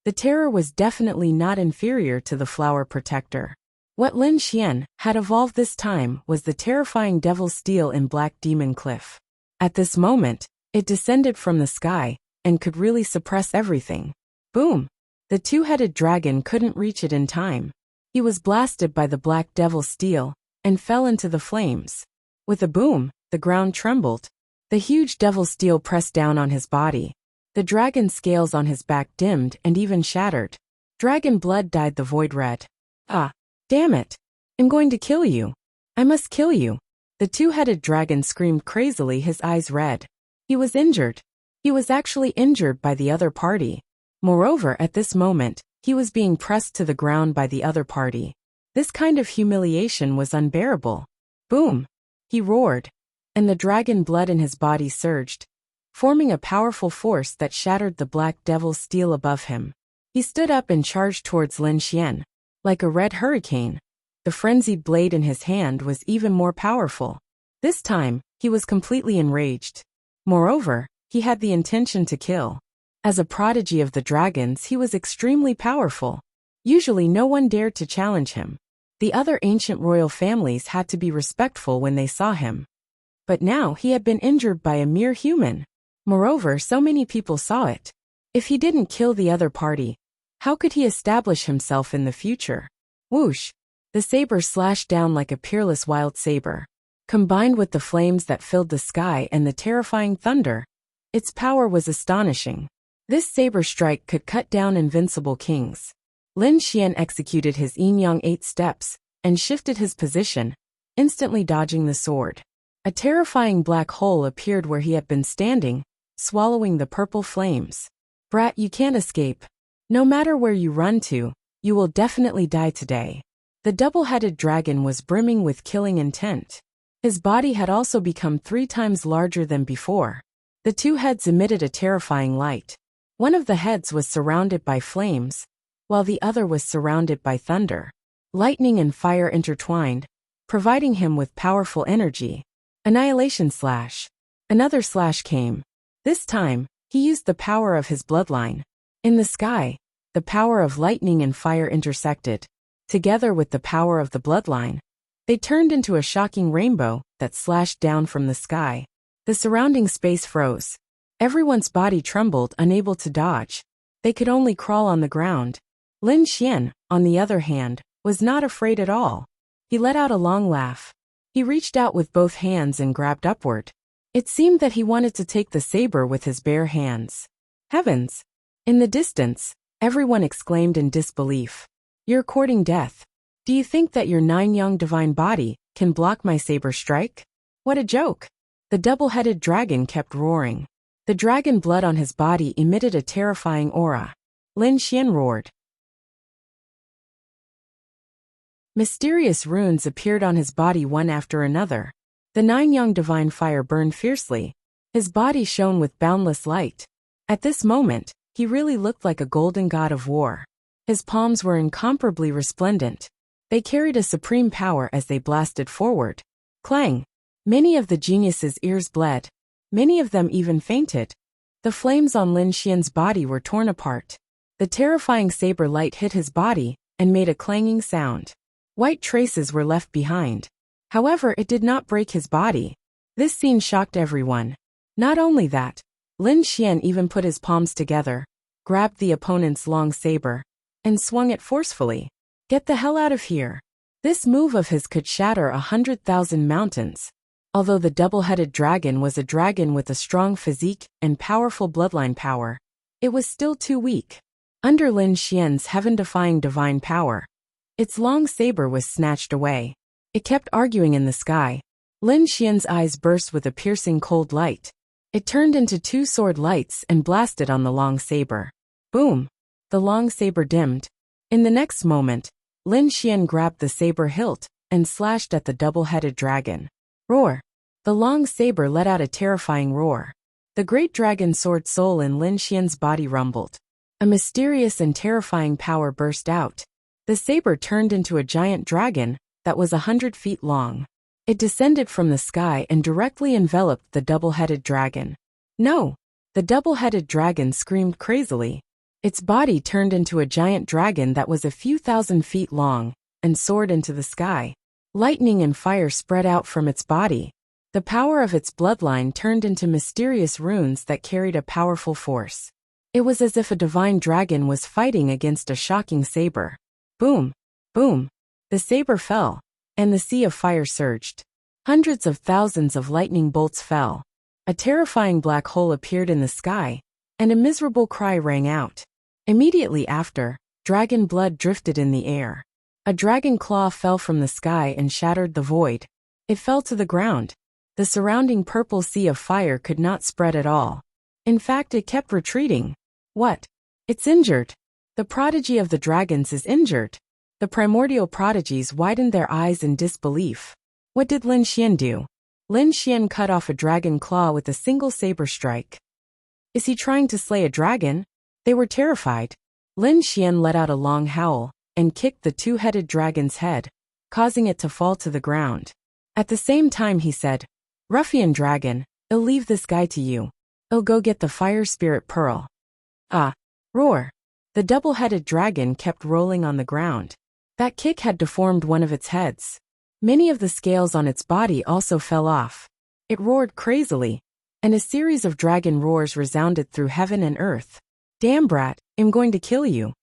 The terror was definitely not inferior to the Flower Protector. What Lin Xian had evolved this time was the terrifying Devil Steel in Black Demon Cliff. At this moment, it descended from the sky and could really suppress everything. Boom! The two-headed dragon couldn't reach it in time. He was blasted by the Black Devil Steel and fell into the flames. With a boom, the ground trembled. The huge Devil Steel pressed down on his body. The dragon scales on his back dimmed and even shattered. Dragon blood dyed the void red. Ah, damn it! I'm going to kill you. I must kill you. The two-headed dragon screamed crazily, his eyes red. He was injured. He was actually injured by the other party. Moreover, at this moment, He was being pressed to the ground by the other party. This kind of humiliation was unbearable. Boom! He roared, and the dragon blood in his body surged, forming a powerful force that shattered the black devil's steel above him. He stood up and charged towards Lin Xian. Like a red hurricane, the frenzied blade in his hand was even more powerful. This time, he was completely enraged. Moreover, he had the intention to kill. As a prodigy of the dragons, he was extremely powerful. Usually no one dared to challenge him. The other ancient royal families had to be respectful when they saw him. But now he had been injured by a mere human. Moreover, so many people saw it. If he didn't kill the other party, how could he establish himself in the future? Whoosh! The saber slashed down like a peerless wild saber. Combined with the flames that filled the sky and the terrifying thunder, its power was astonishing. This saber strike could cut down invincible kings. Lin Xian executed his yin-yang 8 steps and shifted his position, instantly dodging the sword. A terrifying black hole appeared where he had been standing, swallowing the purple flames. Brat, you can't escape. No matter where you run to, you will definitely die today. The double-headed dragon was brimming with killing intent. His body had also become 3 times larger than before. The 2 heads emitted a terrifying light. One of the heads was surrounded by flames, while the other was surrounded by thunder. Lightning and fire intertwined, providing him with powerful energy. Annihilation slash. Another slash came. This time, he used the power of his bloodline. In the sky, the power of lightning and fire intersected. Together with the power of the bloodline, they turned into a shocking rainbow that slashed down from the sky. The surrounding space froze. Everyone's body trembled, unable to dodge. They could only crawl on the ground. Lin Xian, on the other hand, was not afraid at all. He let out a long laugh. He reached out with both hands and grabbed upward. It seemed that he wanted to take the saber with his bare hands. Heavens! In the distance, everyone exclaimed in disbelief. You're courting death. Do you think that your 9-yang divine body can block my saber strike? What a joke! The double-headed dragon kept roaring. The dragon blood on his body emitted a terrifying aura. Lin Xian roared. Mysterious runes appeared on his body one after another. The 9-yang divine fire burned fiercely. His body shone with boundless light. At this moment, he really looked like a golden god of war. His palms were incomparably resplendent. They carried a supreme power as they blasted forward. Clang! Many of the geniuses' ears bled. Many of them even fainted. The flames on Lin Xian's body were torn apart. The terrifying saber light hit his body and made a clanging sound. White traces were left behind. However, it did not break his body. This scene shocked everyone. Not only that, Lin Xian even put his palms together, grabbed the opponent's long saber, and swung it forcefully. Get the hell out of here. This move of his could shatter 100,000 mountains. Although the double-headed dragon was a dragon with a strong physique and powerful bloodline power, it was still too weak. Under Lin Xian's heaven-defying divine power, its long saber was snatched away. It kept arguing in the sky. Lin Xian's eyes burst with a piercing cold light. It turned into 2 sword lights and blasted on the long saber. Boom! The long saber dimmed. In the next moment, Lin Xian grabbed the saber hilt and slashed at the double-headed dragon. Roar! The long saber let out a terrifying roar. The great dragon sword soul in Lin Xian's body rumbled. A mysterious and terrifying power burst out. The saber turned into a giant dragon that was 100 feet long. It descended from the sky and directly enveloped the double-headed dragon. No! The double-headed dragon screamed crazily. Its body turned into a giant dragon that was a few thousand feet long and soared into the sky. Lightning and fire spread out from its body. The power of its bloodline turned into mysterious runes that carried a powerful force. It was as if a divine dragon was fighting against a shocking saber. Boom! Boom! The saber fell, and the sea of fire surged. Hundreds of thousands of lightning bolts fell. A terrifying black hole appeared in the sky, and a miserable cry rang out. Immediately after, dragon blood drifted in the air. A dragon claw fell from the sky and shattered the void. It fell to the ground. The surrounding purple sea of fire could not spread at all. In fact, it kept retreating. What? It's injured. The prodigy of the dragons is injured. The primordial prodigies widened their eyes in disbelief. What did Lin Xian do? Lin Xian cut off a dragon claw with a single saber strike. Is he trying to slay a dragon? They were terrified. Lin Xian let out a long howl and kicked the two-headed dragon's head, causing it to fall to the ground. At the same time he said, "Ruffian dragon, I'll leave this guy to you. I'll go get the fire spirit pearl." Ah! Roar! The double-headed dragon kept rolling on the ground. That kick had deformed one of its heads. Many of the scales on its body also fell off. It roared crazily, and a series of dragon roars resounded through heaven and earth. "Damn brat, I'm going to kill you."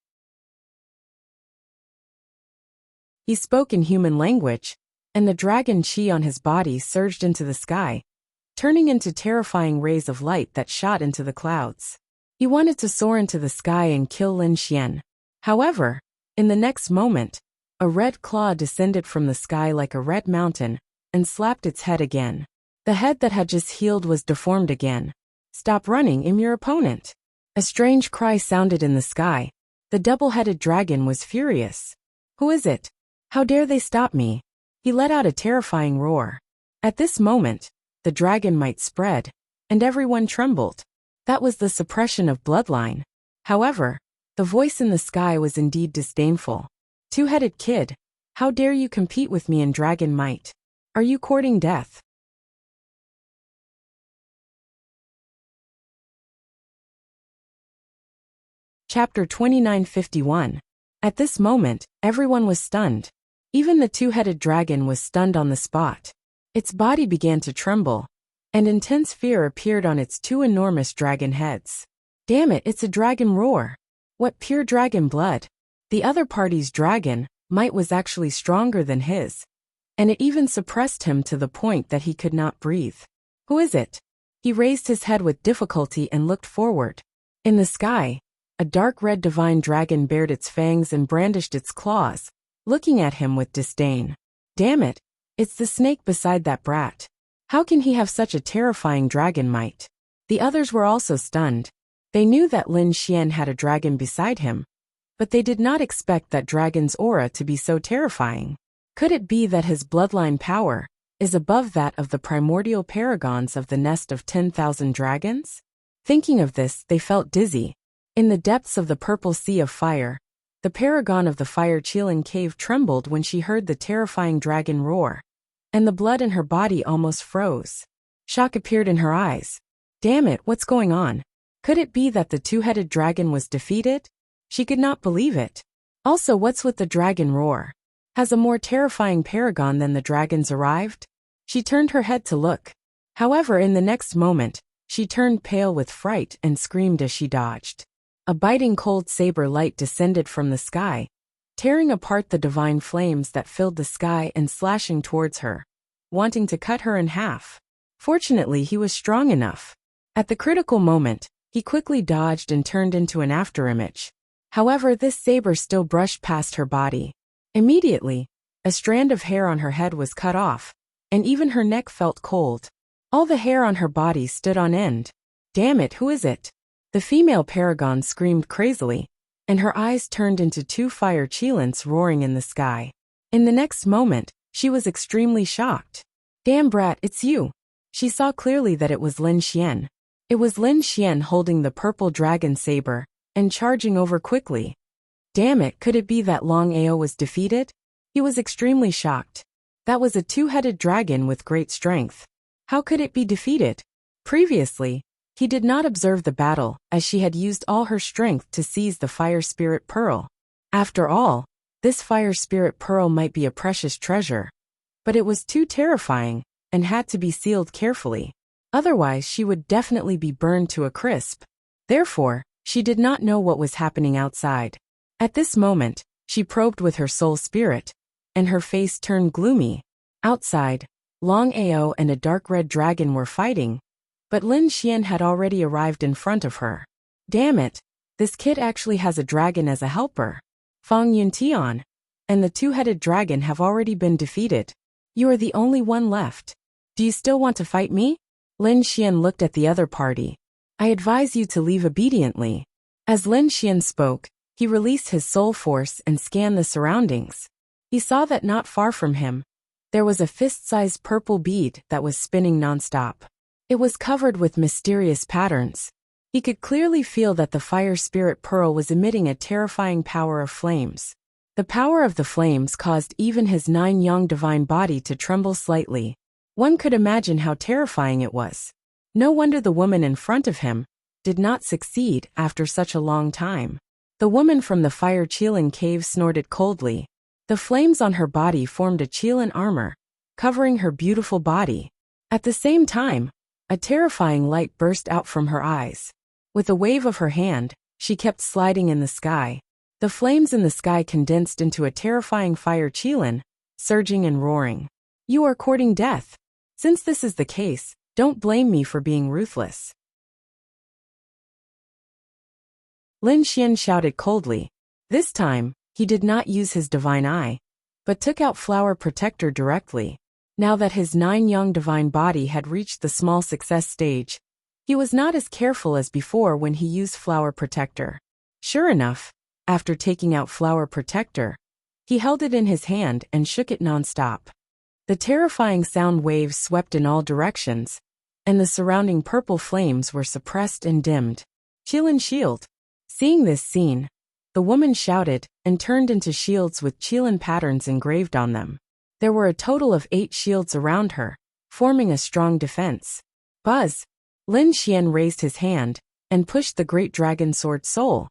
He spoke in human language, and the dragon chi on his body surged into the sky, turning into terrifying rays of light that shot into the clouds. He wanted to soar into the sky and kill Lin Xian. However, in the next moment, a red claw descended from the sky like a red mountain and slapped its head again. The head that had just healed was deformed again. "Stop running, I'm your opponent." A strange cry sounded in the sky. The double-headed dragon was furious. "Who is it? How dare they stop me?" He let out a terrifying roar. At this moment, the dragon might spread, and everyone trembled. That was the suppression of bloodline. However, the voice in the sky was indeed disdainful. "Two-headed kid, how dare you compete with me in dragon might? Are you courting death?" Chapter 2951. At this moment, everyone was stunned. Even the two-headed dragon was stunned on the spot. Its body began to tremble, and intense fear appeared on its two enormous dragon heads. Damn it, it's a dragon roar. What pure dragon blood. The other party's dragon might was actually stronger than his, and it even suppressed him to the point that he could not breathe. "Who is it?" He raised his head with difficulty and looked forward. In the sky, a dark red divine dragon bared its fangs and brandished its claws, looking at him with disdain. "Damn it, it's the snake beside that brat. How can he have such a terrifying dragon might?" The others were also stunned. They knew that Lin Xian had a dragon beside him, but they did not expect that dragon's aura to be so terrifying. Could it be that his bloodline power is above that of the primordial paragons of the nest of 10,000 dragons? Thinking of this, they felt dizzy. In the depths of the purple sea of fire, the paragon of the fire Qilin cave trembled when she heard the terrifying dragon roar, and the blood in her body almost froze. Shock appeared in her eyes. Damn it, what's going on? Could it be that the two-headed dragon was defeated? She could not believe it. Also, what's with the dragon roar? Has a more terrifying paragon than the dragons arrived? She turned her head to look. However, in the next moment, she turned pale with fright and screamed as she dodged. A biting cold saber light descended from the sky, tearing apart the divine flames that filled the sky and slashing towards her, wanting to cut her in half. Fortunately, he was strong enough. At the critical moment, he quickly dodged and turned into an afterimage. However, this saber still brushed past her body. Immediately, a strand of hair on her head was cut off, and even her neck felt cold. All the hair on her body stood on end. Damn it, who is it? The female paragon screamed crazily, and her eyes turned into two fire Qilins roaring in the sky. In the next moment, she was extremely shocked. Damn brat, it's you. She saw clearly that it was Lin Xian. It was Lin Xian holding the purple dragon saber and charging over quickly. Damn it, could it be that Long Ao was defeated? He was extremely shocked. That was a two-headed dragon with great strength. How could it be defeated? Previously, he did not observe the battle, as she had used all her strength to seize the fire spirit pearl. After all, this fire spirit pearl might be a precious treasure, but it was too terrifying and had to be sealed carefully. Otherwise, she would definitely be burned to a crisp. Therefore, she did not know what was happening outside. At this moment, she probed with her soul spirit, and her face turned gloomy. Outside, Long Ao and a dark red dragon were fighting, but Lin Xian had already arrived in front of her. Damn it, this kid actually has a dragon as a helper. Fang Yuntian and the two-headed dragon have already been defeated. You are the only one left. Do you still want to fight me? Lin Xian looked at the other party. I advise you to leave obediently. As Lin Xian spoke, He released his soul force and scanned the surroundings. He saw that not far from him, there was a fist-sized purple bead that was spinning nonstop. It was covered with mysterious patterns. He could clearly feel that the fire spirit pearl was emitting a terrifying power of flames. The power of the flames caused even his 9-yang divine body to tremble slightly. One could imagine how terrifying it was. No wonder the woman in front of him did not succeed after such a long time. The woman from the fire Qilin cave snorted coldly. The flames on her body formed a Qilin armor, covering her beautiful body. At the same time, a terrifying light burst out from her eyes. With a wave of her hand, she kept sliding in the sky. The flames in the sky condensed into a terrifying fire Qilin, surging and roaring. You are courting death. Since this is the case, don't blame me for being ruthless. Lin Xian shouted coldly. This time, he did not use his divine eye, but took out Flower Protector directly. Now that his 9-yang divine body had reached the small success stage, he was not as careful as before when he used Flower Protector. Sure enough, after taking out Flower Protector, he held it in his hand and shook it non-stop. The terrifying sound waves swept in all directions, and the surrounding purple flames were suppressed and dimmed. Qilin Shield. Seeing this scene, the woman shouted and turned into shields with Qilin patterns engraved on them. There were a total of 8 shields around her, forming a strong defense. Buzz! Lin Xian raised his hand and pushed the great dragon sword soul,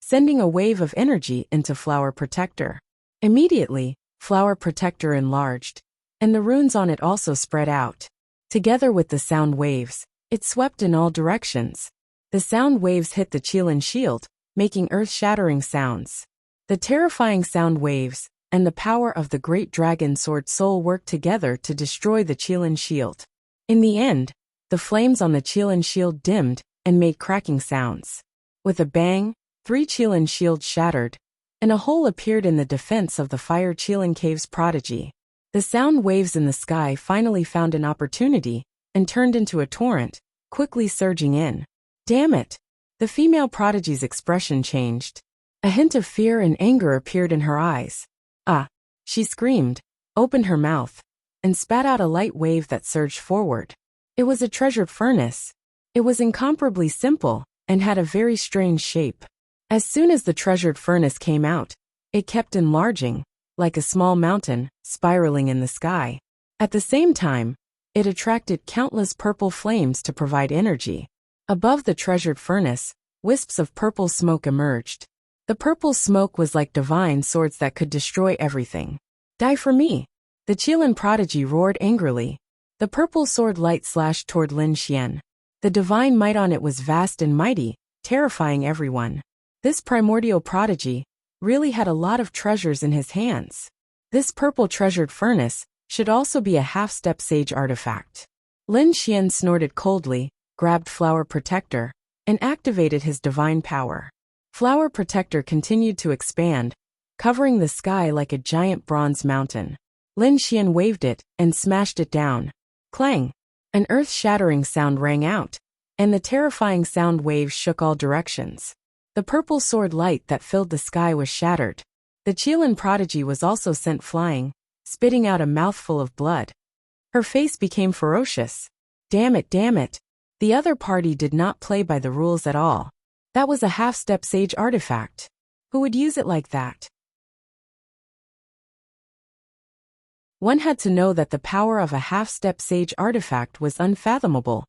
sending a wave of energy into Flower Protector. Immediately, Flower Protector enlarged, and the runes on it also spread out. Together with the sound waves, it swept in all directions. The sound waves hit the Qilin shield, making earth-shattering sounds. The terrifying sound waves and the power of the great dragon sword soul worked together to destroy the Qilin shield. In the end, the flames on the Qilin shield dimmed and made cracking sounds. With a bang, 3 Qilin shields shattered, and a hole appeared in the defense of the fire Qilin cave's prodigy. The sound waves in the sky finally found an opportunity and turned into a torrent, quickly surging in. Damn it! The female prodigy's expression changed. A hint of fear and anger appeared in her eyes. Ah! She screamed, opened her mouth, and spat out a light wave that surged forward. It was a treasured furnace. It was incomparably simple and had a very strange shape. As soon as the treasured furnace came out, it kept enlarging, like a small mountain, spiraling in the sky. At the same time, it attracted countless purple flames to provide energy. Above the treasured furnace, wisps of purple smoke emerged. The purple smoke was like divine swords that could destroy everything. Die for me! The Qilin prodigy roared angrily. The purple sword light slashed toward Lin Xian. The divine might on it was vast and mighty, terrifying everyone. This primordial prodigy really had a lot of treasures in his hands. This purple treasured furnace should also be a half-step sage artifact. Lin Xian snorted coldly, grabbed Flower Protector, and activated his divine power. Flower Protector continued to expand, covering the sky like a giant bronze mountain. Lin Xian waved it and smashed it down. Clang! An earth-shattering sound rang out, and the terrifying sound waves shook all directions. The purple sword light that filled the sky was shattered. The Qilin prodigy was also sent flying, spitting out a mouthful of blood. Her face became ferocious. Damn it, damn it! The other party did not play by the rules at all. That was a half-step sage artifact. Who would use it like that? One had to know that the power of a half-step sage artifact was unfathomable,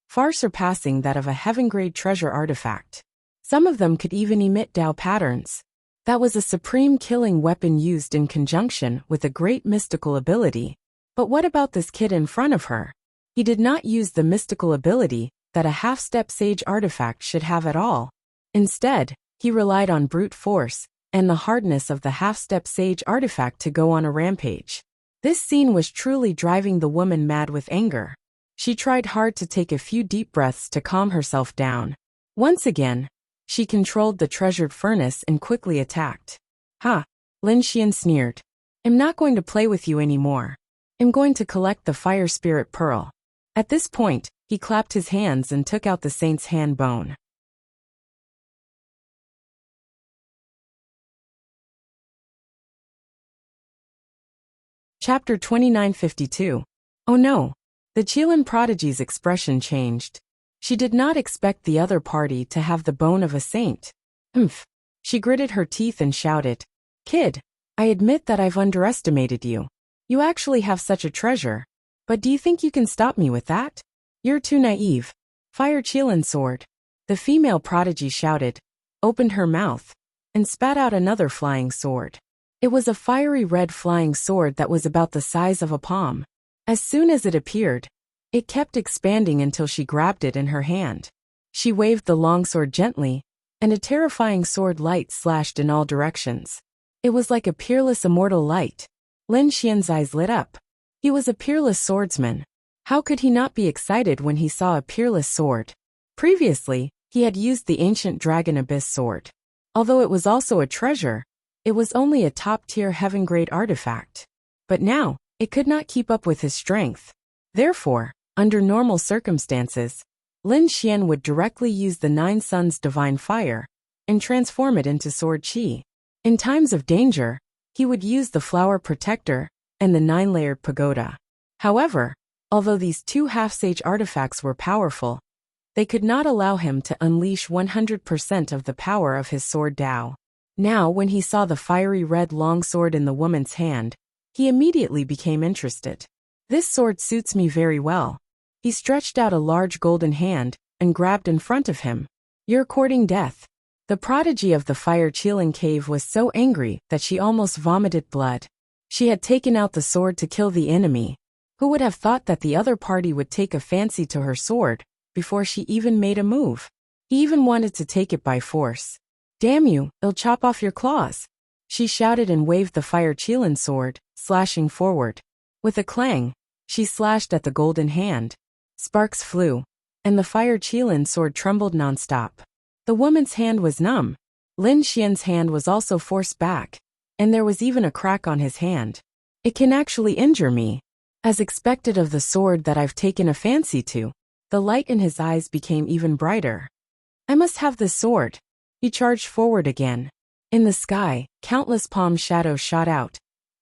far surpassing that of a heaven-grade treasure artifact. Some of them could even emit Dao patterns. That was a supreme killing weapon used in conjunction with a great mystical ability. But what about this kid in front of her? He did not use the mystical ability that a half-step sage artifact should have at all. Instead, he relied on brute force and the hardness of the half-step sage artifact to go on a rampage. This scene was truly driving the woman mad with anger. She tried hard to take a few deep breaths to calm herself down. Once again, she controlled the treasured furnace and quickly attacked. Ha! Lin Xian sneered. I'm not going to play with you anymore. I'm going to collect the fire spirit pearl. At this point, he clapped his hands and took out the saint's hand bone. Chapter 2952. Oh no. The Qilin prodigy's expression changed. She did not expect the other party to have the bone of a saint. Umph. She gritted her teeth and shouted. Kid, I admit that I've underestimated you. You actually have such a treasure. But do you think you can stop me with that? You're too naive. Fire Qilin sword. The female prodigy shouted, opened her mouth, and spat out another flying sword. It was a fiery red flying sword that was about the size of a palm. As soon as it appeared, it kept expanding until she grabbed it in her hand. She waved the longsword gently, and a terrifying sword light slashed in all directions. It was like a peerless immortal light. Lin Xian's eyes lit up. He was a peerless swordsman. How could he not be excited when he saw a peerless sword? Previously, he had used the ancient Dragon Abyss sword. Although it was also a treasure, it was only a top-tier heaven-grade artifact. But now, it could not keep up with his strength. Therefore, under normal circumstances, Lin Xian would directly use the Nine Suns' divine fire and transform it into sword qi. In times of danger, he would use the flower protector and the nine-layered pagoda. However, although these two half-sage artifacts were powerful, they could not allow him to unleash 100% of the power of his sword Dao. Now, when he saw the fiery red longsword in the woman's hand, he immediately became interested. This sword suits me very well. He stretched out a large golden hand and grabbed in front of him. You're courting death. The prodigy of the Fire Qilin cave was so angry that she almost vomited blood. She had taken out the sword to kill the enemy. Who would have thought that the other party would take a fancy to her sword before she even made a move? He even wanted to take it by force. Damn you, I'll chop off your claws. She shouted and waved the Fire Qilin sword, slashing forward. With a clang, she slashed at the golden hand. Sparks flew, and the Fire Qilin sword trembled nonstop. The woman's hand was numb. Lin Xian's hand was also forced back, and there was even a crack on his hand. It can actually injure me. As expected of the sword that I've taken a fancy to, the light in his eyes became even brighter. I must have this sword. He charged forward again. In the sky, countless palm shadows shot out,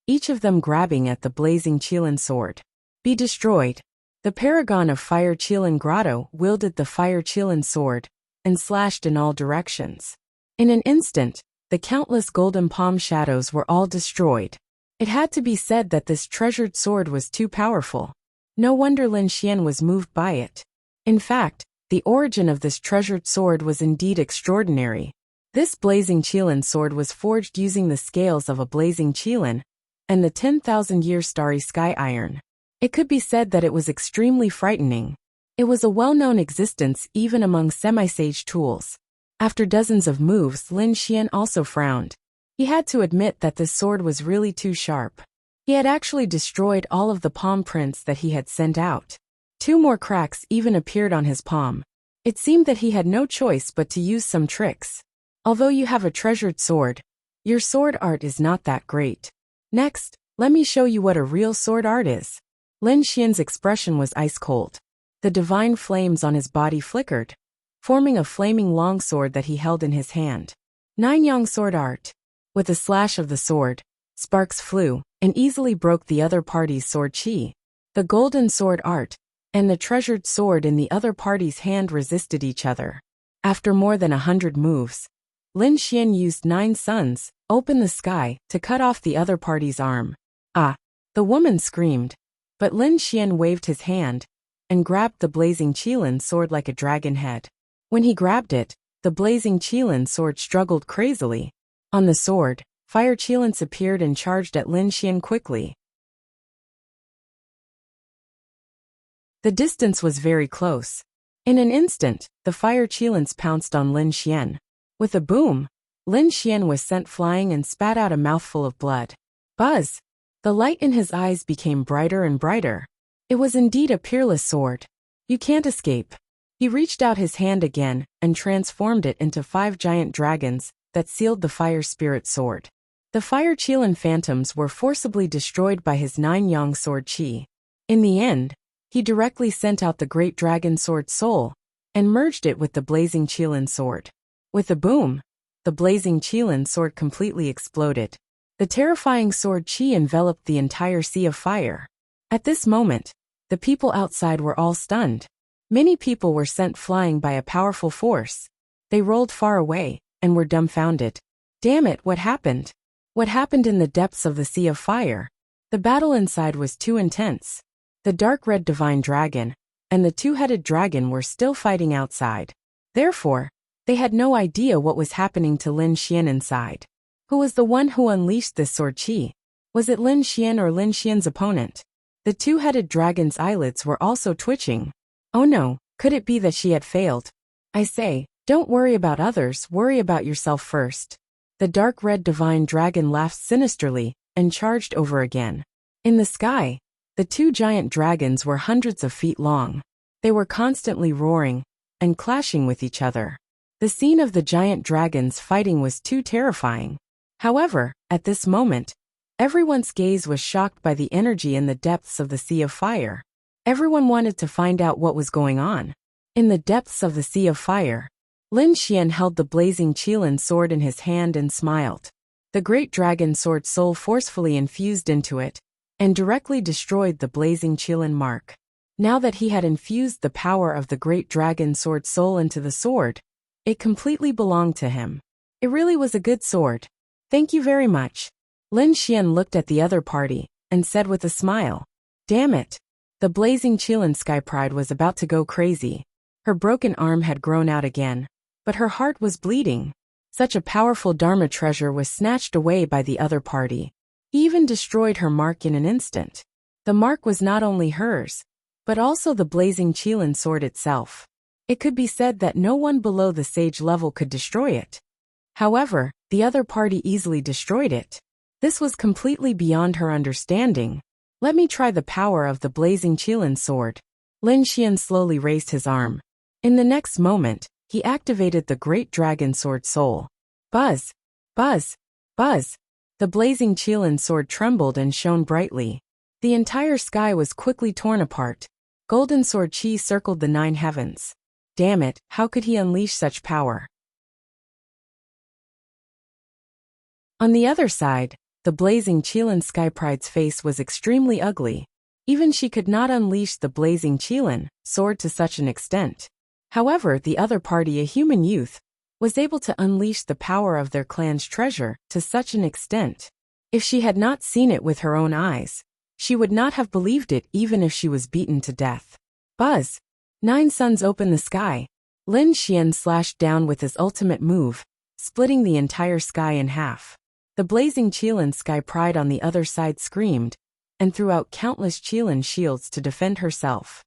each of them grabbing at the blazing Qilin sword. Be destroyed. The paragon of Fire Qilin Grotto wielded the Fire Qilin sword and slashed in all directions. In an instant, the countless golden palm shadows were all destroyed. It had to be said that this treasured sword was too powerful. No wonder Lin Xian was moved by it. In fact, the origin of this treasured sword was indeed extraordinary. This blazing Qilin sword was forged using the scales of a blazing Qilin and the 10,000-year starry sky iron. It could be said that it was extremely frightening. It was a well-known existence even among semi-sage tools. After dozens of moves, Lin Xian also frowned. He had to admit that this sword was really too sharp. He had actually destroyed all of the palm prints that he had sent out. 2 more cracks even appeared on his palm. It seemed that he had no choice but to use some tricks. Although you have a treasured sword, your sword art is not that great. Next, let me show you what a real sword art is. Lin Xian's expression was ice cold. The divine flames on his body flickered, forming a flaming longsword that he held in his hand. 9-yang sword art. With a slash of the sword, sparks flew and easily broke the other party's sword qi. The golden sword art and the treasured sword in the other party's hand resisted each other. After more than 100 moves, Lin Xian used 9 suns, open the sky, to cut off the other party's arm. Ah! The woman screamed, but Lin Xian waved his hand and grabbed the blazing Qilin sword like a dragon head. When he grabbed it, the blazing Qilin sword struggled crazily. On the sword, Fire Qilin appeared and charged at Lin Xian quickly. The distance was very close. In an instant, the Fire Qilins pounced on Lin Xian. With a boom, Lin Xian was sent flying and spat out a mouthful of blood. Buzz! The light in his eyes became brighter and brighter. It was indeed a peerless sword. You can't escape. He reached out his hand again and transformed it into 5 giant dragons that sealed the fire spirit sword. The Fire Qilin phantoms were forcibly destroyed by his 9-yang sword qi. In the end, he directly sent out the great dragon sword soul and merged it with the blazing Qilin sword. With a boom, the blazing Qilin sword completely exploded. The The terrifying sword qi enveloped the entire sea of fire. At this moment, the people outside were all stunned. Many people were sent flying by a powerful force. They rolled far away and were dumbfounded. Damn it, what happened? What happened in the depths of the sea of fire? The battle inside was too intense. The dark red divine dragon and the two-headed dragon were still fighting outside. Therefore, they had no idea what was happening to Lin Xian inside. Who was the one who unleashed this sword qi? Was it Lin Xian or Lin Xian's opponent? The two-headed dragon's eyelids were also twitching. Oh no, could it be that she had failed? I say, don't worry about others, worry about yourself first. The dark red divine dragon laughed sinisterly and charged over again. In the sky, the two giant dragons were hundreds of feet long. They were constantly roaring and clashing with each other. The scene of the giant dragons fighting was too terrifying. However, at this moment, everyone's gaze was shocked by the energy in the depths of the sea of fire. Everyone wanted to find out what was going on. In the depths of the sea of fire, Lin Xian held the blazing Qilin sword in his hand and smiled. The great dragon sword soul forcefully infused into it and directly destroyed the blazing Qilin mark. Now that he had infused the power of the great dragon sword soul into the sword, it completely belonged to him. It really was a good sword. Thank you very much. Lin Xian looked at the other party and said with a smile. Damn it. The blazing Qilin Sky Pride was about to go crazy. Her broken arm had grown out again, but her heart was bleeding. Such a powerful Dharma treasure was snatched away by the other party. He even destroyed her mark in an instant. The mark was not only hers, but also the blazing Qilin sword itself. It could be said that no one below the sage level could destroy it. However, the other party easily destroyed it. This was completely beyond her understanding. Let me try the power of the blazing Qilin sword. Lin Xian slowly raised his arm. In the next moment, he activated the great dragon sword soul. Buzz! Buzz! Buzz! The blazing Qilin sword trembled and shone brightly. The entire sky was quickly torn apart. Golden sword qi circled the 9 heavens. Damn it, how could he unleash such power? On the other side, the blazing Qilin Sky Pride's face was extremely ugly. Even she could not unleash the blazing Qilin sword to such an extent. However, the other party, a human youth, was able to unleash the power of their clan's treasure to such an extent. If she had not seen it with her own eyes, she would not have believed it even if she was beaten to death. Buzz! 9 suns open the sky. Lin Xian slashed down with his ultimate move, splitting the entire sky in half. The blazing Qilin Sky Pride on the other side screamed, and threw out countless Qilin shields to defend herself.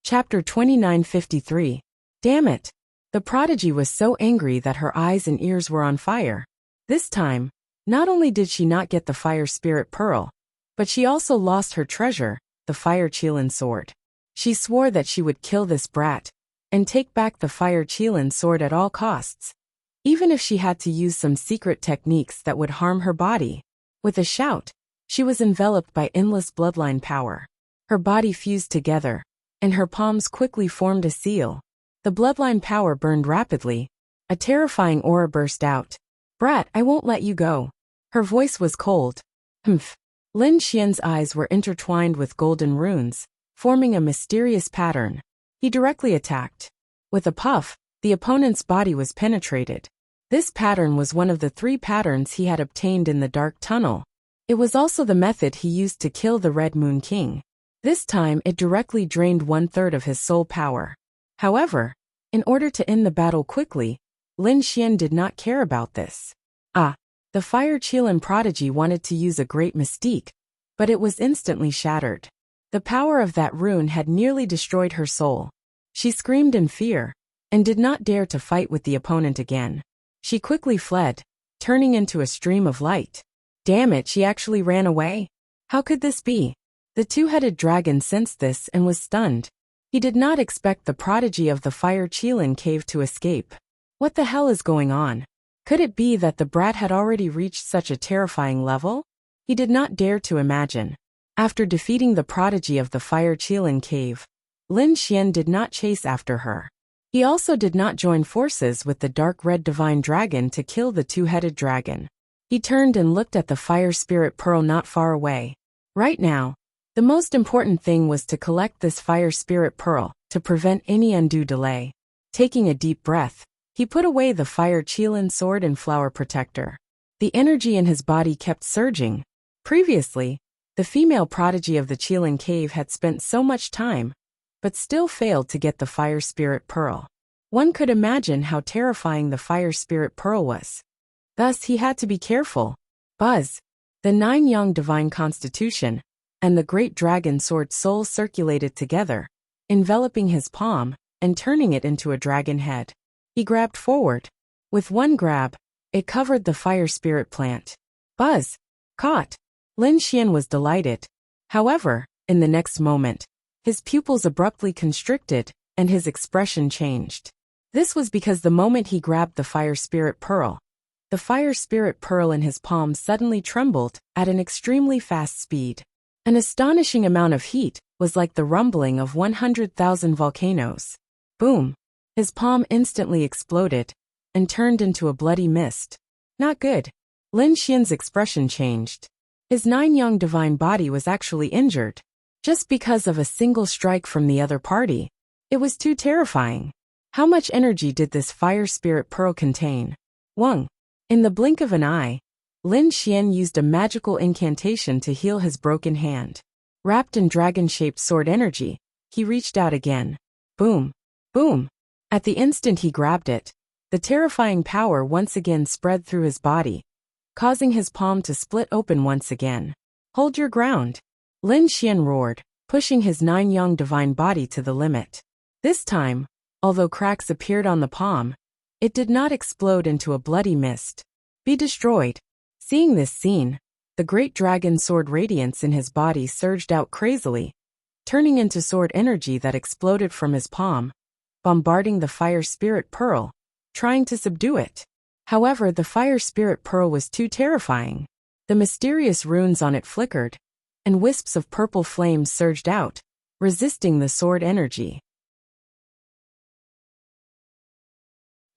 Chapter 2953. Damn it! The prodigy was so angry that her eyes and ears were on fire. This time, not only did she not get the fire spirit pearl, but she also lost her treasure, the fire Qilin sword. She swore that she would kill this brat and take back the fire Qilin sword at all costs, even if she had to use some secret techniques that would harm her body. With a shout, she was enveloped by endless bloodline power. Her body fused together, and her palms quickly formed a seal. The bloodline power burned rapidly. A terrifying aura burst out. Brat, I won't let you go. Her voice was cold. Humph. Lin Xian's eyes were intertwined with golden runes, forming a mysterious pattern. He directly attacked. With a puff, the opponent's body was penetrated. This pattern was one of the 3 patterns he had obtained in the dark tunnel. It was also the method he used to kill the Red Moon King. This time it directly drained 1/3 of his soul power. However, in order to end the battle quickly, Lin Xian did not care about this. The fire Qilin prodigy wanted to use a great mystique, but it was instantly shattered. The power of that rune had nearly destroyed her soul. She screamed in fear, and did not dare to fight with the opponent again. She quickly fled, turning into a stream of light. Damn it, she actually ran away? How could this be? The two-headed dragon sensed this and was stunned. He did not expect the prodigy of the fire Qilin cave to escape. What the hell is going on? Could it be that the brat had already reached such a terrifying level? He did not dare to imagine. After defeating the prodigy of the fire Qilin cave, Lin Xian did not chase after her. He also did not join forces with the dark red divine dragon to kill the two-headed dragon. He turned and looked at the fire spirit pearl not far away. Right now, the most important thing was to collect this fire spirit pearl to prevent any undue delay. Taking a deep breath, he put away the fire Qilin sword and flower protector. The energy in his body kept surging. Previously, the female prodigy of the Qilin cave had spent so much time, but still failed to get the fire spirit pearl. One could imagine how terrifying the fire spirit pearl was. Thus he had to be careful. Buzz, the 9 young divine constitution, and the great dragon sword soul circulated together, enveloping his palm and turning it into a dragon head. He grabbed forward. With one grab, it covered the fire spirit plant. Buzz, caught. Lin Xian was delighted. However, in the next moment, his pupils abruptly constricted, and his expression changed. This was because the moment he grabbed the fire spirit pearl in his palm suddenly trembled at an extremely fast speed. An astonishing amount of heat was like the rumbling of 100,000 volcanoes. Boom! His palm instantly exploded and turned into a bloody mist. Not good. Lin Xian's expression changed. His 9 young divine body was actually injured. Just because of a single strike from the other party. It was too terrifying. How much energy did this fire spirit pearl contain? Wang. In the blink of an eye, Lin Xian used a magical incantation to heal his broken hand. Wrapped in dragon-shaped sword energy, he reached out again. Boom. Boom. At the instant he grabbed it, the terrifying power once again spread through his body, causing his palm to split open once again. Hold your ground. Lin Xian roared, pushing his 9 young divine body to the limit. This time, although cracks appeared on the palm, it did not explode into a bloody mist. Be destroyed. Seeing this scene, the great dragon sword radiance in his body surged out crazily, turning into sword energy that exploded from his palm, bombarding the fire spirit pearl, trying to subdue it. However, the fire spirit pearl was too terrifying. The mysterious runes on it flickered, and wisps of purple flames surged out, resisting the sword energy.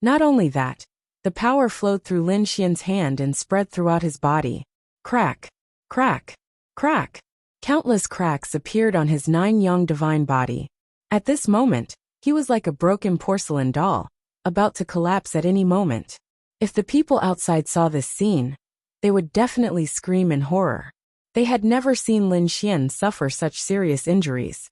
Not only that, the power flowed through Lin Xian's hand and spread throughout his body. Crack, crack, crack. Countless cracks appeared on his 9 young divine body. At this moment, he was like a broken porcelain doll, about to collapse at any moment. If the people outside saw this scene, they would definitely scream in horror. They had never seen Lin Xian suffer such serious injuries.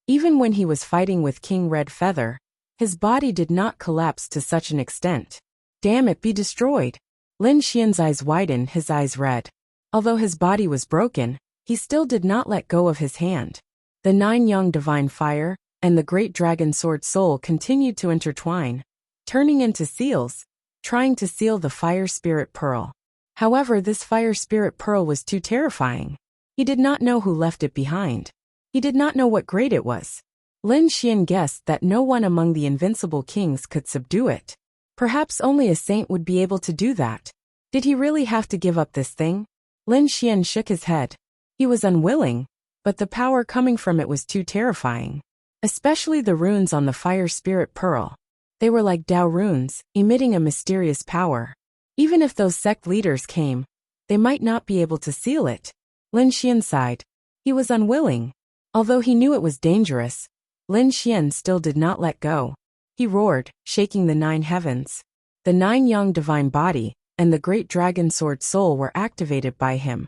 Even when he was fighting with King Red Feather, his body did not collapse to such an extent. Damn it, be destroyed. Lin Xian's eyes widened, his eyes red. Although his body was broken, he still did not let go of his hand. The 9 young divine fire and the great dragon sword soul continued to intertwine, turning into seals, trying to seal the fire spirit pearl. However, this fire spirit pearl was too terrifying. He did not know who left it behind. He did not know what grade it was. Lin Xian guessed that no one among the invincible kings could subdue it. Perhaps only a saint would be able to do that. Did he really have to give up this thing? Lin Xian shook his head. He was unwilling, but the power coming from it was too terrifying. Especially the runes on the fire spirit pearl. They were like Dao runes, emitting a mysterious power. Even if those sect leaders came, they might not be able to seal it. Lin Xian sighed. He was unwilling. Although he knew it was dangerous, Lin Xian still did not let go. He roared, shaking the 9 heavens. The 9 young divine body and the great dragon sword soul were activated by him,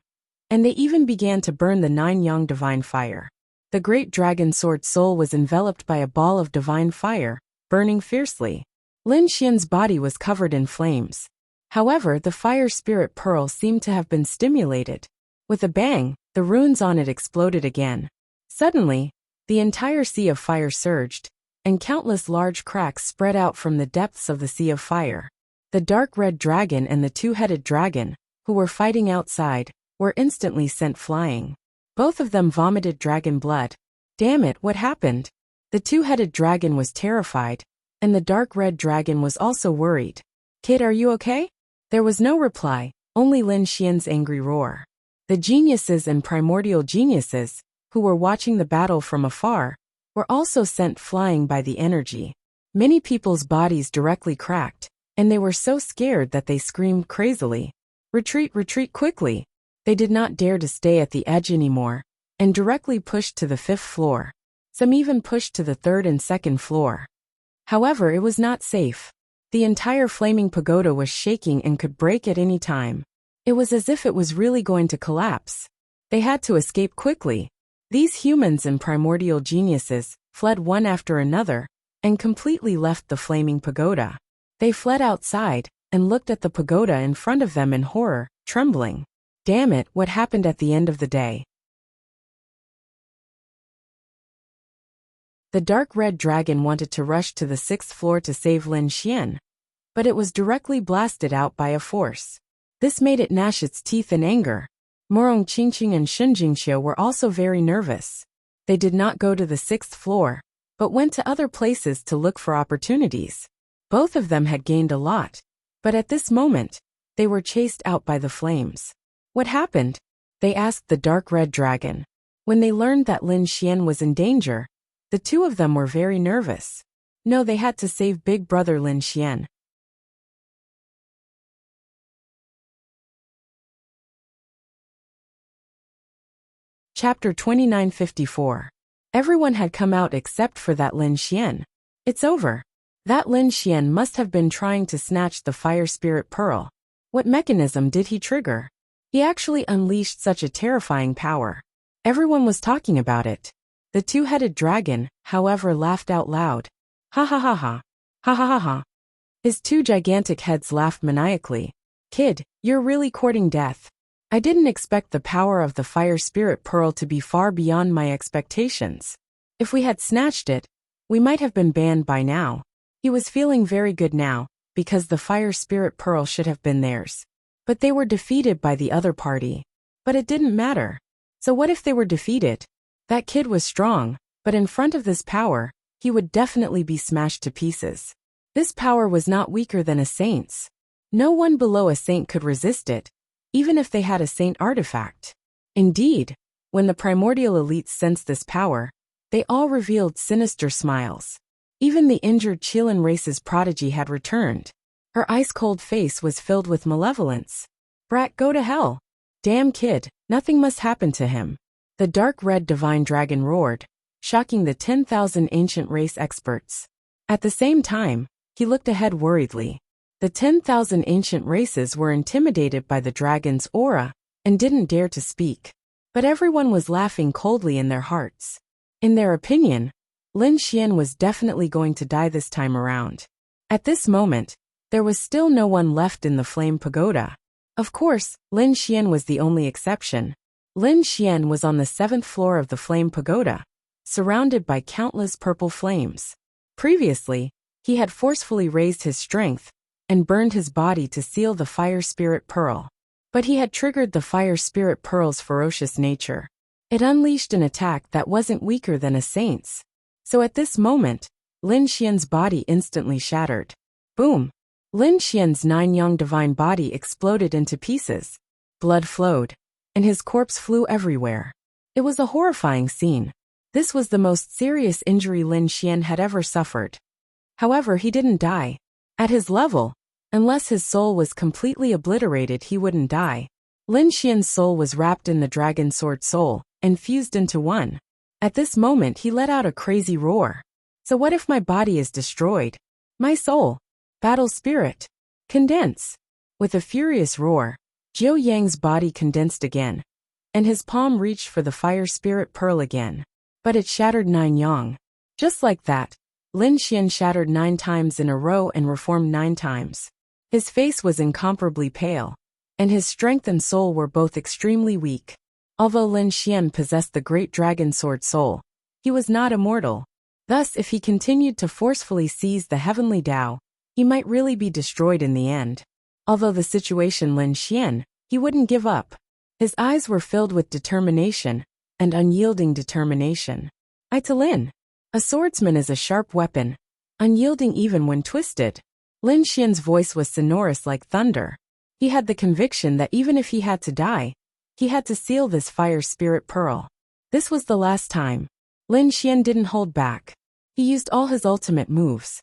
and they even began to burn the 9 young divine fire. The great dragon sword soul was enveloped by a ball of divine fire, burning fiercely. Lin Xian's body was covered in flames. However, the fire spirit pearl seemed to have been stimulated. With a bang, the runes on it exploded again. Suddenly, the entire sea of fire surged, and countless large cracks spread out from the depths of the sea of fire. The dark red dragon and the two-headed dragon, who were fighting outside, were instantly sent flying. Both of them vomited dragon blood. Damn it, what happened? The two-headed dragon was terrified, and the dark red dragon was also worried. Kid, are you okay? There was no reply, only Lin Xian's angry roar. The geniuses and primordial geniuses, who were watching the battle from afar, were also sent flying by the energy. Many people's bodies directly cracked, and they were so scared that they screamed crazily. Retreat, retreat quickly! They did not dare to stay at the edge anymore, and directly pushed to the 5th floor. Some even pushed to the 3rd and 2nd floor. However, it was not safe. The entire flaming pagoda was shaking and could break at any time. It was as if it was really going to collapse. They had to escape quickly. These humans and primordial geniuses fled one after another and completely left the flaming pagoda. They fled outside and looked at the pagoda in front of them in horror, trembling. Damn it, what happened at the end of the day? The dark red dragon wanted to rush to the 6th floor to save Lin Xian, but it was directly blasted out by a force. This made it gnash its teeth in anger. Morong Qingqing and Shunjingxiu were also very nervous. They did not go to the 6th floor, but went to other places to look for opportunities. Both of them had gained a lot, but at this moment, they were chased out by the flames. What happened? They asked the dark red dragon. When they learned that Lin Xian was in danger, the two of them were very nervous. No, they had to save big brother Lin Xian. Chapter 2954. Everyone had come out except for that Lin Xian. It's over. That Lin Xian must have been trying to snatch the fire spirit pearl. What mechanism did he trigger? He actually unleashed such a terrifying power. Everyone was talking about it. The two-headed dragon, however, laughed out loud. Ha ha ha ha. Ha ha ha ha. His two gigantic heads laughed maniacally. Kid, you're really courting death. I didn't expect the power of the fire spirit pearl to be far beyond my expectations. If we had snatched it, we might have been banned by now. He was feeling very good now, because the fire spirit pearl should have been theirs. But they were defeated by the other party. But it didn't matter. So what if they were defeated? That kid was strong, but in front of this power, he would definitely be smashed to pieces. This power was not weaker than a saint's. No one below a saint could resist it, even if they had a saint artifact. Indeed, when the primordial elites sensed this power, they all revealed sinister smiles. Even the injured Qilin race's prodigy had returned. Her ice-cold face was filled with malevolence. Brat, go to hell. Damn kid, nothing must happen to him. The dark red divine dragon roared, shocking the 10,000 ancient race experts. At the same time, he looked ahead worriedly. The 10,000 ancient races were intimidated by the dragon's aura and didn't dare to speak. But everyone was laughing coldly in their hearts. In their opinion, Lin Xian was definitely going to die this time around. At this moment, there was still no one left in the flame pagoda. Of course, Lin Xian was the only exception. Lin Xian was on the 7th floor of the flame pagoda, surrounded by countless purple flames. Previously, he had forcefully raised his strength and burned his body to seal the fire spirit pearl. But he had triggered the fire spirit pearl's ferocious nature. It unleashed an attack that wasn't weaker than a saint's. So at this moment, Lin Xian's body instantly shattered. Boom! Lin Xian's 9-yang divine body exploded into pieces. Blood flowed, and his corpse flew everywhere. It was a horrifying scene. This was the most serious injury Lin Xian had ever suffered. However, he didn't die. At his level, unless his soul was completely obliterated, he wouldn't die. Lin Xian's soul was wrapped in the dragon sword soul and fused into one. At this moment, he let out a crazy roar. So what if my body is destroyed? My soul, battle spirit, condense. With a furious roar, Jiu Yang's body condensed again, and his palm reached for the fire spirit pearl again. But it shattered 9 yang. Just like that, Lin Xian shattered 9 times in a row and reformed 9 times. His face was incomparably pale, and his strength and soul were both extremely weak. Although Lin Xian possessed the great dragon sword soul, he was not immortal. Thus, if he continued to forcefully seize the heavenly Tao, he might really be destroyed in the end. Although the situation Lin Xian, he wouldn't give up. His eyes were filled with determination, and unyielding determination. To Lin. A swordsman is a sharp weapon, unyielding even when twisted. Lin Xian's voice was sonorous like thunder. He had the conviction that even if he had to die, he had to seal this fire spirit pearl. This was the last time. Lin Xian didn't hold back. He used all his ultimate moves.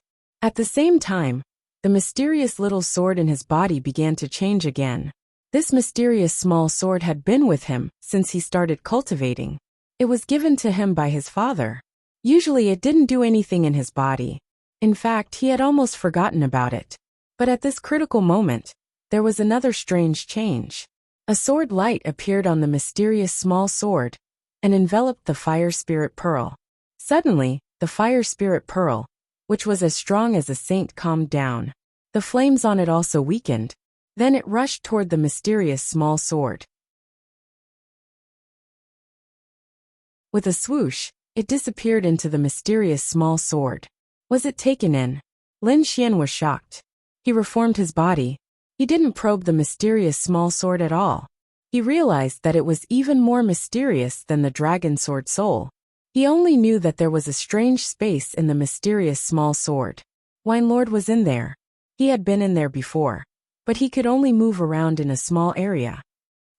At the same time, the mysterious little sword in his body began to change again. This mysterious small sword had been with him since he started cultivating. It was given to him by his father. Usually it didn't do anything in his body. In fact, he had almost forgotten about it. But at this critical moment, there was another strange change. A sword light appeared on the mysterious small sword and enveloped the fire spirit pearl. Suddenly, the fire spirit pearl, which was as strong as a saint, calmed down. The flames on it also weakened. Then it rushed toward the mysterious small sword. With a swoosh, it disappeared into the mysterious small sword. Was it taken in? Lin Xian was shocked. He reformed his body. He didn't probe the mysterious small sword at all. He realized that it was even more mysterious than the dragon sword soul. He only knew that there was a strange space in the mysterious small sword. Wine Lord was in there. He had been in there before, but he could only move around in a small area.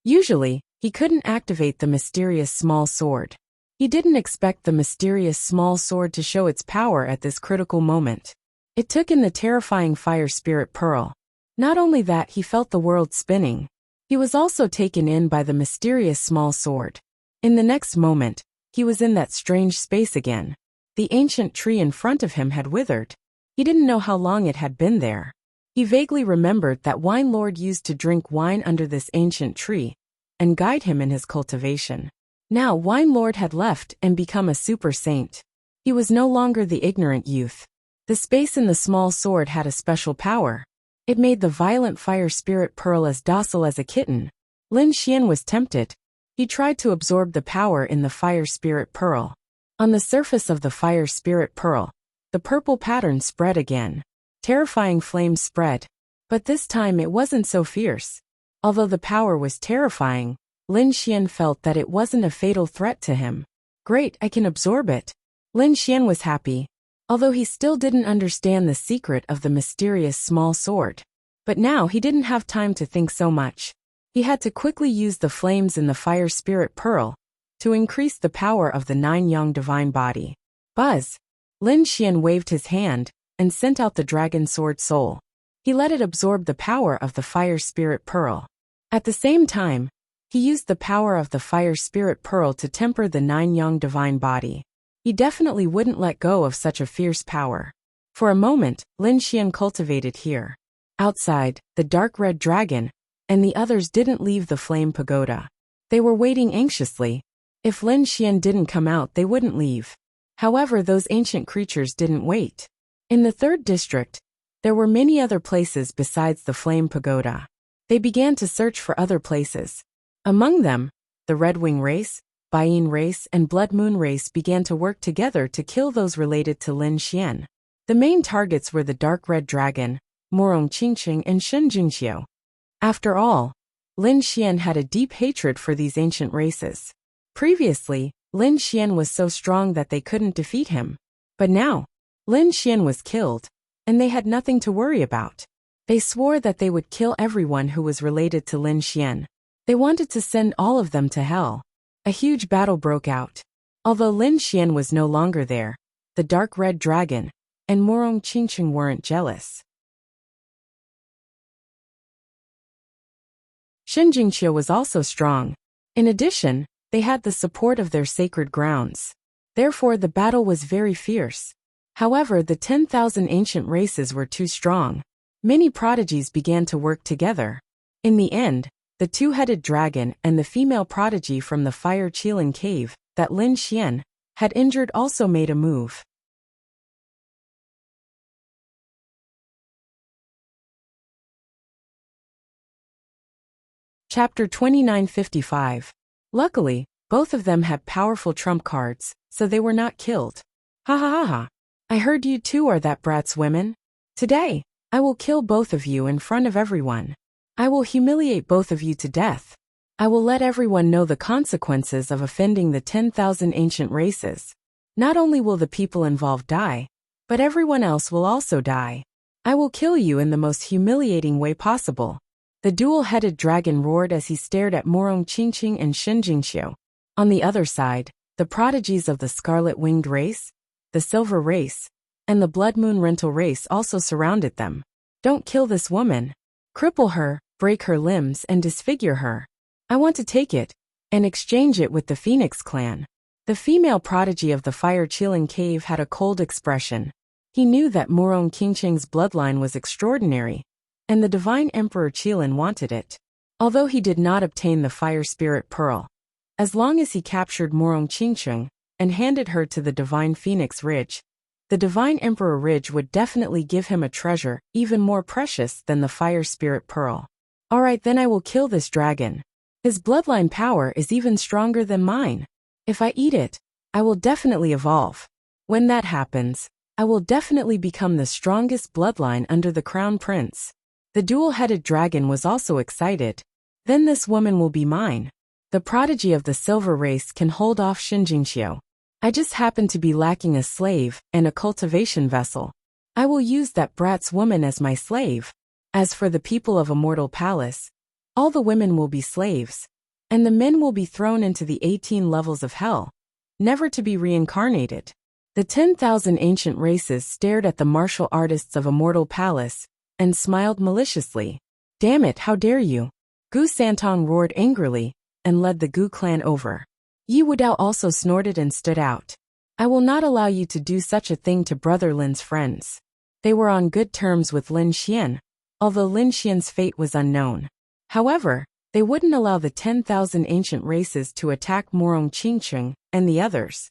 Usually, he couldn't activate the mysterious small sword. He didn't expect the mysterious small sword to show its power at this critical moment. It took in the terrifying fire spirit pearl. Not only that, he felt the world spinning. He was also taken in by the mysterious small sword. In the next moment, he was in that strange space again. The ancient tree in front of him had withered. He didn't know how long it had been there. He vaguely remembered that Wine Lord used to drink wine under this ancient tree and guide him in his cultivation. Now Wine Lord had left and become a super saint. He was no longer the ignorant youth. The space in the small sword had a special power. It made the violent fire spirit pearl as docile as a kitten. Lin Xian was tempted. He tried to absorb the power in the fire spirit pearl. On the surface of the fire spirit pearl, the purple pattern spread again. Terrifying flames spread. But this time it wasn't so fierce. Although the power was terrifying, Lin Xian felt that it wasn't a fatal threat to him. Great, I can absorb it. Lin Xian was happy, although he still didn't understand the secret of the mysterious small sword. But now he didn't have time to think so much. He had to quickly use the flames in the fire spirit pearl to increase the power of the 9-yang divine body. Buzz! Lin Xian waved his hand and sent out the dragon sword soul. He let it absorb the power of the fire spirit pearl. At the same time, he used the power of the fire spirit pearl to temper the 9-yang divine body. He definitely wouldn't let go of such a fierce power. For a moment, Lin Xian cultivated here. Outside, the dark red dragon and the others didn't leave the flame pagoda. They were waiting anxiously. If Lin Xian didn't come out, they wouldn't leave. However, those ancient creatures didn't wait. In the 3rd district, there were many other places besides the flame pagoda. They began to search for other places. Among them, the Red Wing race, Baiyin race and Blood Moon race began to work together to kill those related to Lin Xian. The main targets were the Dark Red Dragon, Morong Qingqing and Shenjingxiu. After all, Lin Xian had a deep hatred for these ancient races. Previously, Lin Xian was so strong that they couldn't defeat him. But now, Lin Xian was killed, and they had nothing to worry about. They swore that they would kill everyone who was related to Lin Xian. They wanted to send all of them to hell. A huge battle broke out. Although Lin Xian was no longer there, the Dark Red Dragon and Morong Qingqing weren't jealous. Shenjingxiu was also strong. In addition, they had the support of their sacred grounds. Therefore, the battle was very fierce. However, the 10,000 ancient races were too strong. Many prodigies began to work together. In the end, the 2-headed dragon and the female prodigy from the Fire Qilin cave that Lin Xian had injured also made a move. Chapter 2955. Luckily, both of them had powerful trump cards, so they were not killed. Ha ha ha ha. I heard you two are that brat's women. Today, I will kill both of you in front of everyone. I will humiliate both of you to death. I will let everyone know the consequences of offending the 10,000 ancient races. Not only will the people involved die, but everyone else will also die. I will kill you in the most humiliating way possible. The dual-headed dragon roared as he stared at Morong Qingqing and Shenjingxiu. On the other side, the prodigies of the scarlet-winged race, the silver race, and the Blood Moon rental race also surrounded them. Don't kill this woman. Cripple her, break her limbs, and disfigure her. I want to take it and exchange it with the Phoenix clan. The female prodigy of the fire-chilling cave had a cold expression. He knew that Morong Qingcheng's bloodline was extraordinary, and the divine Emperor Qilin wanted it. Although he did not obtain the fire spirit pearl, as long as he captured Morong Qingcheng and handed her to the divine Phoenix Ridge, the divine Emperor Ridge would definitely give him a treasure even more precious than the fire spirit pearl. Alright, then I will kill this dragon. His bloodline power is even stronger than mine. If I eat it, I will definitely evolve. When that happens, I will definitely become the strongest bloodline under the crown prince. The dual-headed dragon was also excited. Then this woman will be mine. The prodigy of the silver race can hold off Shinjingxiu. I just happen to be lacking a slave and a cultivation vessel. I will use that brat's woman as my slave. As for the people of Immortal Palace, all the women will be slaves, and the men will be thrown into the 18 levels of hell, never to be reincarnated. The 10,000 ancient races stared at the martial artists of Immortal Palace and smiled maliciously. Damn it, how dare you! Gu Santong roared angrily and led the Gu clan over. Yi Wudao also snorted and stood out. I will not allow you to do such a thing to Brother Lin's friends. They were on good terms with Lin Xian, although Lin Xian's fate was unknown. However, they wouldn't allow the 10,000 ancient races to attack Morong Qingcheng and the others.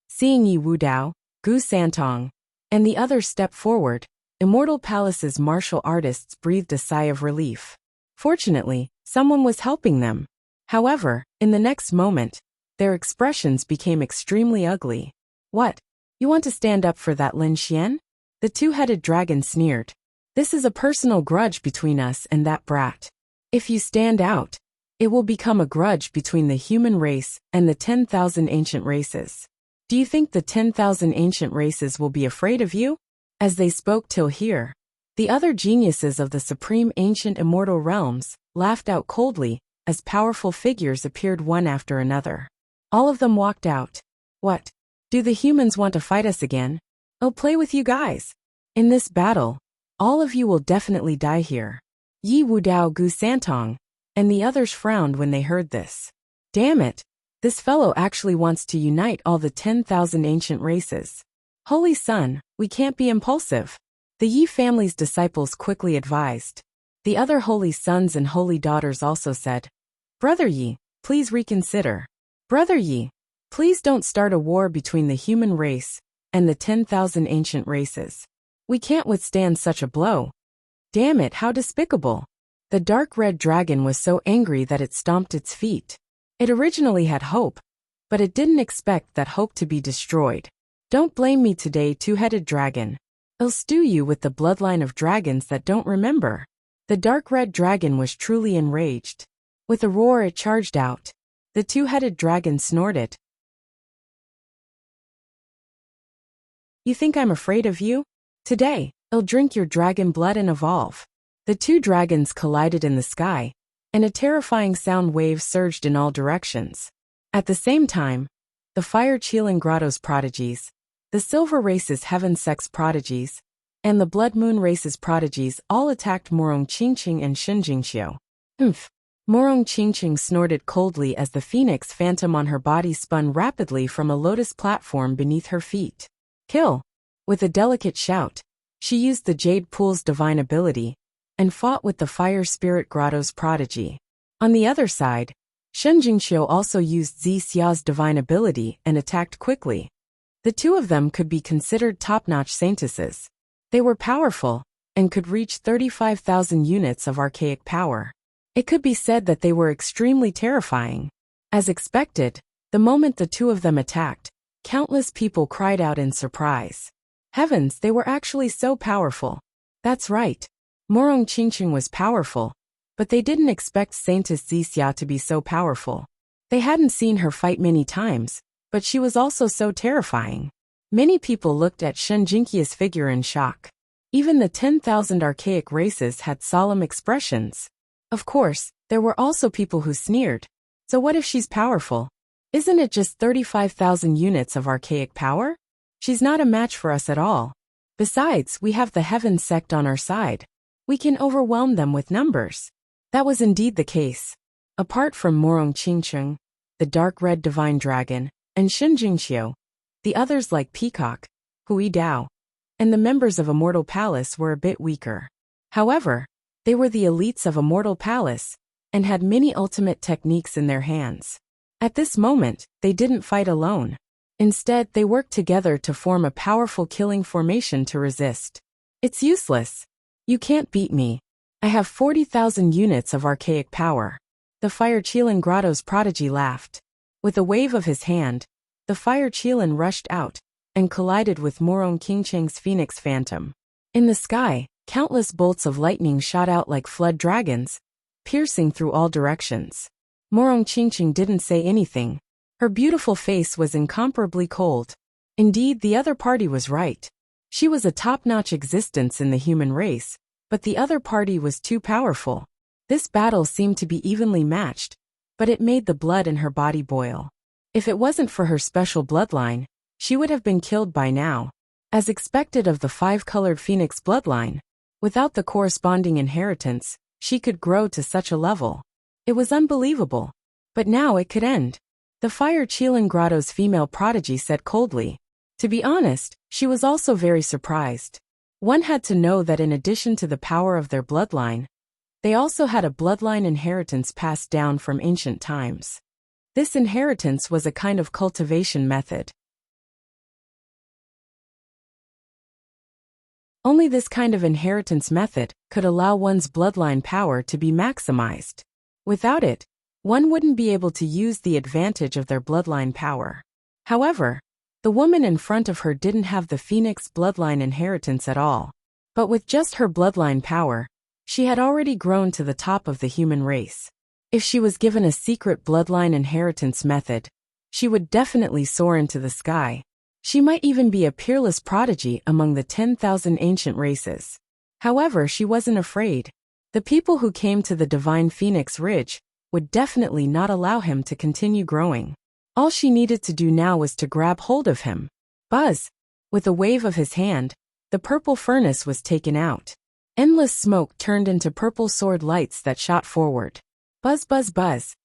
Seeing Yi Wudao, Gu Santong, and the others step forward, Immortal Palace's martial artists breathed a sigh of relief. Fortunately, someone was helping them. However, in the next moment, their expressions became extremely ugly. What? You want to stand up for that Lin Xian? The two-headed dragon sneered. This is a personal grudge between us and that brat. If you stand out, it will become a grudge between the human race and the 10,000 ancient races. Do you think the 10,000 ancient races will be afraid of you? As they spoke till here, the other geniuses of the supreme ancient immortal realms laughed out coldly as powerful figures appeared one after another. All of them walked out. What? Do the humans want to fight us again? I'll play with you guys. In this battle, all of you will definitely die here. Yi Wudao, Gu Santong, and the others frowned when they heard this. Damn it! This fellow actually wants to unite all the 10,000 ancient races. Holy Son, we can't be impulsive. The Yi family's disciples quickly advised. The other holy sons and holy daughters also said, Brother Yi, please reconsider. Brother Yi, please don't start a war between the human race and the 10,000 ancient races. We can't withstand such a blow. Damn it, how despicable. The dark red dragon was so angry that it stomped its feet. It originally had hope, but it didn't expect that hope to be destroyed. Don't blame me today, two-headed dragon. I'll stew you with the bloodline of dragons that don't remember. The dark red dragon was truly enraged. With a roar it charged out. The two-headed dragon snorted. You think I'm afraid of you? Today, I'll drink your dragon blood and evolve. The two dragons collided in the sky, and a terrifying sound wave surged in all directions. At the same time, the fire-chilling grotto's prodigies, the silver race's heaven sex prodigies, and the blood moon race's prodigies all attacked Morong Qingcheng and Shinjingxiu. Morong Qingcheng snorted coldly as the phoenix phantom on her body spun rapidly from a lotus platform beneath her feet. Kill! With a delicate shout, she used the Jade Pool's divine ability and fought with the Fire Spirit Grotto's prodigy. On the other side, Shinjingxiu also used Xia's divine ability and attacked quickly. The two of them could be considered top-notch saintesses. They were powerful and could reach 35,000 units of archaic power. It could be said that they were extremely terrifying. As expected, the moment the two of them attacked, countless people cried out in surprise. Heavens, they were actually so powerful. That's right. Morong Qingcheng was powerful, but they didn't expect Saintess Xia to be so powerful. They hadn't seen her fight many times, but she was also so terrifying. Many people looked at Shen Jinqia's figure in shock. Even the 10,000 archaic races had solemn expressions. Of course, there were also people who sneered. So what if she's powerful? Isn't it just 35,000 units of archaic power? She's not a match for us at all. Besides, we have the Heaven sect on our side. We can overwhelm them with numbers. That was indeed the case. Apart from Morong Qingcheng, the dark red divine dragon, and Shen Jingqiu, the others like Peacock, Hui Dao, and the members of Immortal Palace were a bit weaker. However, they were the elites of Immortal Palace, and had many ultimate techniques in their hands. At this moment, they didn't fight alone. Instead, they worked together to form a powerful killing formation to resist. It's useless. You can't beat me. I have 40,000 units of archaic power. The Fire Qilin Grotto's prodigy laughed. With a wave of his hand, the Fire Qilin rushed out and collided with Morong Qingcheng's Phoenix Phantom. In the sky, countless bolts of lightning shot out like flood dragons, piercing through all directions. Morong Qingcheng didn't say anything. Her beautiful face was incomparably cold. Indeed, the other party was right. She was a top-notch existence in the human race, but the other party was too powerful. This battle seemed to be evenly matched, but it made the blood in her body boil. If it wasn't for her special bloodline, she would have been killed by now. As expected of the five-colored Phoenix bloodline, without the corresponding inheritance, she could grow to such a level. It was unbelievable. But now it could end. The Fire Qilin Grotto's female prodigy said coldly. To be honest, she was also very surprised. One had to know that in addition to the power of their bloodline, they also had a bloodline inheritance passed down from ancient times. This inheritance was a kind of cultivation method. Only this kind of inheritance method could allow one's bloodline power to be maximized. Without it, one wouldn't be able to use the advantage of their bloodline power. However, the woman in front of her didn't have the Phoenix bloodline inheritance at all. But with just her bloodline power, she had already grown to the top of the human race. If she was given a secret bloodline inheritance method, she would definitely soar into the sky. She might even be a peerless prodigy among the 10,000 ancient races. However, she wasn't afraid. The people who came to the Divine Phoenix Ridge would definitely not allow him to continue growing. All she needed to do now was to grab hold of him. Buzz! With a wave of his hand, the purple furnace was taken out. Endless smoke turned into purple sword lights that shot forward. Buzz, buzz, buzz.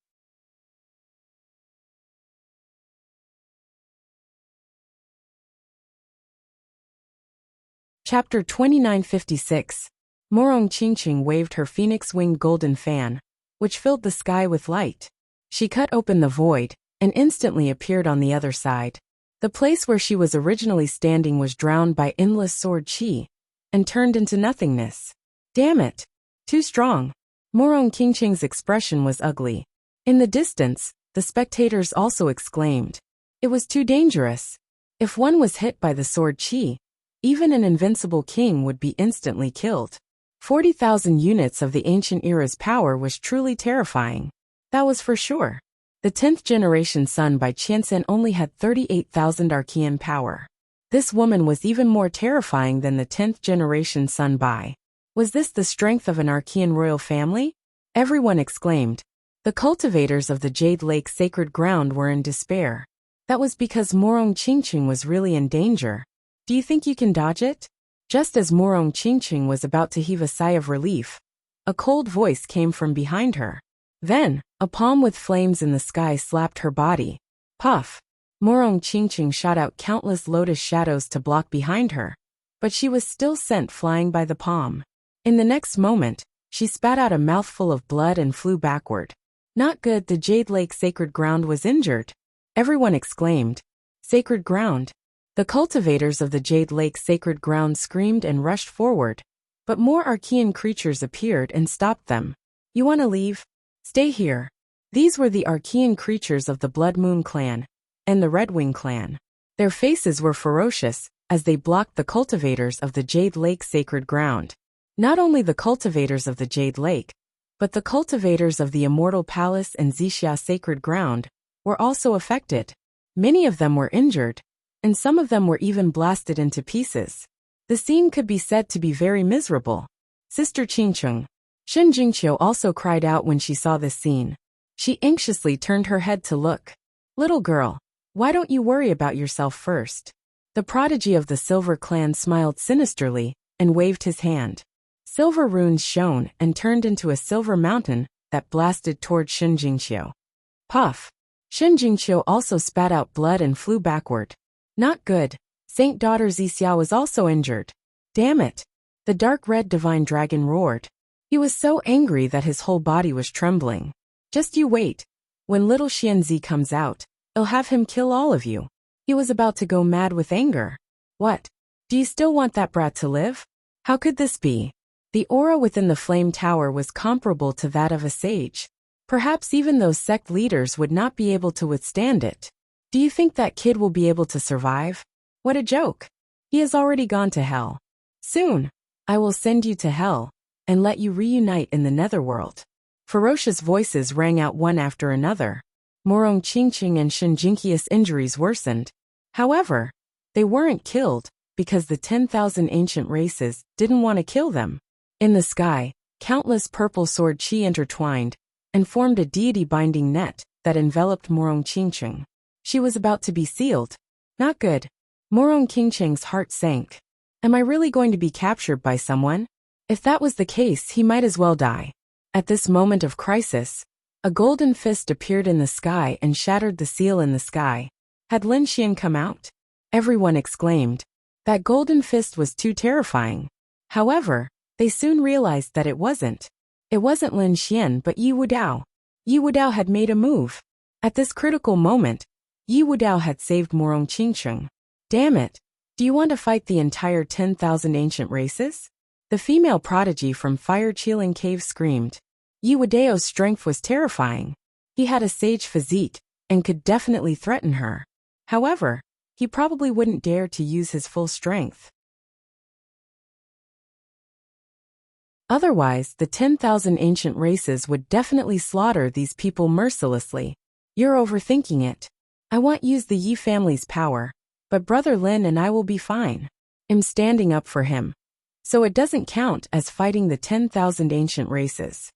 Chapter 2956. Morong Qingcheng waved her phoenix-winged golden fan, which filled the sky with light. She cut open the void, and instantly appeared on the other side. The place where she was originally standing was drowned by endless sword qi, and turned into nothingness. Damn it! Too strong. Morong Qingcheng's expression was ugly. In the distance, the spectators also exclaimed. It was too dangerous. If one was hit by the sword qi, even an invincible king would be instantly killed. 40,000 units of the ancient era's power was truly terrifying. That was for sure. The 10th generation son by Qianzhen only had 38,000 archean power. This woman was even more terrifying than the 10th generation son by. Was this the strength of an archean royal family? Everyone exclaimed. The cultivators of the Jade Lake sacred ground were in despair. That was because Morong Qingcheng was really in danger. Do you think you can dodge it? Just as Morong Qingcheng was about to heave a sigh of relief, a cold voice came from behind her. Then, a palm with flames in the sky slapped her body. Puff! Morong Qingcheng shot out countless lotus shadows to block behind her, but she was still sent flying by the palm. In the next moment, she spat out a mouthful of blood and flew backward. Not good, the Jade Lake sacred ground was injured. Everyone exclaimed. Sacred ground. The cultivators of the Jade Lake sacred ground screamed and rushed forward, but more archean creatures appeared and stopped them. You want to leave? Stay here. These were the archean creatures of the Blood Moon clan and the Redwing clan. Their faces were ferocious as they blocked the cultivators of the Jade Lake sacred ground. Not only the cultivators of the Jade Lake, but the cultivators of the Immortal Palace and Wuxia sacred ground were also affected. Many of them were injured, and some of them were even blasted into pieces. The scene could be said to be very miserable. Sister Qingcheng, Shen Jingqiu also cried out when she saw this scene. She anxiously turned her head to look. Little girl, why don't you worry about yourself first? The prodigy of the Silver Clan smiled sinisterly and waved his hand. Silver runes shone and turned into a silver mountain that blasted toward Shen Jingqiu. Puff! Shen Jingqiu also spat out blood and flew backward. Not good. Saint Daughter Zixia was also injured. Damn it! The dark red divine dragon roared. He was so angry that his whole body was trembling. Just you wait. When little Xianzi comes out, I'll have him kill all of you. He was about to go mad with anger. What? Do you still want that brat to live? How could this be? The aura within the flame tower was comparable to that of a sage. Perhaps even those sect leaders would not be able to withstand it. Do you think that kid will be able to survive? What a joke. He has already gone to hell. Soon, I will send you to hell and let you reunite in the netherworld. Ferocious voices rang out one after another. Morong Qingqing and Shen Jingqiu's injuries worsened. However, they weren't killed because the 10,000 ancient races didn't want to kill them. In the sky, countless purple sword chi intertwined and formed a deity-binding net that enveloped Morong Qingqing. She was about to be sealed. Not good. Morong Qingqing's heart sank. Am I really going to be captured by someone? If that was the case, he might as well die. At this moment of crisis, a golden fist appeared in the sky and shattered the seal in the sky. Had Lin Xian come out? Everyone exclaimed. That golden fist was too terrifying. However, they soon realized that it wasn't. It wasn't Lin Xian but Yi Wudao. Yi Wudao had made a move. At this critical moment, Yi Wudao had saved Morong Qingqing. Damn it! Do you want to fight the entire 10,000 ancient races? The female prodigy from Fire Chilling Cave screamed. Yi Wudao's strength was terrifying. He had a sage physique and could definitely threaten her. However, he probably wouldn't dare to use his full strength. Otherwise, the 10,000 ancient races would definitely slaughter these people mercilessly. You're overthinking it. I want use the Yi family's power, but Brother Lin and I will be fine. I'm standing up for him. So it doesn't count as fighting the 10,000 ancient races.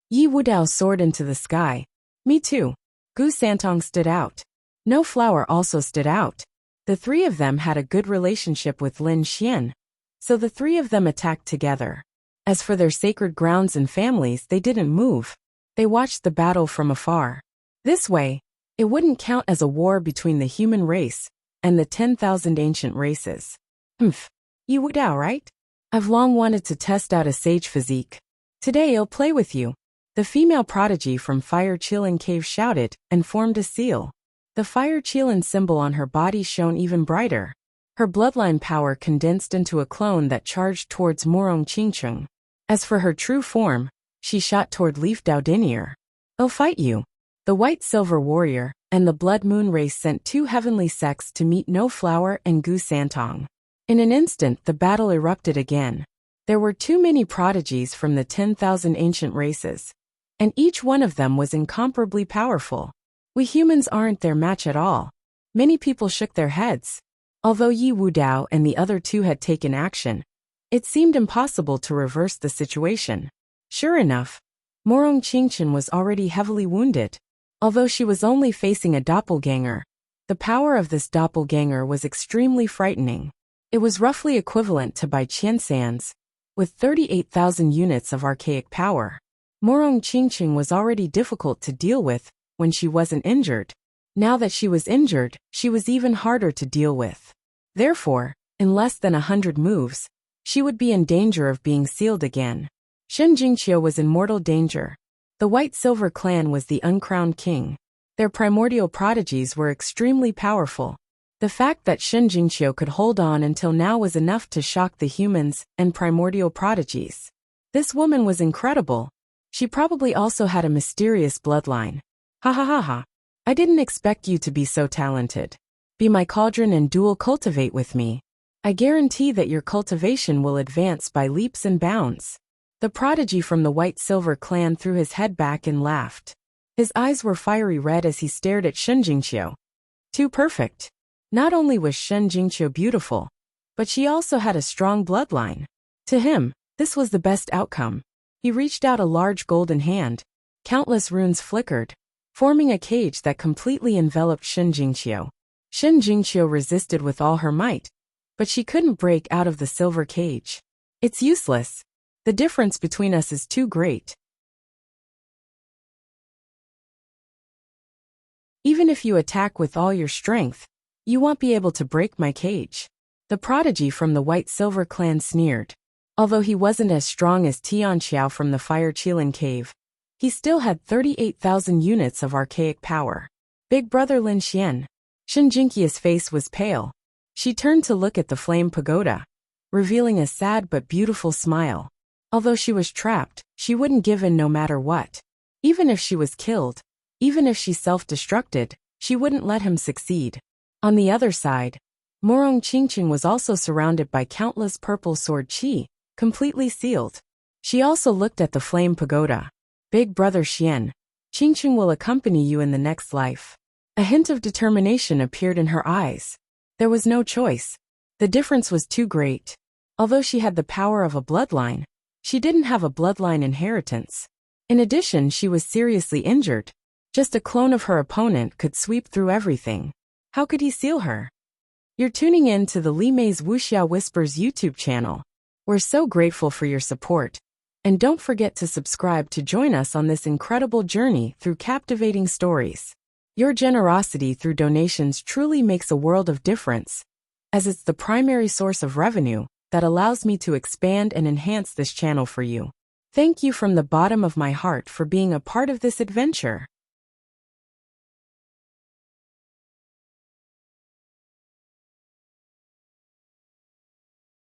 Yi Wudao soared into the sky. Me too. Gu Santong stood out. No Flower also stood out. The three of them had a good relationship with Lin Xian, so the three of them attacked together. As for their sacred grounds and families, they didn't move. They watched the battle from afar. This way, it wouldn't count as a war between the human race and the 10,000 ancient races. Yi Wudao, right? I've long wanted to test out a sage physique. Today I'll play with you. The female prodigy from Fire Chilling Cave shouted and formed a seal. The Fire Chilling symbol on her body shone even brighter. Her bloodline power condensed into a clone that charged towards Morong Qingqing. As for her true form, she shot toward Leaf Daodinier. I'll fight you. The White Silver Warrior and the Blood Moon race sent two heavenly sects to meet No Flower and Gu Santong. In an instant, the battle erupted again. There were too many prodigies from the 10,000 ancient races, and each one of them was incomparably powerful. We humans aren't their match at all. Many people shook their heads. Although Yi Wudao and the other two had taken action, it seemed impossible to reverse the situation. Sure enough, Morong Qingqing was already heavily wounded. Although she was only facing a doppelganger, the power of this doppelganger was extremely frightening. It was roughly equivalent to Bai Qiansan's, with 38,000 units of archaic power. Morong Qingqing was already difficult to deal with when she wasn't injured. Now that she was injured, she was even harder to deal with. Therefore, in less than 100 moves, she would be in danger of being sealed again. Shen Jingqiu was in mortal danger. The White Silver clan was the uncrowned king. Their primordial prodigies were extremely powerful. The fact that Shen Jingqiu could hold on until now was enough to shock the humans and primordial prodigies. This woman was incredible. She probably also had a mysterious bloodline. Ha ha ha ha. I didn't expect you to be so talented. Be my cauldron and dual cultivate with me. I guarantee that your cultivation will advance by leaps and bounds. The prodigy from the White Silver clan threw his head back and laughed. His eyes were fiery red as he stared at Shen Jingqiu. Too perfect. Not only was Shen Jingqiu beautiful, but she also had a strong bloodline. To him, this was the best outcome. He reached out a large golden hand. Countless runes flickered, forming a cage that completely enveloped Shen Jingqiu. Shen Jingqiu resisted with all her might, but she couldn't break out of the silver cage. It's useless. The difference between us is too great. Even if you attack with all your strength, you won't be able to break my cage. The prodigy from the White Silver clan sneered. Although he wasn't as strong as Tianqiao from the Fire Qilin cave, he still had 38,000 units of archaic power. Big brother Lin Xian. Shen Jingqiu's face was pale. She turned to look at the flame pagoda, revealing a sad but beautiful smile. Although she was trapped, she wouldn't give in no matter what. Even if she was killed, even if she self-destructed, she wouldn't let him succeed. On the other side, Morong Qingqing was also surrounded by countless purple sword qi, completely sealed. She also looked at the flame pagoda. Big brother Xian, Qingqing will accompany you in the next life. A hint of determination appeared in her eyes. There was no choice. The difference was too great. Although she had the power of a bloodline, she didn't have a bloodline inheritance. In addition, she was seriously injured. Just a clone of her opponent could sweep through everything. How could he seal her? You're tuning in to the Li Mei's Wuxia Whispers YouTube channel. We're so grateful for your support. And don't forget to subscribe to join us on this incredible journey through captivating stories. Your generosity through donations truly makes a world of difference, as it's the primary source of revenue that allows me to expand and enhance this channel for you. Thank you from the bottom of my heart for being a part of this adventure.